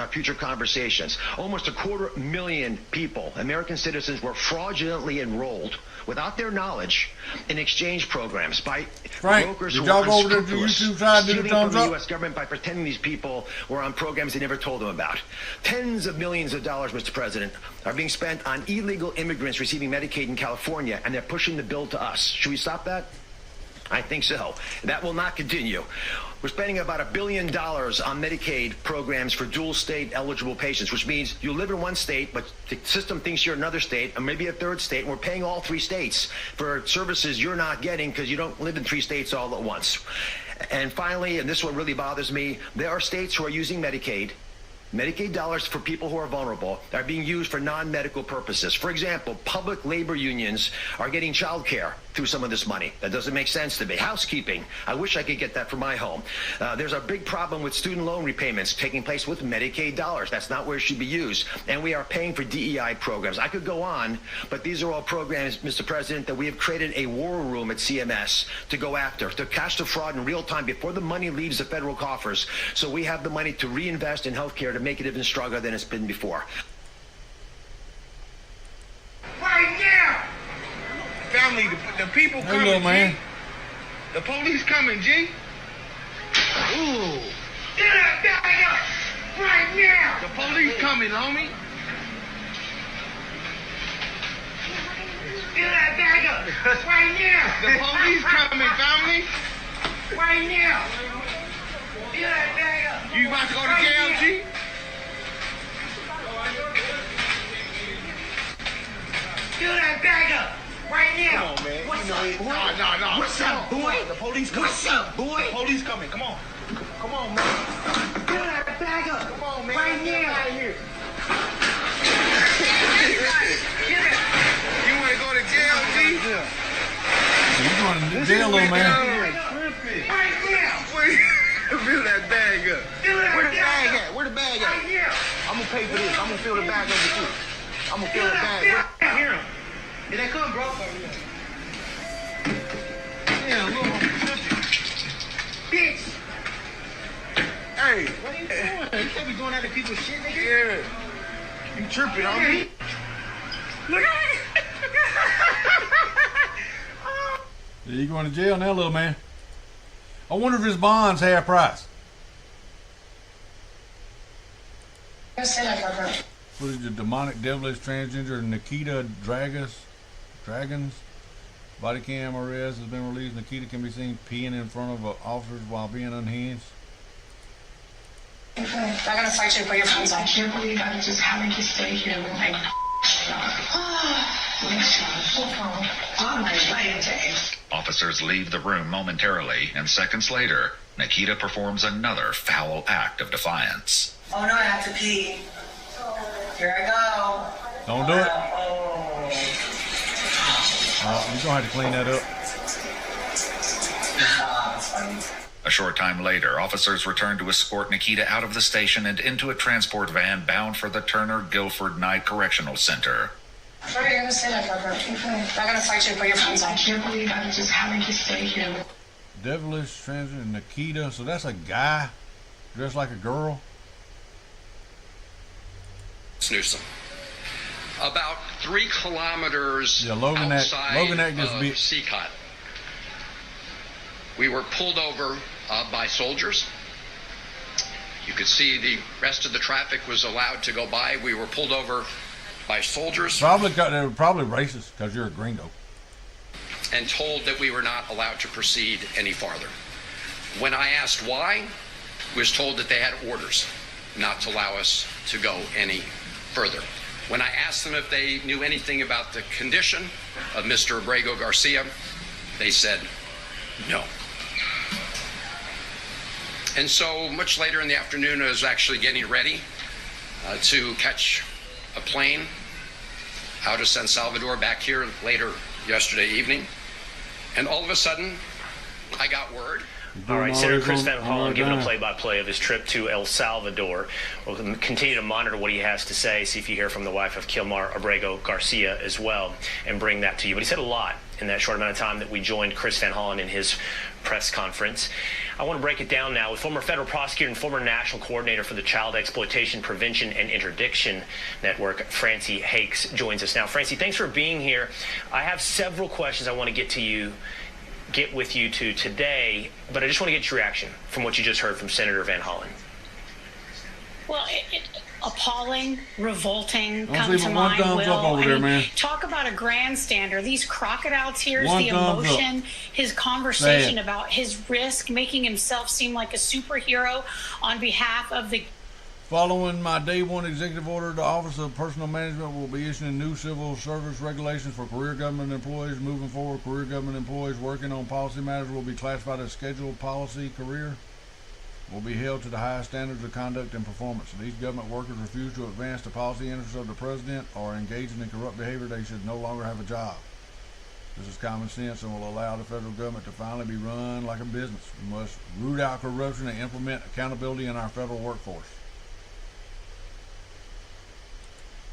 Future conversations. Almost 250,000 people, American citizens, were fraudulently enrolled without their knowledge in exchange programs by brokers who are unscrupulous, stealing from the U.S. government by pretending these people were on programs they never told them about. Tens of millions of dollars, Mr. President, are being spent on illegal immigrants receiving Medicaid in California, and they're pushing the bill to us. Should we stop that? I think so. That will not continue. We're spending about $1 billion on Medicaid programs for dual state eligible patients, which means you live in one state, but the system thinks you're another state, or maybe a third state, and we're paying all 3 states for services you're not getting because you don't live in 3 states all at once. And finally, and this is what really bothers me, there are states who are using Medicaid dollars for people who are vulnerable are being used for non-medical purposes. For example, public labor unions are getting child care through some of this money. That doesn't make sense to me. Housekeeping, I wish I could get that for my home. There's a big problem with student loan repayments taking place with Medicaid dollars. That's not where it should be used. And we are paying for DEI programs. I could go on, but these are all programs, Mr. President, that we have created a war room at CMS to go after, to catch the fraud in real time before the money leaves the federal coffers. So we have the money to reinvest in healthcare to make it even stronger than it's been before. Right now! Family, the people Hey, coming, little man. G. The police coming, G. Ooh. Get that bag up! Right now! The police coming, homie. Get that bag up! Right now! The police coming, family. Right now! Get that bag up! You about to go to jail, G? Get that bag up! Right now! Come on, man. What's up, boy? No. What's up, boy? The police coming. What's up, boy? The police coming. Come on. Come on, man. Get that bag up. Come on, man. Right now. Out of here. Get it. You want to go to jail, G? You going to jail, little man? Right now. Fill that bag up. Where the bag at? Where the bag at? Right now. I'm going to pay for this. I'm going to fill the bag up with you. I'm going to fill the bag. Hear him. Here they come, bro. Damn, look, bitch. Hey, what are you doing? You can't be doing that to people's shit, nigga. Yeah. You tripping, homie? Look at it. You going to jail now, little man? I wonder if his bond's half price. What is the demonic, devilish, transgender Nikita Dragons? Body cam arrest has been released. Nikita can be seen peeing in front of officers while being unhinged. I'm gonna fight you to put your pants on. I can't believe I'm just having to stay here with my on my wedding day. Officers leave the room momentarily, and seconds later, Nikita performs another foul act of defiance. Oh no, I have to pee. Here I go. Don't do it. You're gonna have to clean that up. A short time later, officers return to escort Nikita out of the station and into a transport van bound for the Turner Guilford Night Correctional Center. Sorry, you're gonna say that, Parker. I'm gonna fight you to put your pants on. I can't believe I'm just having to stay here. Devilish transgender Nikita. So that's a guy dressed like a girl. Newsom. About 3 kilometers Logan outside just of Seacott. We were pulled over by soldiers. You could see the rest of the traffic was allowed to go by. We were pulled over by soldiers. They were probably racist because you're a gringo. And told that we were not allowed to proceed any farther. When I asked why, I was told that they had orders not to allow us to go any further. When I asked them if they knew anything about the condition of Mr. Abrego Garcia, they said no. And so much later in the afternoon, I was actually getting ready to catch a plane out of San Salvador back here later yesterday evening. And all of a sudden, I got word. All right, Senator Chris Van Hollen giving a play-by-play of his trip to El Salvador. We'll continue to monitor what he has to say, see if you hear from the wife of Kilmar Abrego Garcia as well, and bring that to you. But he said a lot in that short amount of time that we joined Chris Van Hollen in his press conference. I want to break it down now with former federal prosecutor and former national coordinator for the Child Exploitation Prevention and Interdiction Network, Francie Hakes, joins us now. Francie, thanks for being here. I have several questions I want to get with you to today, but I just want to get your reaction from what you just heard from Senator Van Hollen. Well, appalling, revolting, Don't come to mind, thumbs up over there, man. Talk about a grandstander. These crocodile tears, One the thumbs emotion, his conversation Sad. about his risk, making himself seem like a superhero on behalf of the... Following my day one executive order, the Office of Personnel Management will be issuing new civil service regulations for career government employees. Moving forward, career government employees working on policy matters will be classified as scheduled policy career, will be held to the highest standards of conduct and performance. If these government workers refuse to advance the policy interests of the president or engage in corrupt behavior, they should no longer have a job. This is common sense and will allow the federal government to finally be run like a business. We must root out corruption and implement accountability in our federal workforce.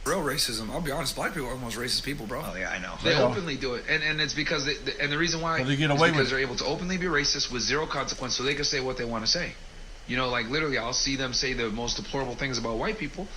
Real racism, I'll be honest, black people are the most racist people, bro. Oh, yeah, I know. They openly do it. And it's because, and the reason why they get away is because with they're able to openly be racist with zero consequence so they can say what they want to say. You know, like literally I'll see them say the most deplorable things about white people,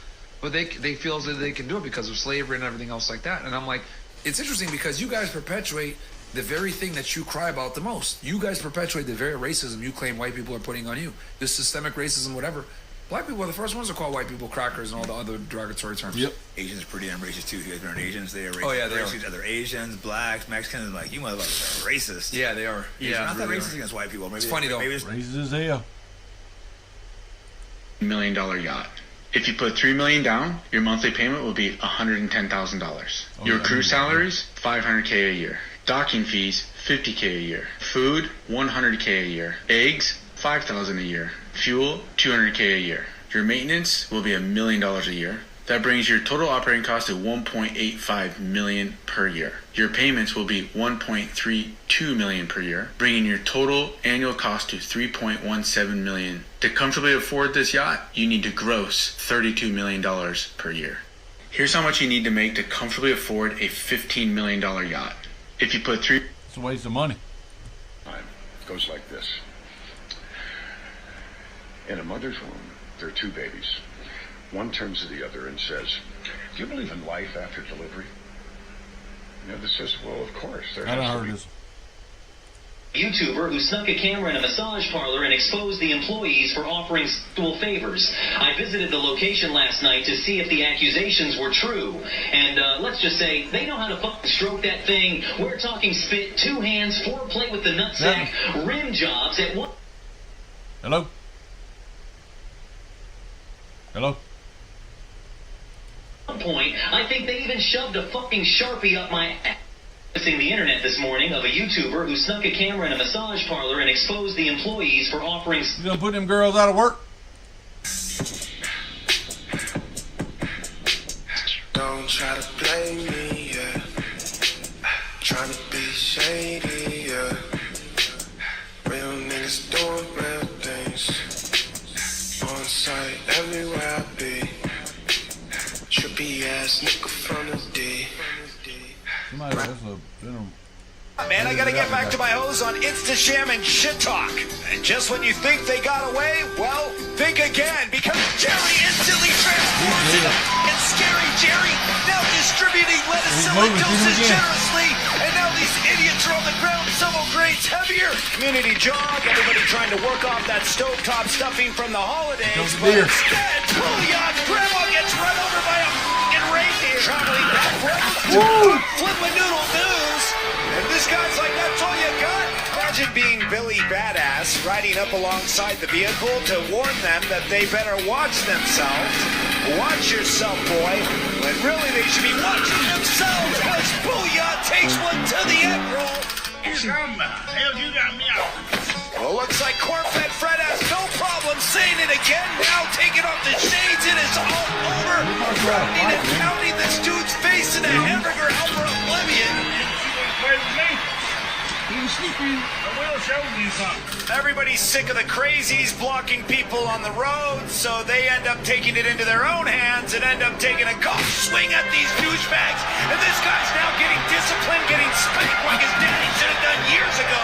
but they feel that they can do it because of slavery and everything else like that. And I'm like, it's interesting because you guys perpetuate the very thing that you cry about the most. You guys perpetuate the very racism you claim white people are putting on you. This systemic racism, whatever. Black people are the first ones to call white people crackers and all the other derogatory terms. Yep. Asians are pretty damn racist too. You guys aren't Asians. They are racist. Oh yeah, they are. Other Asians, blacks, Mexicans. Like you motherfuckers are racist. Yeah, they are. Asians are not that racist against white people. Maybe it's funny though. Racist as hell. $1 million yacht. If you put $3 million down, your monthly payment will be $110,000. Your crew salaries, $500K a year. Docking fees, $50K a year. Food, $100K a year. Eggs, $5,000 a year. Fuel, $200K a year. Your maintenance will be $1 million a year. That brings your total operating cost to $1.85 million per year. Your payments will be $1.32 million per year, bringing your total annual cost to $3.17 million. To comfortably afford this yacht, you need to gross $32 million per year. Here's how much you need to make to comfortably afford a $15 million yacht. If you put it's a waste of money. It goes like this. In a mother's womb, there are two babies. One turns to the other and says, "Do you believe in life after delivery?" And the other says, "Well, of course." I don't heard this. YouTuber who snuck a camera in a massage parlor and exposed the employees for offering sexual favors. I visited the location last night to see if the accusations were true. And let's just say, they know how to fucking stroke that thing. We're talking spit, 2 hands, foreplay with the nutsack, rim jobs at one... Hello? Hello? At one point, I think they even shoved a fucking Sharpie up my ass. Seeing the internet this morning of a YouTuber who snuck a camera in a massage parlor and exposed the employees for offering... You gonna put them girls out of work? Don't try to blame me, yeah. Trying to be shady, yeah. Real niggas doing real things. On site everywhere I be. Trippy ass nigga from the D. Man, I gotta get back to my hoes on Instasham and Shit Talk. And just when you think they got away, well, think again, because Jerry instantly transforms into and Scary Jerry, now distributing lettuce doses generously, and now these idiots are on the ground several grades heavier. Community jog, everybody trying to work off that stovetop stuffing from the holidays, but instead, booyah, grandma gets run over by a f***ing reindeer. Traveling back forever, flip a noodle news. And this guy's like, that's all you got? Imagine being Billy Badass riding up alongside the vehicle to warn them that they better watch themselves. Watch yourself, boy. When really they should be watching themselves, because Booyah takes one to the egg roll. You got me out. Well, looks like Corn-Fed Fred has no problem saying it again. Now taking off the shades, it is all over. Rounding and pounding this dude's face in a hamburger out for oblivion. Everybody's sick of the crazies blocking people on the road, so they end up taking it into their own hands and end up taking a golf swing at these douchebags. And this guy's now getting disciplined, getting spanked like his daddy should have done years ago,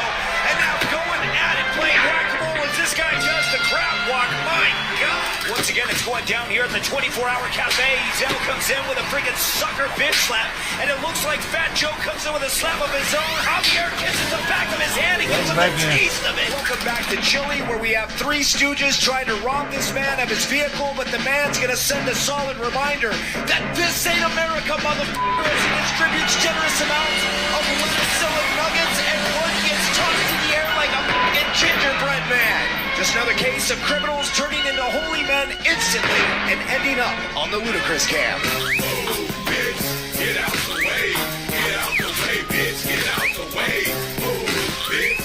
and now going at it, playing whack-a-mole as this guy does the crab walk. My God! Once again, it's going down here at the 24-Hour Cafe. Zell comes in with a freaking sucker bitch slap, and it looks like Fat Joe comes in with a slap of his own. Javier kisses the back of his hand. He gives him a taste of it. Welcome back to Chile, where we have 3 stooges trying to rob this man of his vehicle, but the man's gonna send a solid reminder that this ain't America, motherfucker, as he distributes generous amounts of lettuce nuggets, and one gets tossed in the air like a fucking gingerbread man. Just another case of criminals turning into holy men instantly and ending up on the ludicrous cam. Get out the way. Get out the way, bitch. Get out the way. Bitch.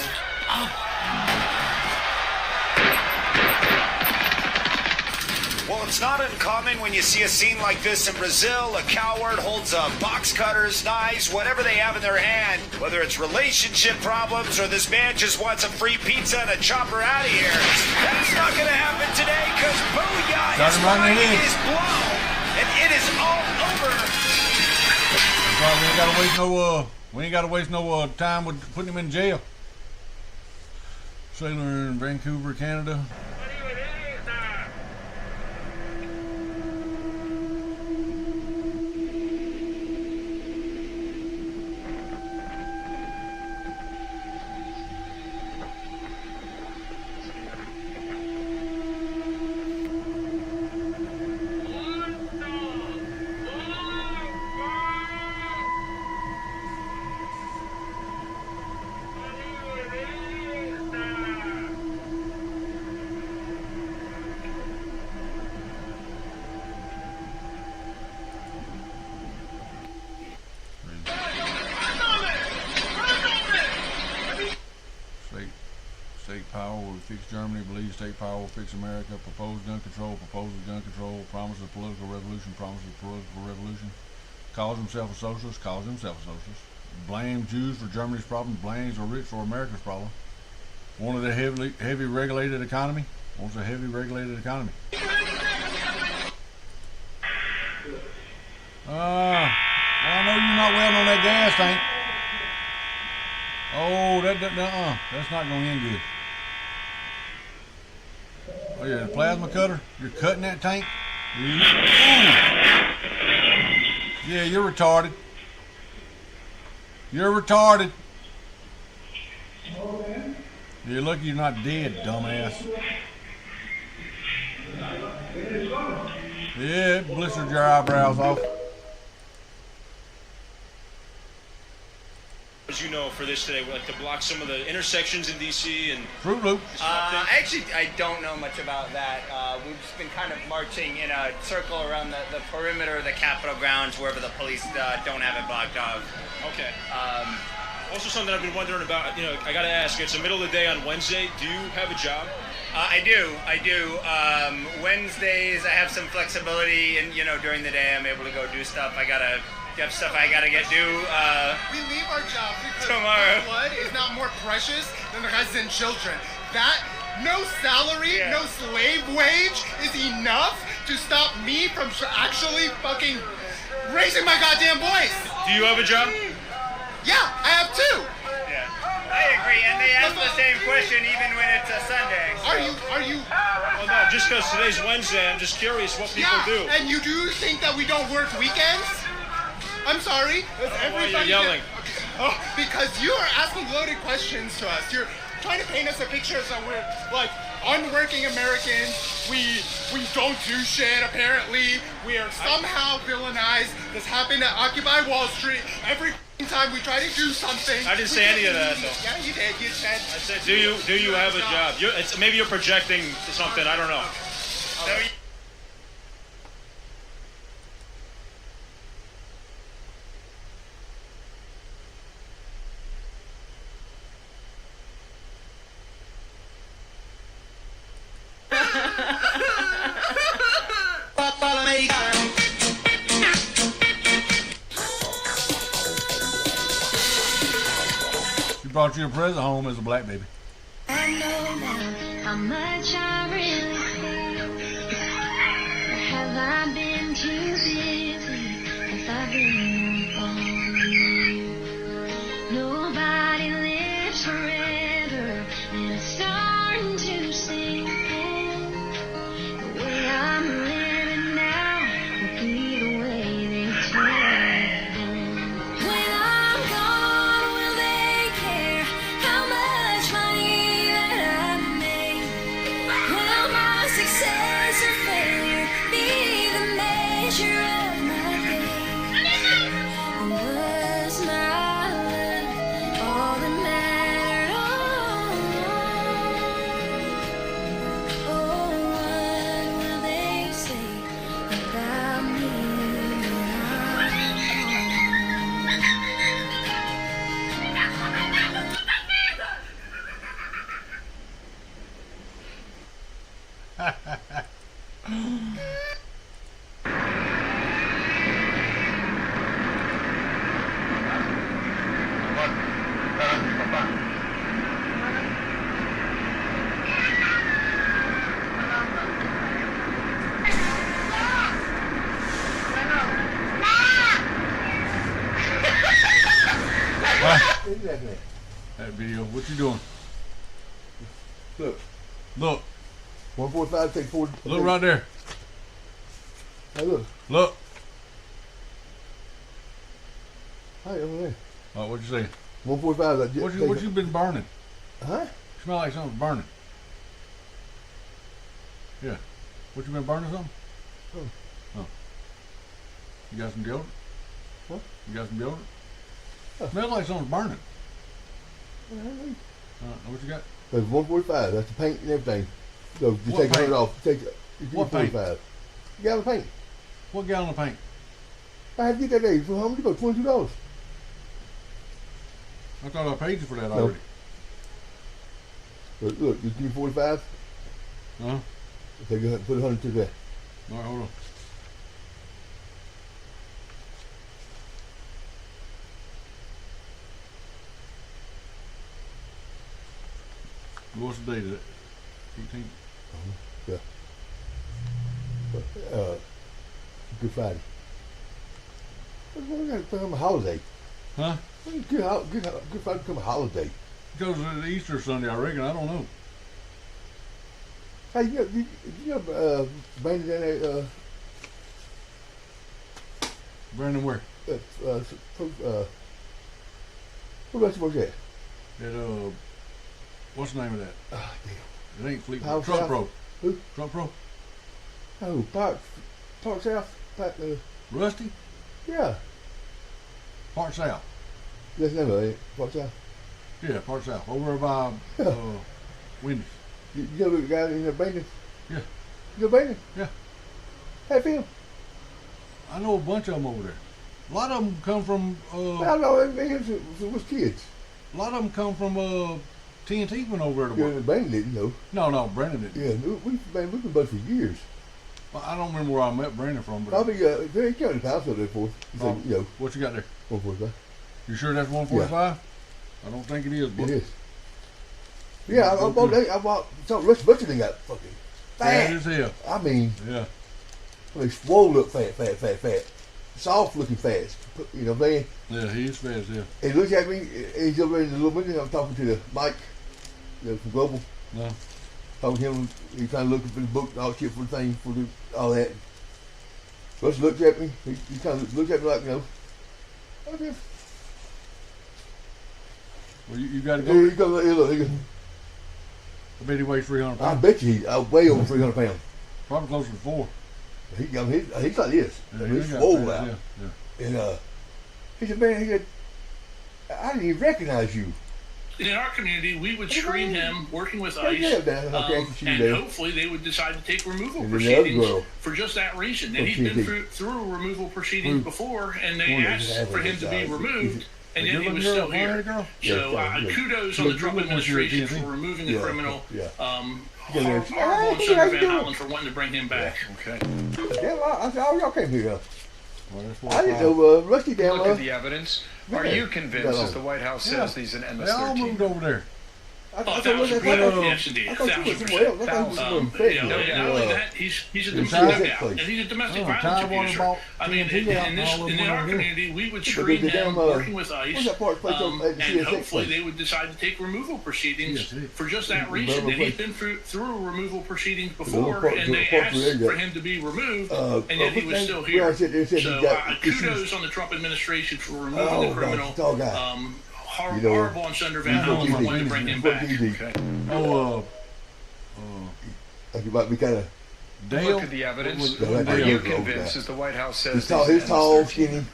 Well, it's not uncommon when you see a scene like this in Brazil. A coward holds a box cutters, knives, whatever they have in their hand, whether it's relationship problems or this man just wants a free pizza and a chopper out of here. That's not going to happen today because Booyah, his mind is blown and it is all over. We ain't gotta waste no time with putting him in jail. Sailor in Vancouver, Canada. State power will fix Germany, believes state power will fix America, proposed gun control, promise of political revolution, calls himself a socialist, blames Jews for Germany's problem, blames the rich for America's problem. Wanted a heavy regulated economy, wants a heavy regulated economy. Well, I know you're not welding on that gas tank. Oh, that's not going to end good. Oh, you're a plasma cutter? You're cutting that tank? Ooh. Yeah, you're retarded. You're retarded. You're lucky you're not dead, dumbass. Yeah, it blistered your eyebrows off. As you know, for this today, we like to block some of the intersections in D.C. and Fruit Loop. Actually, I don't know much about that. We've just been kind of marching in a circle around the perimeter of the Capitol grounds, wherever the police don't have it blocked off. Okay. Also, something I've been wondering about. I got to ask. It's the middle of the day on Wednesday. Do you have a job? I do. Wednesdays, I have some flexibility, and during the day, I'm able to go do stuff. I have stuff I gotta get due. We leave our jobs because tomorrow. Blood is not more precious than the guys and children. That no salary, no slave wage is enough to stop me from actually fucking raising my goddamn voice. Do you have a job? Yeah, I have two. Yeah, I agree, and they ask the same question even when it's a Sunday. So. Are you? Well, no, just because today's Wednesday, I'm just curious what people do. And you do think that we don't work weekends? I'm sorry. Why are you yelling? Oh, because you are asking loaded questions to us. You're trying to paint us a picture that we're like unworking Americans. We don't do shit. Apparently, we are somehow villainized. This happened at Occupy Wall Street. Every time we try to do something. I didn't say any of that though. Yeah, you did. You said. I said, do you have a job? Maybe you're projecting something. I don't know. She brought you a present home as a black baby. I know now how much I really feel. Have I been too busy? Have I been gone? Nobody lives forever, and it's starting to sink in. The way I'm living now will be the way they take them. When I'm gone, will they care how much money that I've made? Will my success or failure be the measure of my day? Was my love all that mattered? Oh, what will they say about me when I'm gone? laughing at? That video. What you doing? Look. Look. 145 take 40. Look right there. Hey, look. Look. Hey, over there. Oh, what you say? 145. What you been burning? Huh? Smell like something's burning. Yeah. What you been burning something? Oh. You got some deodorant? What? You got some deodorant? Smells like something's burning. What you got? That's 145. That's the paint and everything. So you What take paint? 100 off. Take What paint? 45. Gallon of paint. What gallon of paint? I had to get that day. For how much? About $22. I thought I paid you for that No. already. Look, you give me 45. Huh? Take put 100 to that. All right, hold on. What's the date of it? 18th? Yeah. Good Friday. We're going to become a holiday. Huh? Good Friday become a holiday. Because it's Easter Sunday, I reckon. I don't know. Hey, you know Brandon down there, Brandon where? What about you work at? That, what's the name of that? Ah, damn. It ain't Fleet. Power Truck South? Pro. Who? Truck Pro? Oh, Park South? Rusty? Yeah. Park South. That's the name of it, Park South. Yeah, Park South. Over by Wendy's. You know the guy in the Brandon? Yeah. You know Brandon? Yeah. Hey, Phil. I know a bunch of them over there. A lot of them come from. I know it was kids. A lot of them come from TNT went over there to Yeah, work. Brandon didn't know. No, Brandon didn't. Yeah, we've been buddies for years. Well, I don't remember where I met Brandon from, but Probably he came to the house over there for. He said, you know, what you got there? 145. You sure that's 145? I don't think it is. But It is. Yeah, I bought something Rusty thing got fucking Fat fat. as hell. I mean, Yeah. they swole up fat. Soft looking fat. You know what I'm saying? Yeah, he is fat as hell. He looks at me, he's over in the little window. I'm talking to the Mike, from Global. No. Talking to him, he's trying to look for the book and all shit for the thing, for all that. Rusty looks at me, he kind of looks at me like, you know, okay. Well, you got to go. He goes, he goes, I bet he weighs 300 I pounds. bet you he's way over 300 pounds. Probably closer to 4. He's like this. Yeah, He's he got swole fat, out. yeah. And he said, man, he said, I didn't even recognize you. In our community, we would screen him working with Yeah, ICE, yeah, Dan, okay, I can see and that. hopefully they would decide to take removal And then the other proceedings girl. for just that reason. And Oh, he's been TNT. through removal proceedings before, and they One that asked has for him to be it, removed, and You're yet he looking was here still at Florida, here. girl? So Yeah, kudos Look, on the Trump you're looking at your administration TNT. for removing Yeah, a criminal. yeah. Horrible on Senator Van Hollen for wanting to bring him back. Okay. Damn, I said, oh, y'all came here. Well, that's I didn't know Rusty down Look at the evidence. Are Yeah. you convinced, as the White House says, Yeah. these an They all MS-13? moved over there. I Oh, thought you was 1,000%. Yes, indeed. I thought you was 1,000%. somewhere else. I thought you was somewhere in Fed. No, not only that, he's a In domestic, Tide- no doubt, and he's a domestic violence Tidewater abuser. bought I mean, TNT out and all of in them our over there. community, we would But screen the him damn, working with what's ICE, that part place at the and CSX hopefully place? they would decide to take removal proceedings CSX. for just that The reason. Belleville And he's place. been through removal proceedings little before, part- and the they part asked where they got- for him to be removed, Uh, and yet he was what still thing- here. where I said- they said he So got issues. kudos on the Trump administration for removing Oh, the criminal. God, it's all guy. You know, Horrible on Senator Van Hollen for wanting to bring him back. Oh, Like you might be kind of. Dale. Look at the evidence. What was- Are you Dale. convinced, as the White House says, He's tall, these he's tall, MS-13? skinny.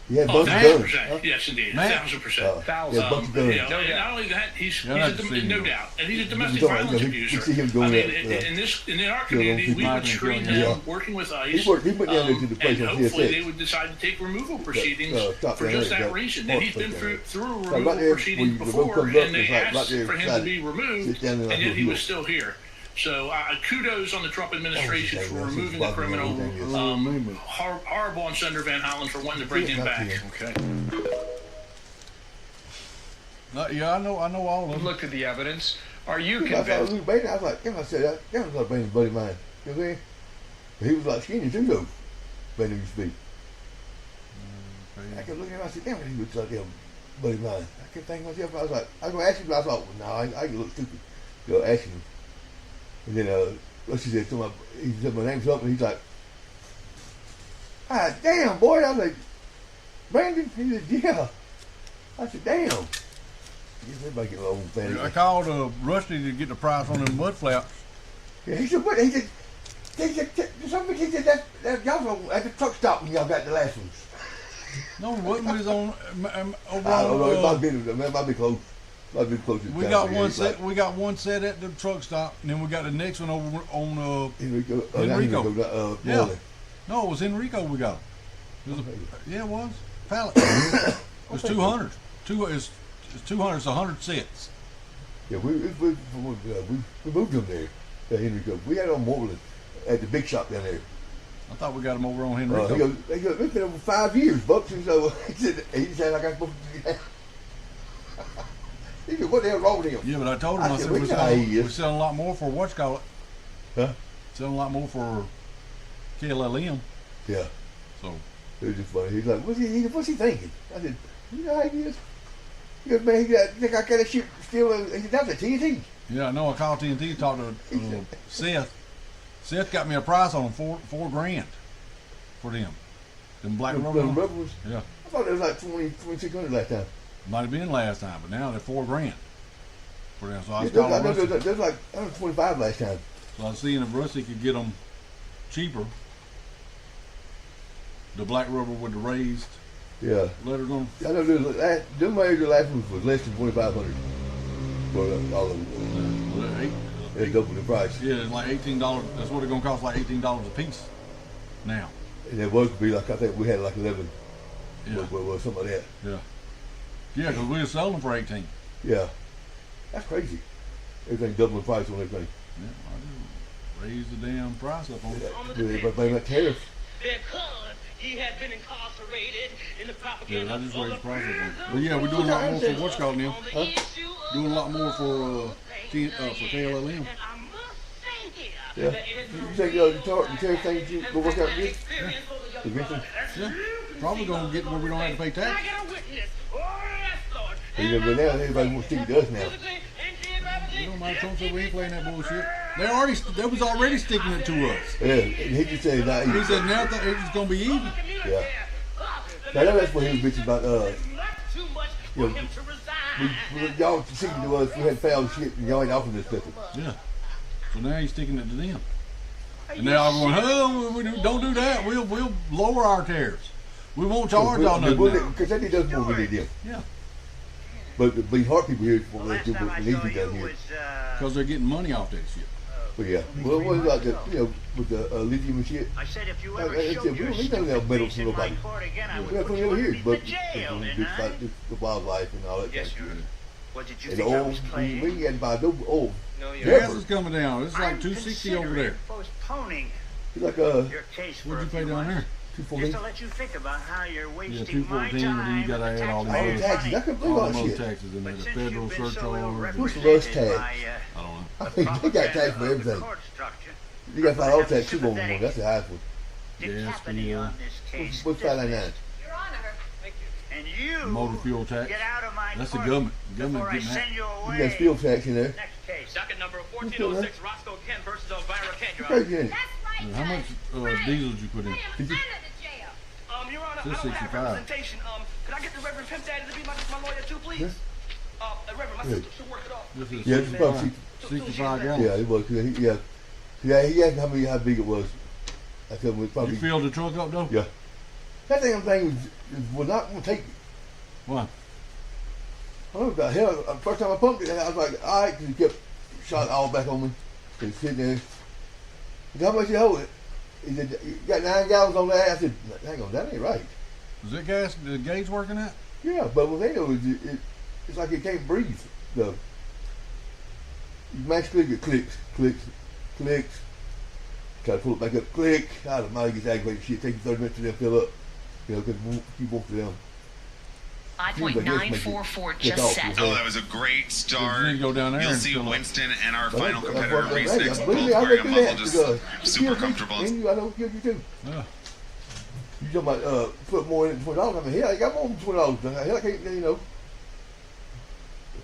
He had a Oh, bunch of 1,000%. guns. Yes, indeed. Matt? 1,000%. He had a bunch of guns. You know, and not only that, he's Yeah, I've seen no him. doubt, and he's a domestic don't- violence you abuser. see him doing I mean, that, in our those community, people we would knocking screen and him killing. working with ICE. He went down there to the place and on hopefully CSX. they would decide to take removal proceedings top for down just there, that that reason. park And he's been place through down there. removal Right there, proceedings when the road before, comes up, and they it's like right asked there for him to beside be it. removed, Sit down there like and yet a he was hill. still here. So kudos on the Trump administration for that's removing the just criminal. bugging me. Horrible on Senator Van Hollen for wanting to bring him back. Okay. Yeah, I know all of them. Look at the evidence. Are you I saw convinced? Luke Bailey. I was like, damn, I said, damn, I was like, Bailey's buddy of mine. You know what I'm saying? But he was like skinny too, though. Bailey used to be. I kept looking at him. I said, damn, he looks like him. buddy of mine. I kept thinking to myself, I was like, I was going to ask him, but I thought, well, no, I can look stupid. Go ask him. And then, what she said to my, he said my name's up, and he's like, ah, damn, boy. I was like, Brandon? He said, yeah. I said, damn. Everybody get old fatty. I called Rusty to get the price on them mud flaps. Yeah, he said, what? He said, somebody he said that y'all was at the truck stop when y'all got the last ones. No, it wasn't. We was on over I don't know. on. It might be close. Might be close. We got one set. We got one set at the truck stop, and then we got the next one over on Enrico. Yeah. No, it was Enrico. We got. It was pallet. It was 200. It's 200. It's 100 sets. Yeah, we moved them there. Enrico. We had it on Moreland at the big shop down there. I thought we got them over on Henrico. He goes, it's been over 5 years, Bucks. And so he said like I'm supposed to do that. He said, what the hell wrong with him? Yeah, but I told him, I said, we're selling a lot more for what you call it. Huh? Selling a lot more for KLLM. Yeah. So. It was just funny. He's like, what's he thinking? I said, you know how he is? He goes, man, I think I got that shit still. He said, that's a TNT. Yeah, I know. I called TNT, talked to Seth. Seth got me a price on them, $4,000 for them. Them black rubbers. Yeah. I thought it was like 2,600 last time. Might have been last time, but now they're $4,000 for them. So I was calling Rusty. There's like 125 last time. So I was seeing if Rusty could get them cheaper. The black rubber with the raised letters on them. I know them last one was less than 2,500 for all of them. They doubled the price. Yeah, it's like $18. That's what it's gonna cost, like $18 a piece now. And it was to be like, I think we had like 11. Yeah. Or something like that. Yeah. Yeah, because we were selling them for 18. Yeah. That's crazy. Everything doubling the price on everything. Yeah, I do. Raise the damn price up on it. Everybody blame that tariff. Because he had been incarcerated in the propaganda. Yeah, I just raised the price up on it. But yeah, we're doing a lot more for what's called now. Huh? Doing a lot more for KLLM. Yeah. You think the tariff thing will work out good? Yeah. Yeah. Probably gonna get where we don't have to pay tax. Yeah, but now everybody wants to stick to us now. You know, Mike Trump said we ain't playing that bullshit. They was already sticking it to us. Yeah, and he just said that. He said now it's gonna be even. Yeah. Now that's what he was bitching about. Y'all sticking to us. We had foul shit, and y'all ain't offering this stuff. Yeah. So now he's sticking it to them. And now I'm going, oh, don't do that. We'll lower our tariffs. We won't charge y'all nothing. Because that he does more than they did. Yeah. But the hard people here what they do what needs to be done here. Because they're getting money off that shit. But yeah. Well, what about the with the lithium and shit? I said if you ever show we don't need nothing else metal from nobody. We have plenty over here, but the wildlife and all that kind of shit. What did you and think the I oil, was playing? we can buy no oil. Gas is coming down. It's like $2.60 over there. Postponing it's like your case for what'd you pay down there? $2.14. Just to let you think about how you're wasting my time. And then you gotta add all the other taxes. I can believe all that shit. Taxes in there, the federal surcharge. What's the lowest tax? I don't know. I think they got tax for everything. You got to find all tax too on one. That's the highest one. Gas, what's $5.99? And you motor fuel tax. Get out of my that's the government. Government getting that. You got steel tax in there. Next case. Docket number 1406, Roscoe Kent versus Elvira Kent. How much diesel did you put in? Your Honor, I don't have representation. Could I get the Reverend Pimp Daddy to be my lawyer too, please? Reverend, my sister should work it off. Yeah, it's about 65 gallons. Yeah, it was. Yeah, he asked how big it was. I told him it was probably. You filled the truck up though? Yeah. That thing I'm thinking was not going to take it. Why? I don't know about hell. First time I pumped it, I was like, all right, because he kept shot all back on me. He was sitting there. He said, how much you hold it? He said, you got 9 gallons on that? I said, hang on, that ain't right. Is that gas, the gauge working at? Yeah, but what they know is it's like it can't breathe. You max click, it clicks. Try to pull it back up, click. Out of my gets aggravated. Shit, take you 30 minutes to them fill up. You know, because keep walking to them. 5.944 just set. Oh, that was a great start. You go down there. You'll see Winston and our final competitor, Reese Nix, both wearing a muzzle, just super comfortable. And I don't kill you too. Yeah. You talking about put more in $20? I mean, hell, I got more than $20. Hell, I can't,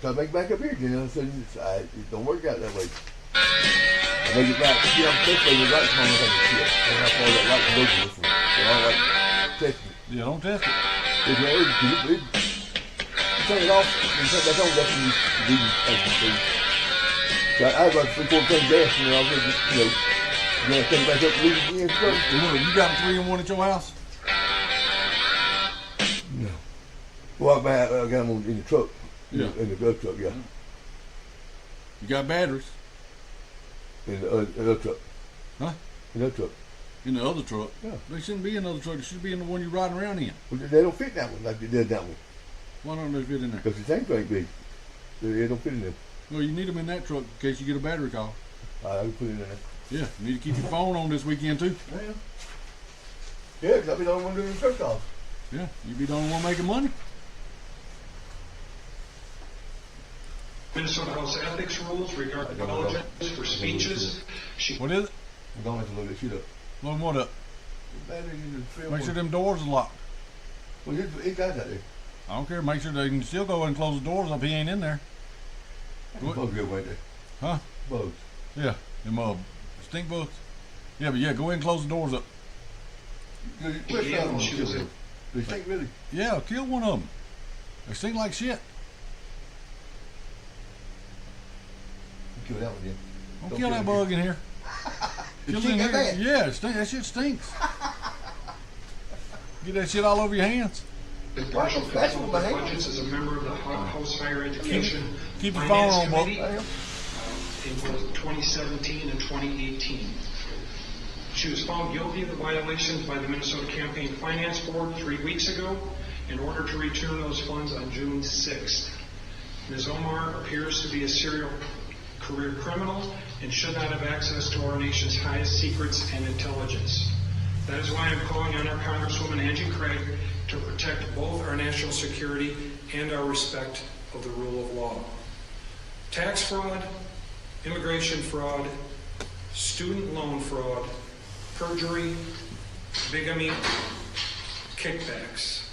try to make it back up here again. I said, it don't work out that way. I make it back. See, I'm testing the right from shit. That's how far that light can go to this one. So I don't like testing it. Yeah, don't test it. If you turn it off and turn it back on, that's when you do things. So I had like 3-4 tons of gas and then I was just, turn it back up and leave it again. You got a 3-in-1 at your house? No. Well, I got them in the truck. Yeah. In the dump truck, yeah. You got batteries? In the other truck. Huh? In the other truck. In the other truck? Yeah. They shouldn't be in the other truck. They should be in the one you're riding around in. Well, they don't fit that one like they did that one. Why don't they fit in there? Because the tanks ain't big. They don't fit in there. Well, you need them in that truck in case you get a battery call. I can put it in there. Yeah, you need to keep your phone on this weekend too. Yeah, because I'll be the only one doing the truck calls. Yeah, you be the only one making money. Minnesota House ethics rules regarding apologies for speeches. What is it? I'm going to have to load this shit up. Load what up? The battery in the Make sure them doors are locked. Well, it got that there. I don't care. Make sure they can still go and close the doors up. He ain't in there. Bugs go right there. Huh? Bugs. Yeah, them stink bugs. Yeah, but yeah, go ahead and close the doors up. They stink really. Yeah, kill one of them. They stink like shit. Kill that one, yeah. Don't kill that bug in here. It Kill it stink in that here. bad? Yeah, that shit stinks. Get that shit all over your hands. The partial control of budgets as a member of the House Higher Education Keep your phone on, Committee Bob. in both 2017 and 2018. She was found guilty of the violations by the Minnesota Campaign Finance Board 3 weeks ago in order to return those funds on June 6th. Ms. Omar appears to be a serial career criminal and should not have access to our nation's highest secrets and intelligence. That is why I'm calling on our Congresswoman Angie Craig to protect both our national security and our respect of the rule of law. Tax fraud, immigration fraud, student loan fraud, perjury, bigamy, kickbacks,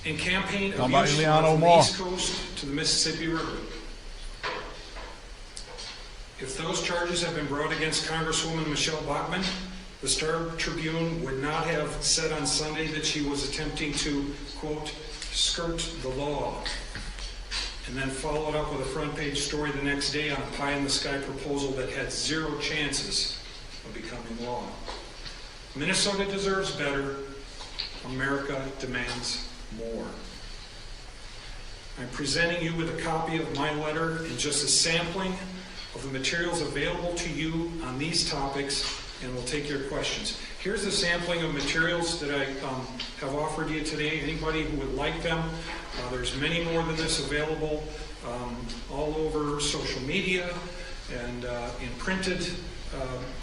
and campaign abuse from the East Coast to the Mississippi River. If those charges have been brought against Congresswoman Michelle Bachmann, the Star Tribune would not have said on Sunday that she was attempting to, quote, skirt the law, and then followed up with a front page story the next day on a pie-in-the-sky proposal that had zero chances of becoming law. Minnesota deserves better. America demands more. I'm presenting you with a copy of my letter and just a sampling of the materials available to you on these topics, and we'll take your questions. Here's a sampling of materials that I have offered you today. Anybody who would like them, there's many more than this available all over social media and in printed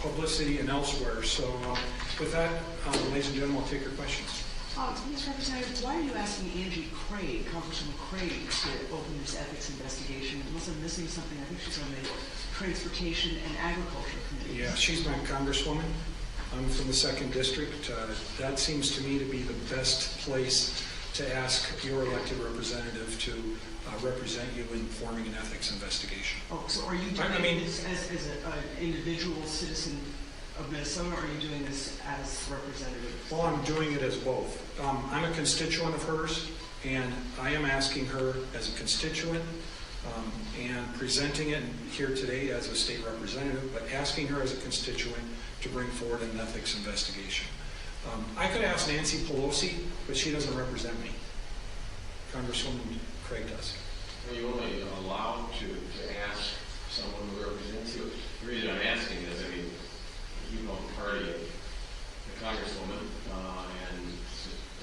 publicity and elsewhere. So with that, ladies and gentlemen, I'll take your questions. Mr. Representative, why are you asking Angie Craig, Congresswoman Craig, to open this ethics investigation? Unless I'm missing something, I think she's on the Transportation and Agriculture Committee. Yeah, she's my congresswoman. I'm from the 2nd District. That seems to me to be the best place to ask your elected representative to represent you in forming an ethics investigation. Oh, so are you doing this as an individual citizen of Minnesota, or are you doing this as representative? Well, I'm doing it as both. I'm a constituent of hers, and I am asking her as a constituent and presenting it here today as a state representative, but asking her as a constituent to bring forward an ethics investigation. I could ask Nancy Pelosi, but she doesn't represent me. Congresswoman Craig does. Are you only allowed to ask someone who represents you? The reason I'm asking is, I mean, you know the party of the congresswoman, and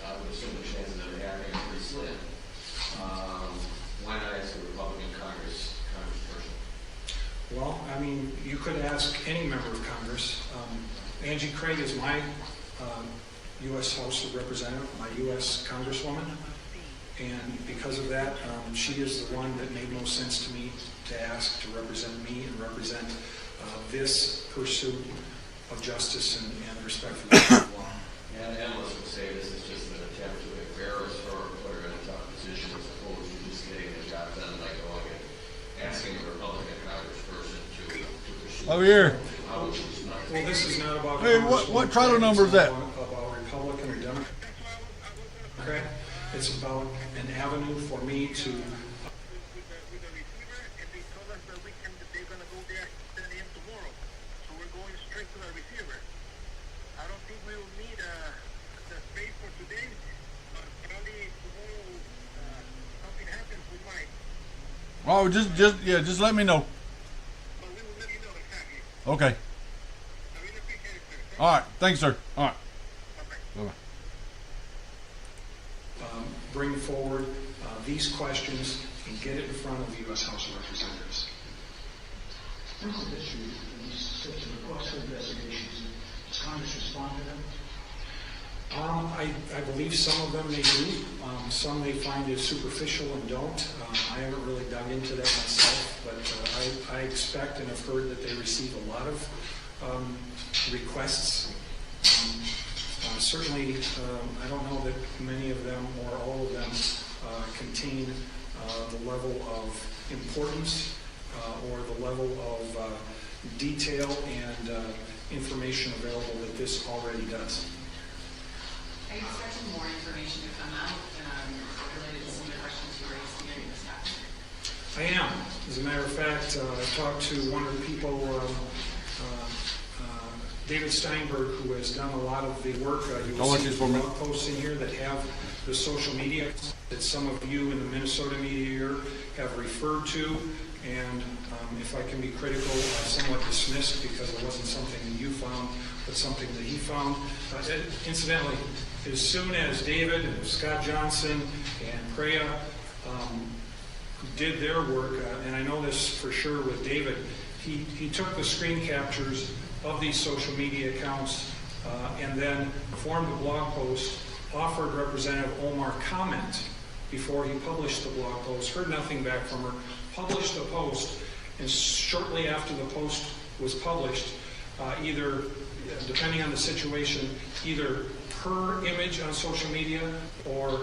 I would assume the chances of it happening are pretty slim. Why not ask a Republican congressperson? Well, I mean, you could ask any member of Congress. Angie Craig is my U.S. House of Representative, my U.S. Congresswoman, and because of that, she is the one that made most sense to me to ask to represent me and represent this pursuit of justice and respect for the rule of law. And analysts would say this is just an attempt to embarrass her or put her in a tough position as opposed to just getting the job done by going and asking a Republican congressperson to pursue. Over here. Well, this is not about. Hey, what title number is that? About Republican or Democrat. It's about an avenue for me to. Oh, just let me know. Okay. All right. Thanks, sir. All right. Bye-bye. Bring forward these questions and get it in front of the U.S. House of Representatives. There's an issue in these such requests for investigations. Does Congress respond to them? I believe some of them they do. Some they find it superficial and don't. I haven't really dug into that myself, but I expect and have heard that they receive a lot of requests. Certainly, I don't know that many of them or all of them contain the level of importance or the level of detail and information available that this already does. Are you expecting more information to come out related to some of the questions you raised during this happening? I am. As a matter of fact, I talked to one of the people, David Steinberg, who has done a lot of the work. You will see blog posts in here that have the social media that some of you in the Minnesota media here have referred to. And if I can be critical, somewhat dismissed because it wasn't something that you found, but something that he found. Incidentally, as soon as David and Scott Johnson and Preya did their work, and I know this for sure with David, he took the screen captures of these social media accounts and then formed a blog post, offered Representative Omar comment before he published the blog post, heard nothing back from her, published the post, and shortly after the post was published, either, depending on the situation, either her image on social media or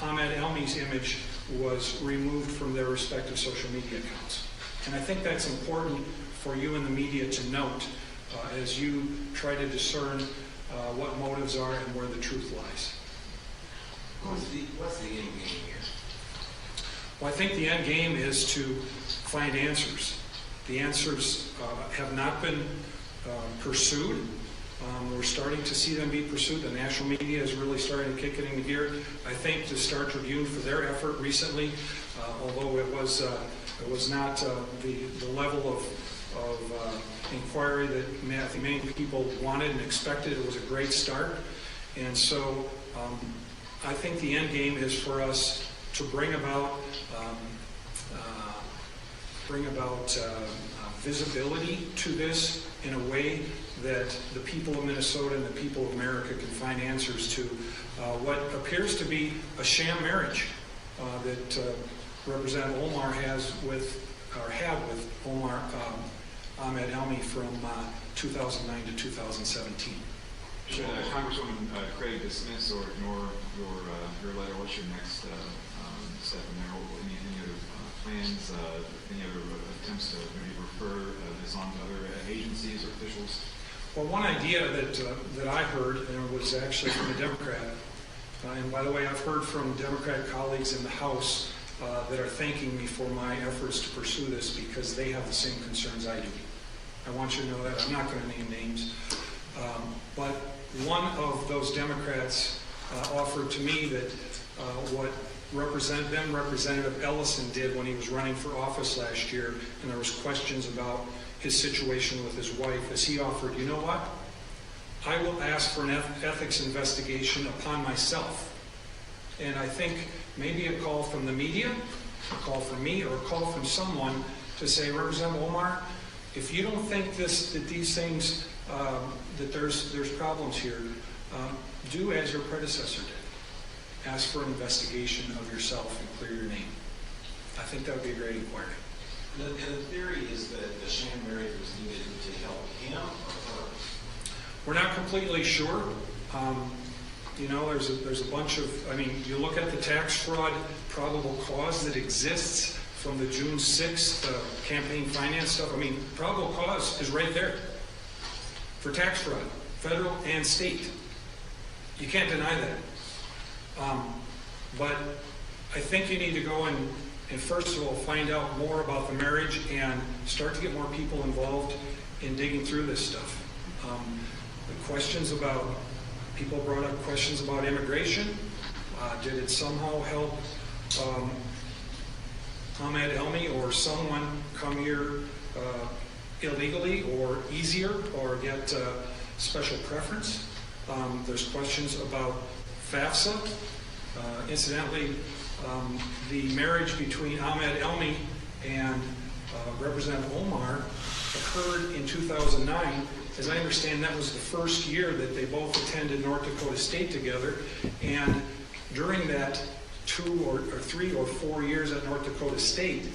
Ahmed Elmi's image was removed from their respective social media accounts. And I think that's important for you in the media to note as you try to discern what motives are and where the truth lies. What's the end game here? Well, I think the end game is to find answers. The answers have not been pursued. We're starting to see them be pursued. The national media is really starting to kick it into gear. I think the Star Tribune, for their effort recently, although it was not the level of inquiry that many people wanted and expected, it was a great start. And so I think the end game is for us to bring about visibility to this in a way that the people of Minnesota and the people of America can find answers to what appears to be a sham marriage that Representative Omar had with Omar Ahmed Elmi from 2009 to 2017. Should Congresswoman Craig dismiss or ignore your letter? What's your next step in there? Any other plans? Any other attempts to maybe refer this on to other agencies or officials? Well, one idea that I heard, and it was actually from a Democrat, and by the way, I've heard from Democrat colleagues in the House that are thanking me for my efforts to pursue this because they have the same concerns I do. I want you to know that. I'm not going to name names. But one of those Democrats offered to me that what Representative Ellison did when he was running for office last year, and there was questions about his situation with his wife, is he offered, you know what? I will ask for an ethics investigation upon myself. And I think maybe a call from the media, a call from me, or a call from someone to say, Representative Omar, if you don't think that these things, that there's problems here, do as your predecessor did. Ask for an investigation of yourself and clear your name. I think that would be a great inquiry. And the theory is that the sham marriage was needed to help him or her. We're not completely sure. You know, there's a bunch of, I mean, you look at the tax fraud probable cause that exists from the June 6th campaign finance stuff. I mean, probable cause is right there for tax fraud, federal and state. You can't deny that. But I think you need to go and first of all find out more about the marriage and start to get more people involved in digging through this stuff. The questions about, people brought up questions about immigration. Did it somehow help Ahmed Elmi or someone come here illegally or easier or get special preference? There's questions about FAFSA. Incidentally, the marriage between Ahmed Elmi and Representative Omar occurred in 2009. As I understand, that was the first year that they both attended North Dakota State together. And during that 2 or 3 or 4 years at North Dakota State,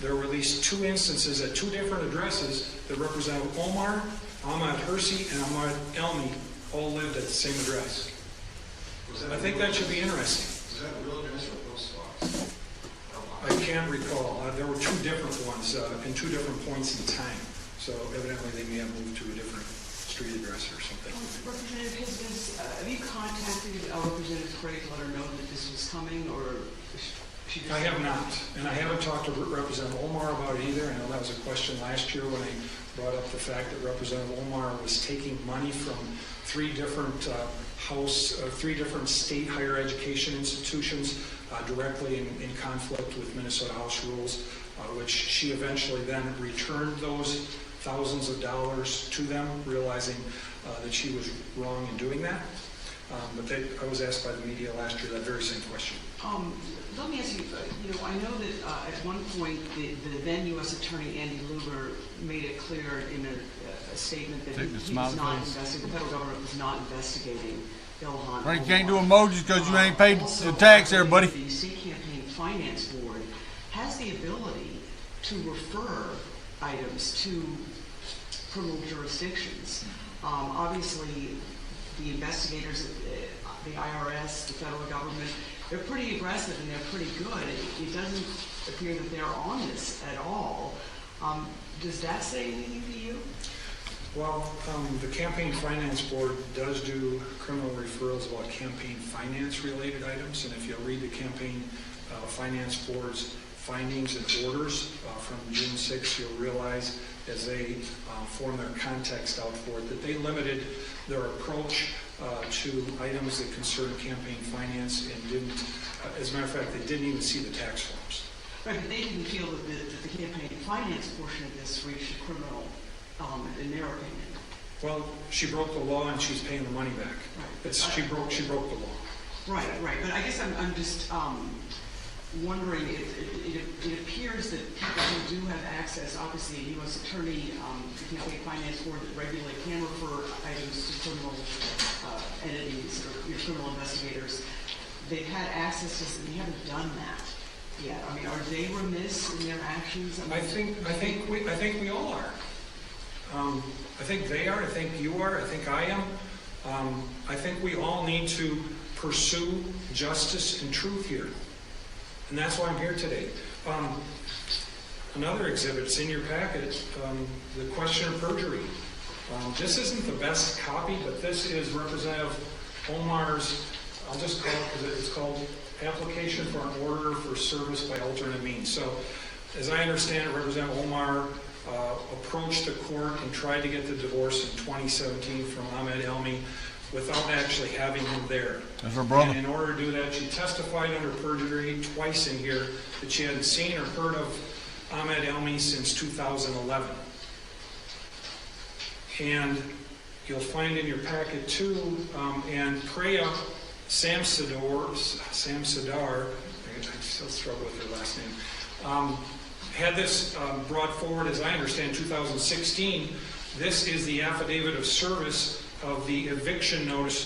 there were at least 2 instances at 2 different addresses that Representative Omar, Ahmad Hersey, and Ahmad Elmi all lived at the same address. I think that should be interesting. Was that a real address or a post box? I can't recall. There were 2 different ones in 2 different points in time. So evidently they may have moved to a different street address or something. Representative, have you contacted Representative Craig to let her know that this was coming, or she just... I have not, and I haven't talked to Representative Omar about it either. I know that was a question last year when I brought up the fact that Representative Omar was taking money from 3 different 3 different state higher education institutions directly in conflict with Minnesota House rules, which she eventually then returned those thousands of dollars to them, realizing that she was wrong in doing that. But I was asked by the media last year that very same question. Let me ask you, I know that at one point the then U.S. Attorney Andy Lugar made it clear in a statement that he was not investigating, the federal government was not investigating Ilhan. Right, you can't do emojis because you ain't paid the tax there, buddy. The State Campaign Finance Board has the ability to refer items to criminal jurisdictions. Obviously, the investigators, the IRS, the federal government, they're pretty aggressive and they're pretty good. It doesn't appear that they're on this at all. Does that say anything to you? Well, the Campaign Finance Board does do criminal referrals about campaign finance related items, and if you read the Campaign Finance Board's findings and orders from June 6th, you'll realize as they form their context out for it that they limited their approach to items that concern campaign finance and didn't, as a matter of fact, they didn't even see the tax forms. Right, but they didn't feel that the campaign finance portion of this reached a criminal element in their opinion. Well, she broke the law and she's paying the money back. Right. She broke the law. Right. But I guess I'm just wondering, it appears that people who do have access, obviously a U.S. attorney, the Campaign Finance Board that regularly can refer items to criminal entities or your criminal investigators, they've had access to this and they haven't done that yet. I mean, are they remiss in their actions? I think we all are. I think they are. I think you are. I think I am. I think we all need to pursue justice and truth here. And that's why I'm here today. Another exhibit, it's in your packet, the question of perjury. This isn't the best copy, but this is Representative Omar's, I'll just call it because it's called Application for an Order for Service by Alternate Means. So, as I understand it, Representative Omar approached the court and tried to get the divorce in 2017 from Ahmed Elmi without actually having him there. That's her brother. And in order to do that, she testified under perjury twice in here that she hadn't seen or heard of Ahmed Elmi since 2011. And you'll find in your packet too, and Preya Samsadar, I still struggle with her last name, had this brought forward, as I understand, 2016. This is the affidavit of service of the eviction notice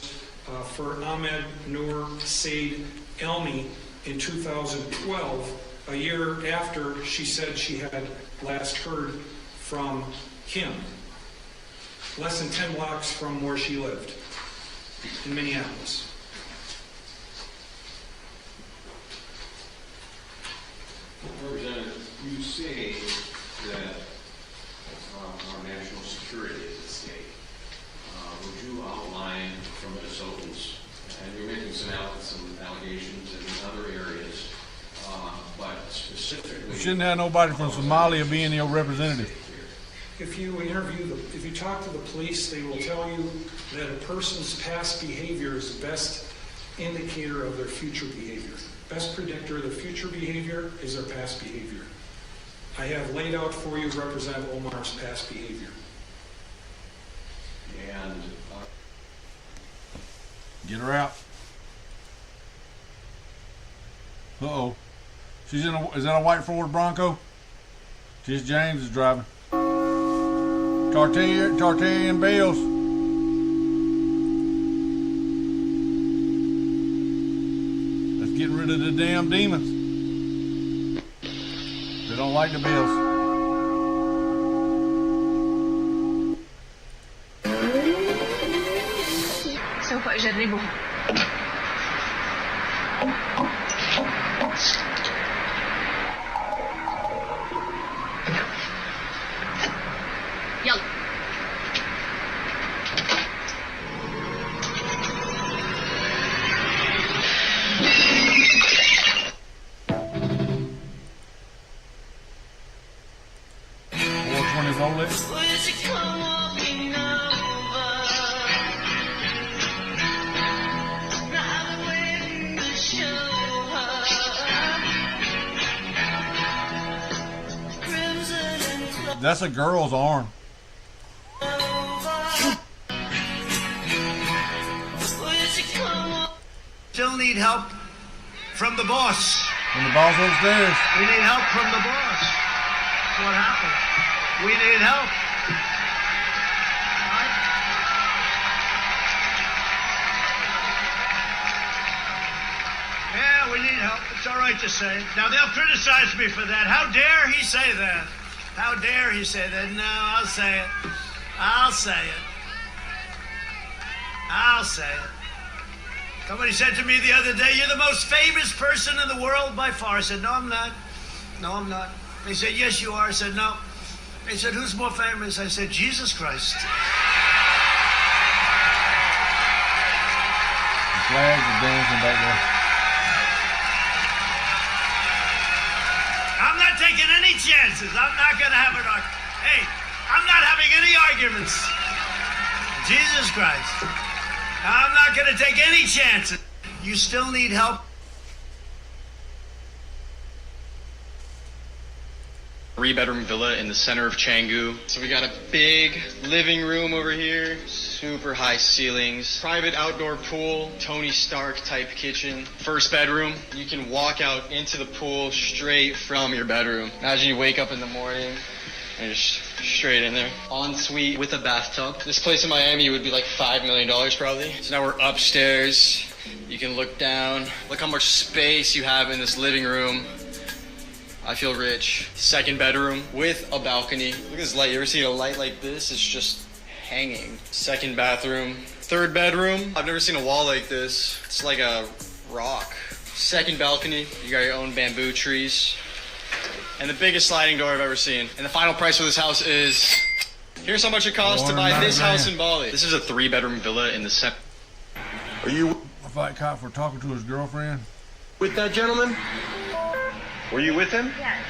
for Ahmed Noor Said Elmi in 2012, a year after she said she had last heard from him, less than 10 blocks from where she lived. in Minneapolis. Representative, you say that our national security is at stake. Would you outline for Minnesotans, and you're making some allegations in other areas, but specifically... We shouldn't have nobody from Somalia being your representative. If you if you talk to the police, they will tell you that a person's past behavior is the best indicator of their future behavior. Best predictor of their future behavior is their past behavior. I have laid out for you Representative Omar's past behavior. And get her out. Uh-oh. She's in a, is that a white Ford Bronco? Just James is driving. Tartarian Bales. Let's get rid of the damn demons. They don't like the bills. سوف أجربه. يلا. That's a girl's arm. Still need help from the boss. From the boss upstairs. We need help from the boss. That's what happened. We need help. Yeah, we need help. It's all right to say. Now, they'll criticize me for that. How dare he say that? How dare he say that? No, I'll say it. I'll say it. I'll say it. Somebody said to me the other day, "You're the most famous person in the world by far." I said, "No, I'm not. No, I'm not." They said, "Yes, you are." I said, "No." They said, "Who's more famous?" I said, "Jesus Christ." The flags are dancing back there. I'm not taking any chances. I'm not going to have an argument. Hey, I'm not having any arguments. Jesus Christ. I'm not going to take any chances. You still need help. 3-bedroom villa in the center of Canggu. So we got a big living room over here, super high ceilings, private outdoor pool, Tony Stark type kitchen. First bedroom, you can walk out into the pool straight from your bedroom. Imagine you wake up in the morning and just straight in there. Ensuite with a bathtub. This place in Miami would be like $5 million probably. So now we're upstairs. You can look down. Look how much space you have in this living room. I feel rich. Second bedroom with a balcony. Look at this light. You ever seen a light like this? It's just hanging. Second bathroom. Third bedroom. I've never seen a wall like this. It's like a rock. Second balcony. You got your own bamboo trees. And the biggest sliding door I've ever seen. And the final price for this house is... Here's how much it costs to buy this house in Bali. This is a 3-bedroom villa in the center. Are you a fight cop for talking to his girlfriend? With that gentleman? Were you with him? Yes.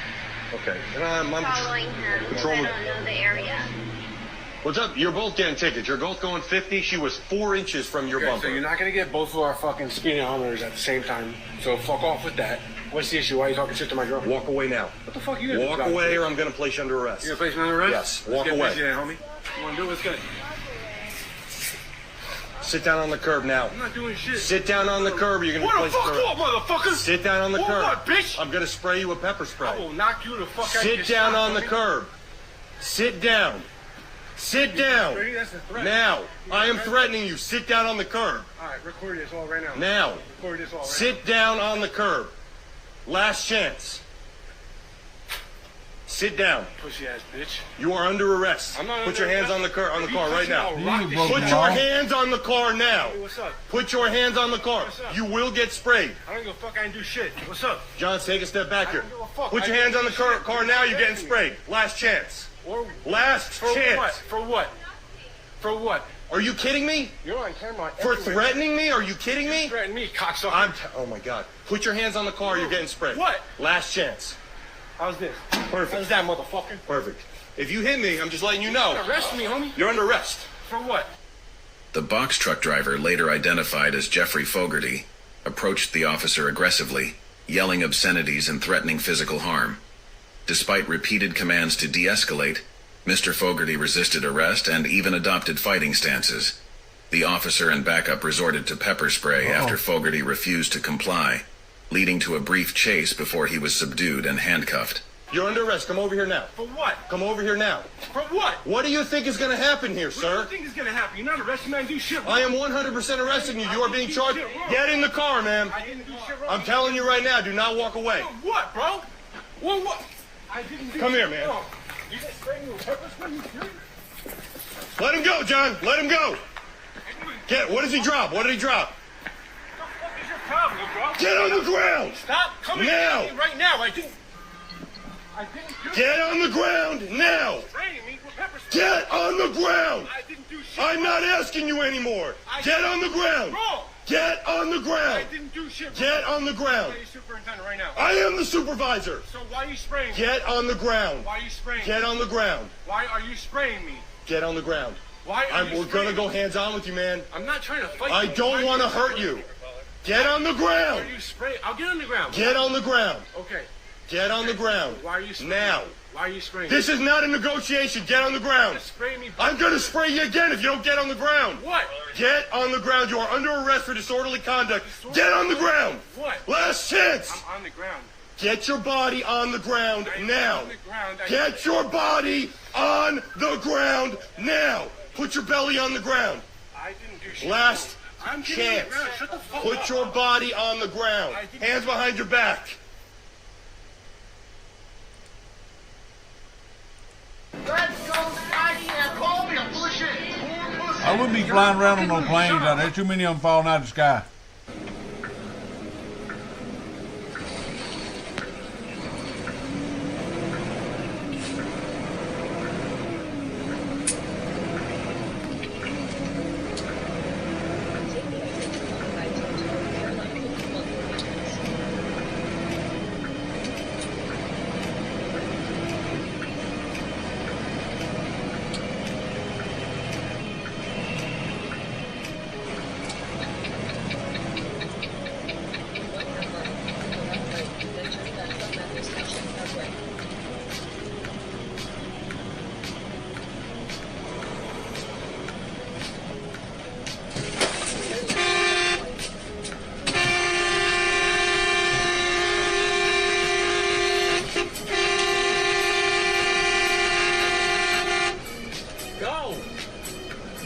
Okay. And I'm Following him. patrolman. I don't know the area. What's up? You're both getting tickets. You're both going 50. She was 4 inches from your bumper. So you're not going to get both of our fucking speeding honors at the same time. So fuck off with that. What's the issue? Why are you talking shit to my girlfriend? Walk away now. What the fuck you gonna do? Walk away or I'm going to place you under arrest. You're going to place me under arrest? Yes. Let's Walk get away. busy then, homie. Come on, do what's good. Sit down on the curb now. I'm not doing shit. Sit down on the curb or you're going to be placed under arrest. What the fuck up, motherfucker? Sit down on the curb. What, bitch? I'm going to spray you with pepper spray. I will knock you the fuck out. Sit down on the curb. Sit down. Sit down. That's a threat. Now. I am threatening you. Sit down on the curb. All right, record this all right now. Now. Record this all right Sit down on the curb. Last chance. Sit down. Pussy ass bitch. You are under arrest. I'm not Put under your hands arrest. on the car right now. Put Put your hands on the car now. Hey, what's up? Put your hands on the car. What's up? You will get sprayed. I don't give a fuck. I didn't do shit. What's up? John, take a step back here. I don't give a fuck. Put your I hands on didn't the do shit. car now. You're getting sprayed. Last chance. Last For chance. what? For what? For what? Are you kidding me? You're on camera. For everywhere. threatening me? Are you kidding me? You threatening me, cocksucker. Oh my God. Put your hands on the car. You're getting sprayed. What? Last chance. How's this? Perfect. How's that, motherfucker? Perfect. If you hit me, I'm just letting you know. Arrest me, homie. You're under arrest. For what? The box truck driver, later identified as Jeffrey Fogarty, approached the officer aggressively, yelling obscenities and threatening physical harm. Despite repeated commands to de-escalate, Mr. Fogarty resisted arrest and even adopted fighting stances. The officer and backup resorted to pepper spray after Fogarty refused to comply, leading to a brief chase before he was subdued and handcuffed. You're under arrest. Come over here now. For what? Come over here now. For what? What do you think is going to happen here, sir? What do you think is gonna happen? You're not arresting me. I do shit wrong. I am 100% arresting you. You are being charged. Get in the car, man. I didn't do shit wrong. I'm telling you right now, do not walk away. What, bro? What? I didn't do Come shit here, man. wrong. You just sprayed me with pepper spray? You serious? Let him go, John. Let him go. What does he drop? What did he drop? What the fuck is your problem, bro? Get on the ground. Stop coming now. at me right now. I didn't do Get on the ground now. spraying me with pepper spray. Get on the ground. I didn't do shit I'm not wrong. asking you anymore. Get on the ground. Wrong. Get on the ground. I didn't do shit wrong. Get on the ground. I'm the superintendent right now. I am the supervisor. So why are you spraying me? Get on the ground. Why are you spraying me? Get on the ground. Why are you spraying me? Get on the ground. Why are you We're spraying gonna go me? hands on with you, man. I'm not trying to fight I you. don't want to hurt you. Get on the ground. Are you spraying? I'll get on the ground. Get on the ground. Okay. Get on the ground. Why are you spraying now? me? Why are you spraying This me? is not a negotiation. Get on the ground. Spray me. I'm gonna spray you again if you don't get on the ground. What? Get on the ground. You are under arrest for disorderly conduct. Get on the ground. What? Last chance. I'm on the ground. Get your body on the ground now. On the ground. Get your body on the ground now. Put your belly on the ground. I didn't do shit. Last I'm getting on the chance. ground. Shut the fuck up. Put your body on the ground. Hands behind your back. Let's go, Spidey, and call me a bullshit. I wouldn't be flying around on no planes out there. Too many of them falling out of the sky.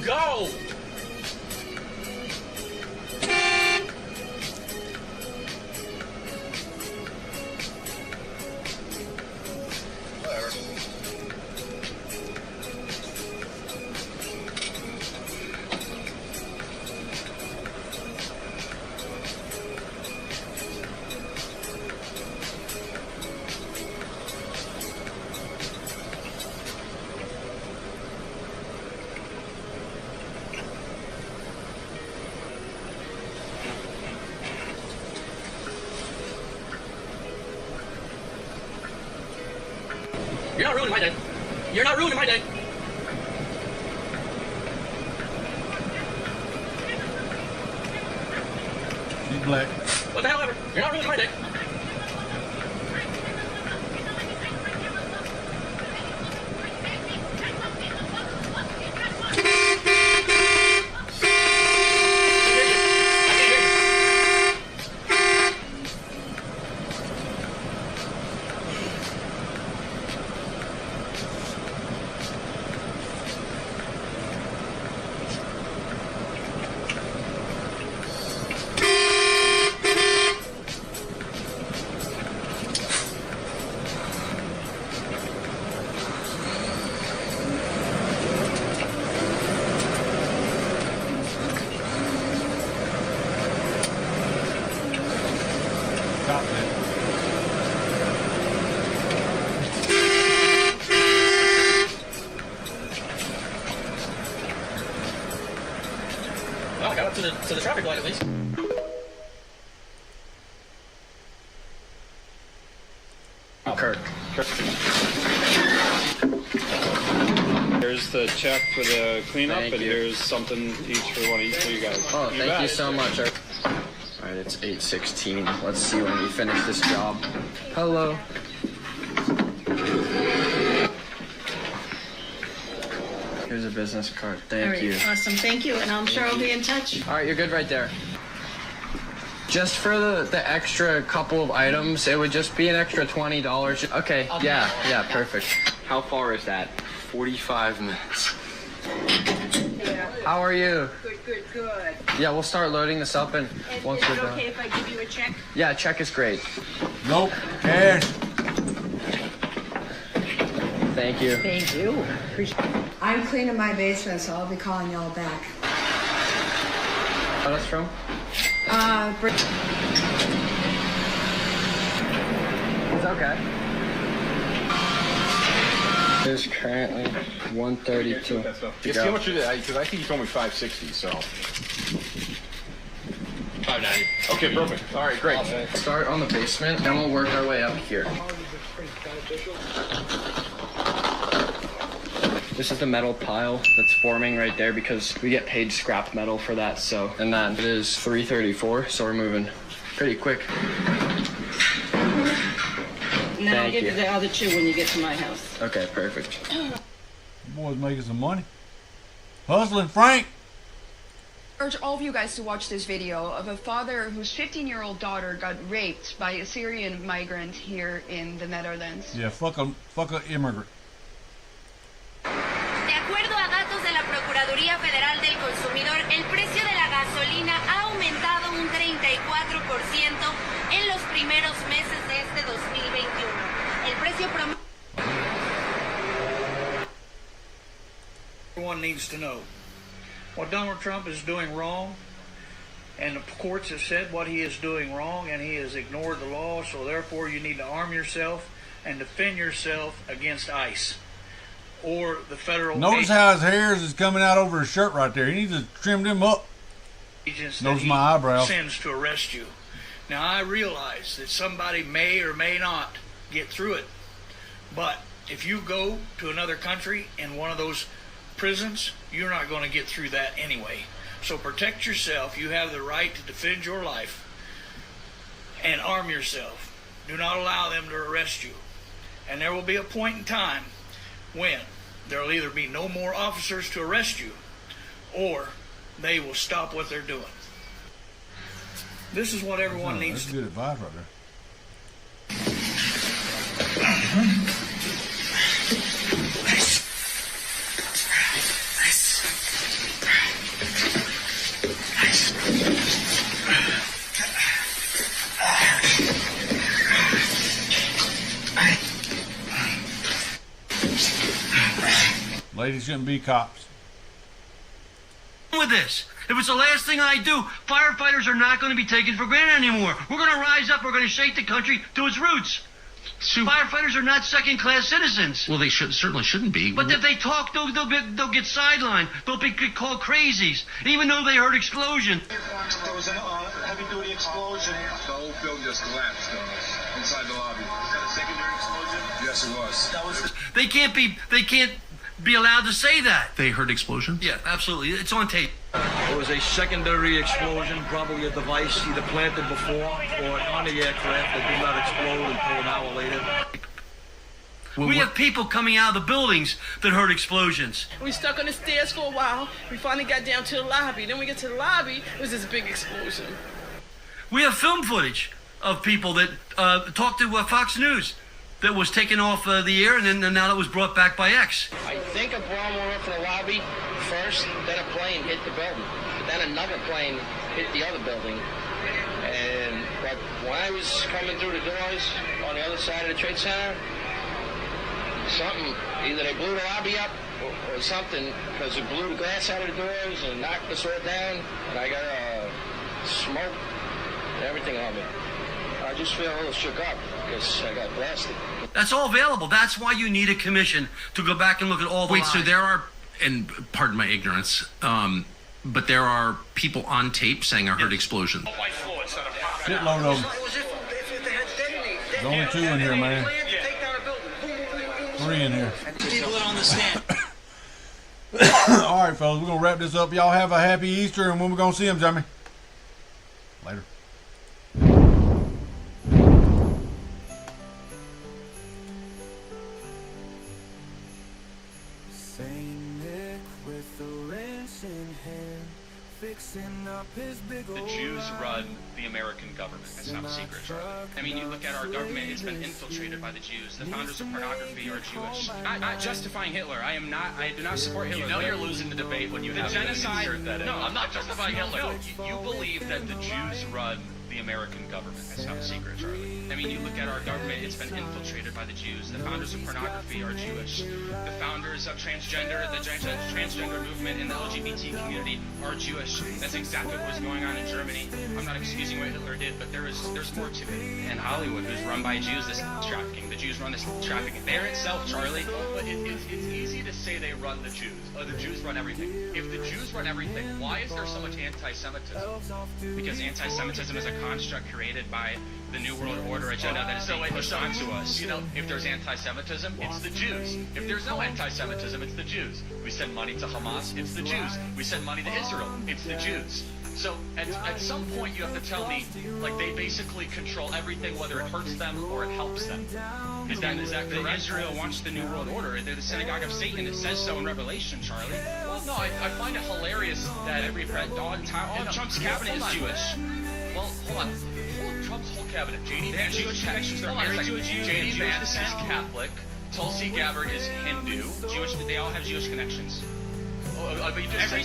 Go! You're not ruining my day. You're not ruining my day. She's black. What the hell ever. You're not ruining my day. Well, I got up to the traffic light at least. Kirk. Here's the check for the cleanup, Thank and you. here's something each for one of you guys. Oh, thank bet. you so much. All right, it's 8:16. Let's see when we finish this job. Hello. Here's a business card. Thank All right, you. awesome. Thank you, and I'm sure I'll be in touch. All right, you're good right there. Just for the extra couple of items, it would just be an extra $20. Okay, yeah, perfect. How far is that? 45 minutes. How are you? Good. Yeah, we'll start loading this up, and once Is we're it done. okay if I give you a check? Yeah, check is great. Nope, cash. Thank you. Thank you. I'm cleaning my basement, so I'll be calling y'all back. Oh, that's from? It's okay. There's currently 132. Guess how much it is? Because I think you told me 560, so. 590. Okay, perfect. All right, great. Start on the basement, and we'll work our way up here. This is the metal pile that's forming right there because we get paid scrap metal for that. So, and then it is 3:34, so we're moving pretty quick. And then I'll give you the other two when you get to my house. Okay, perfect. Boys making some money. Hustling, Frank. I urge all of you guys to watch this video of a father whose 15-year-old daughter got raped by a Syrian migrant here in the Netherlands. Yeah, fuck a immigrant. De acuerdo a datos de la Procuraduría Federal del Consumidor, el precio de la gasolina ha aumentado un 34% en los primeros meses de este 2021. El precio promedio... Everyone needs to know what Donald Trump is doing wrong, and the courts have said what he is doing wrong, and he has ignored the law, so therefore you need to arm yourself and defend yourself against ICE or the federal Notice how his hairs is coming out over his shirt right there. He needs to trim them up. agents Those that my he eyebrows. sends to arrest you. Now, I realize that somebody may or may not get through it, but if you go to another country in one of those prisons, you're not going to get through that anyway. So protect yourself. You have the right to defend your life, and arm yourself. Do not allow them to arrest you. And there will be a point in time when there will either be no more officers to arrest you, or they will stop what they're doing. This is what everyone needs That's good advice right there. Ladies shouldn't be cops. With this. If it's the last thing I do, firefighters are not going to be taken for granted anymore. We're going to rise up. We're going to shake the country to its roots. Firefighters are not second-class citizens. Well, they certainly shouldn't be. But if they talk, they'll get sidelined. They'll be called crazies, even though they heard explosion. There was a heavy-duty explosion. The whole building just collapsed inside the lobby. Was that a secondary explosion? Yes, it was. They can't be allowed to say that. They heard explosions? Yeah, absolutely. It's on tape. There was a secondary explosion, probably a device either planted before or on the aircraft that did not explode until an hour later. We have people coming out of the buildings that heard explosions. We stuck on the stairs for a while. We finally got down to the lobby. Then we get to the lobby, it was this big explosion. We have film footage of people that talked to Fox News that was taken off the air, and then now that was brought back by X. I think a bomb went off in the lobby first, then a plane hit the building. But then another plane hit the other building. But when I was coming through the doors on the other side of the Trade Center, something, either they blew the lobby up or something, because it blew the glass out of the doors and knocked us all down, and I got smoke and everything on me. I just feel a little shook up because I got blasted. That's all available. That's why you need a commission to go back and look at all the lies. So there are, and pardon my ignorance, But there are people on tape saying I heard explosions. Shitload of them. There's only 2 in here, man. 3 in here. People on the stand. All right, fellas, we're going to wrap this up. Y'all have a happy Easter, and when we're going to see them, Jimmy? Later. The Jews run the American government. That's not a secret, Charlie. I mean, you look at our government, it's been infiltrated by the Jews. The founders of pornography are Jewish. Not justifying Hitler. I do not support Hitler. You know you're losing the debate when you have genocide. No, I'm not justifying Hitler. No, you believe that the Jews run the American government. That's not a secret, Charlie. I mean, you look at our government, it's been infiltrated by the Jews. The founders of pornography are Jewish. The founders of transgender, the transgender movement in the LGBT community are Jewish. That's exactly what was going on in Germany. I'm not excusing what Hitler did, but there's more to it. And Hollywood, who's run by Jews, this trafficking. The Jews run this trafficking. There itself, Charlie. But it's easy to say they run the Jews. The Jews run everything. If the Jews run everything, why is there so much anti-Semitism? Because anti-Semitism is a construct created by the New World Order agenda that is being pushed onto us. You know, if there's anti-Semitism, it's the Jews. If there's no anti-Semitism, it's the Jews. We send money to Hamas, it's the Jews. We send money to Israel, it's the Jews. So at some point you have to tell me, like, they basically control everything, whether it hurts them or it helps them. Is that correct? Israel wants the New World Order. They're the synagogue of Satan. It says so in Revelation, Charlie. Well, no, I find it hilarious that every all Trump's cabinet is Jewish. Well, hold on. Trump's whole cabinet. J.D. Vance is Jewish connections. They're married to a Jew. J.D. Vance is Catholic. Tulsi Gabbard is Hindu. Jewish. They all have Jewish connections. Every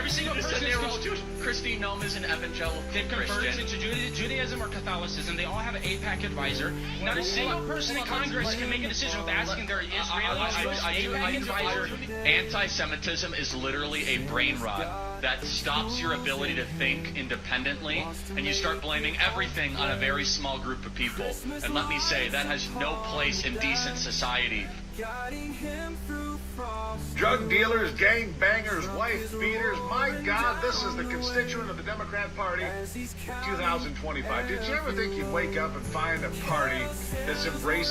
single person is Jewish. Christine Nome is an evangelical Christian. Into Judaism or Catholicism. They all have an AIPAC advisor. Not a single person in Congress can make a decision without asking their Israeli AIPAC advisor. Anti-Semitism is literally a brain rot that stops your ability to think independently, and you start blaming everything on a very small group of people. And let me say, that has no place in decent society. Drug dealers, gang bangers, wife beaters. My God, this is the constituent of the Democrat Party 2025. Did you ever think you'd wake up and find a party that's embracing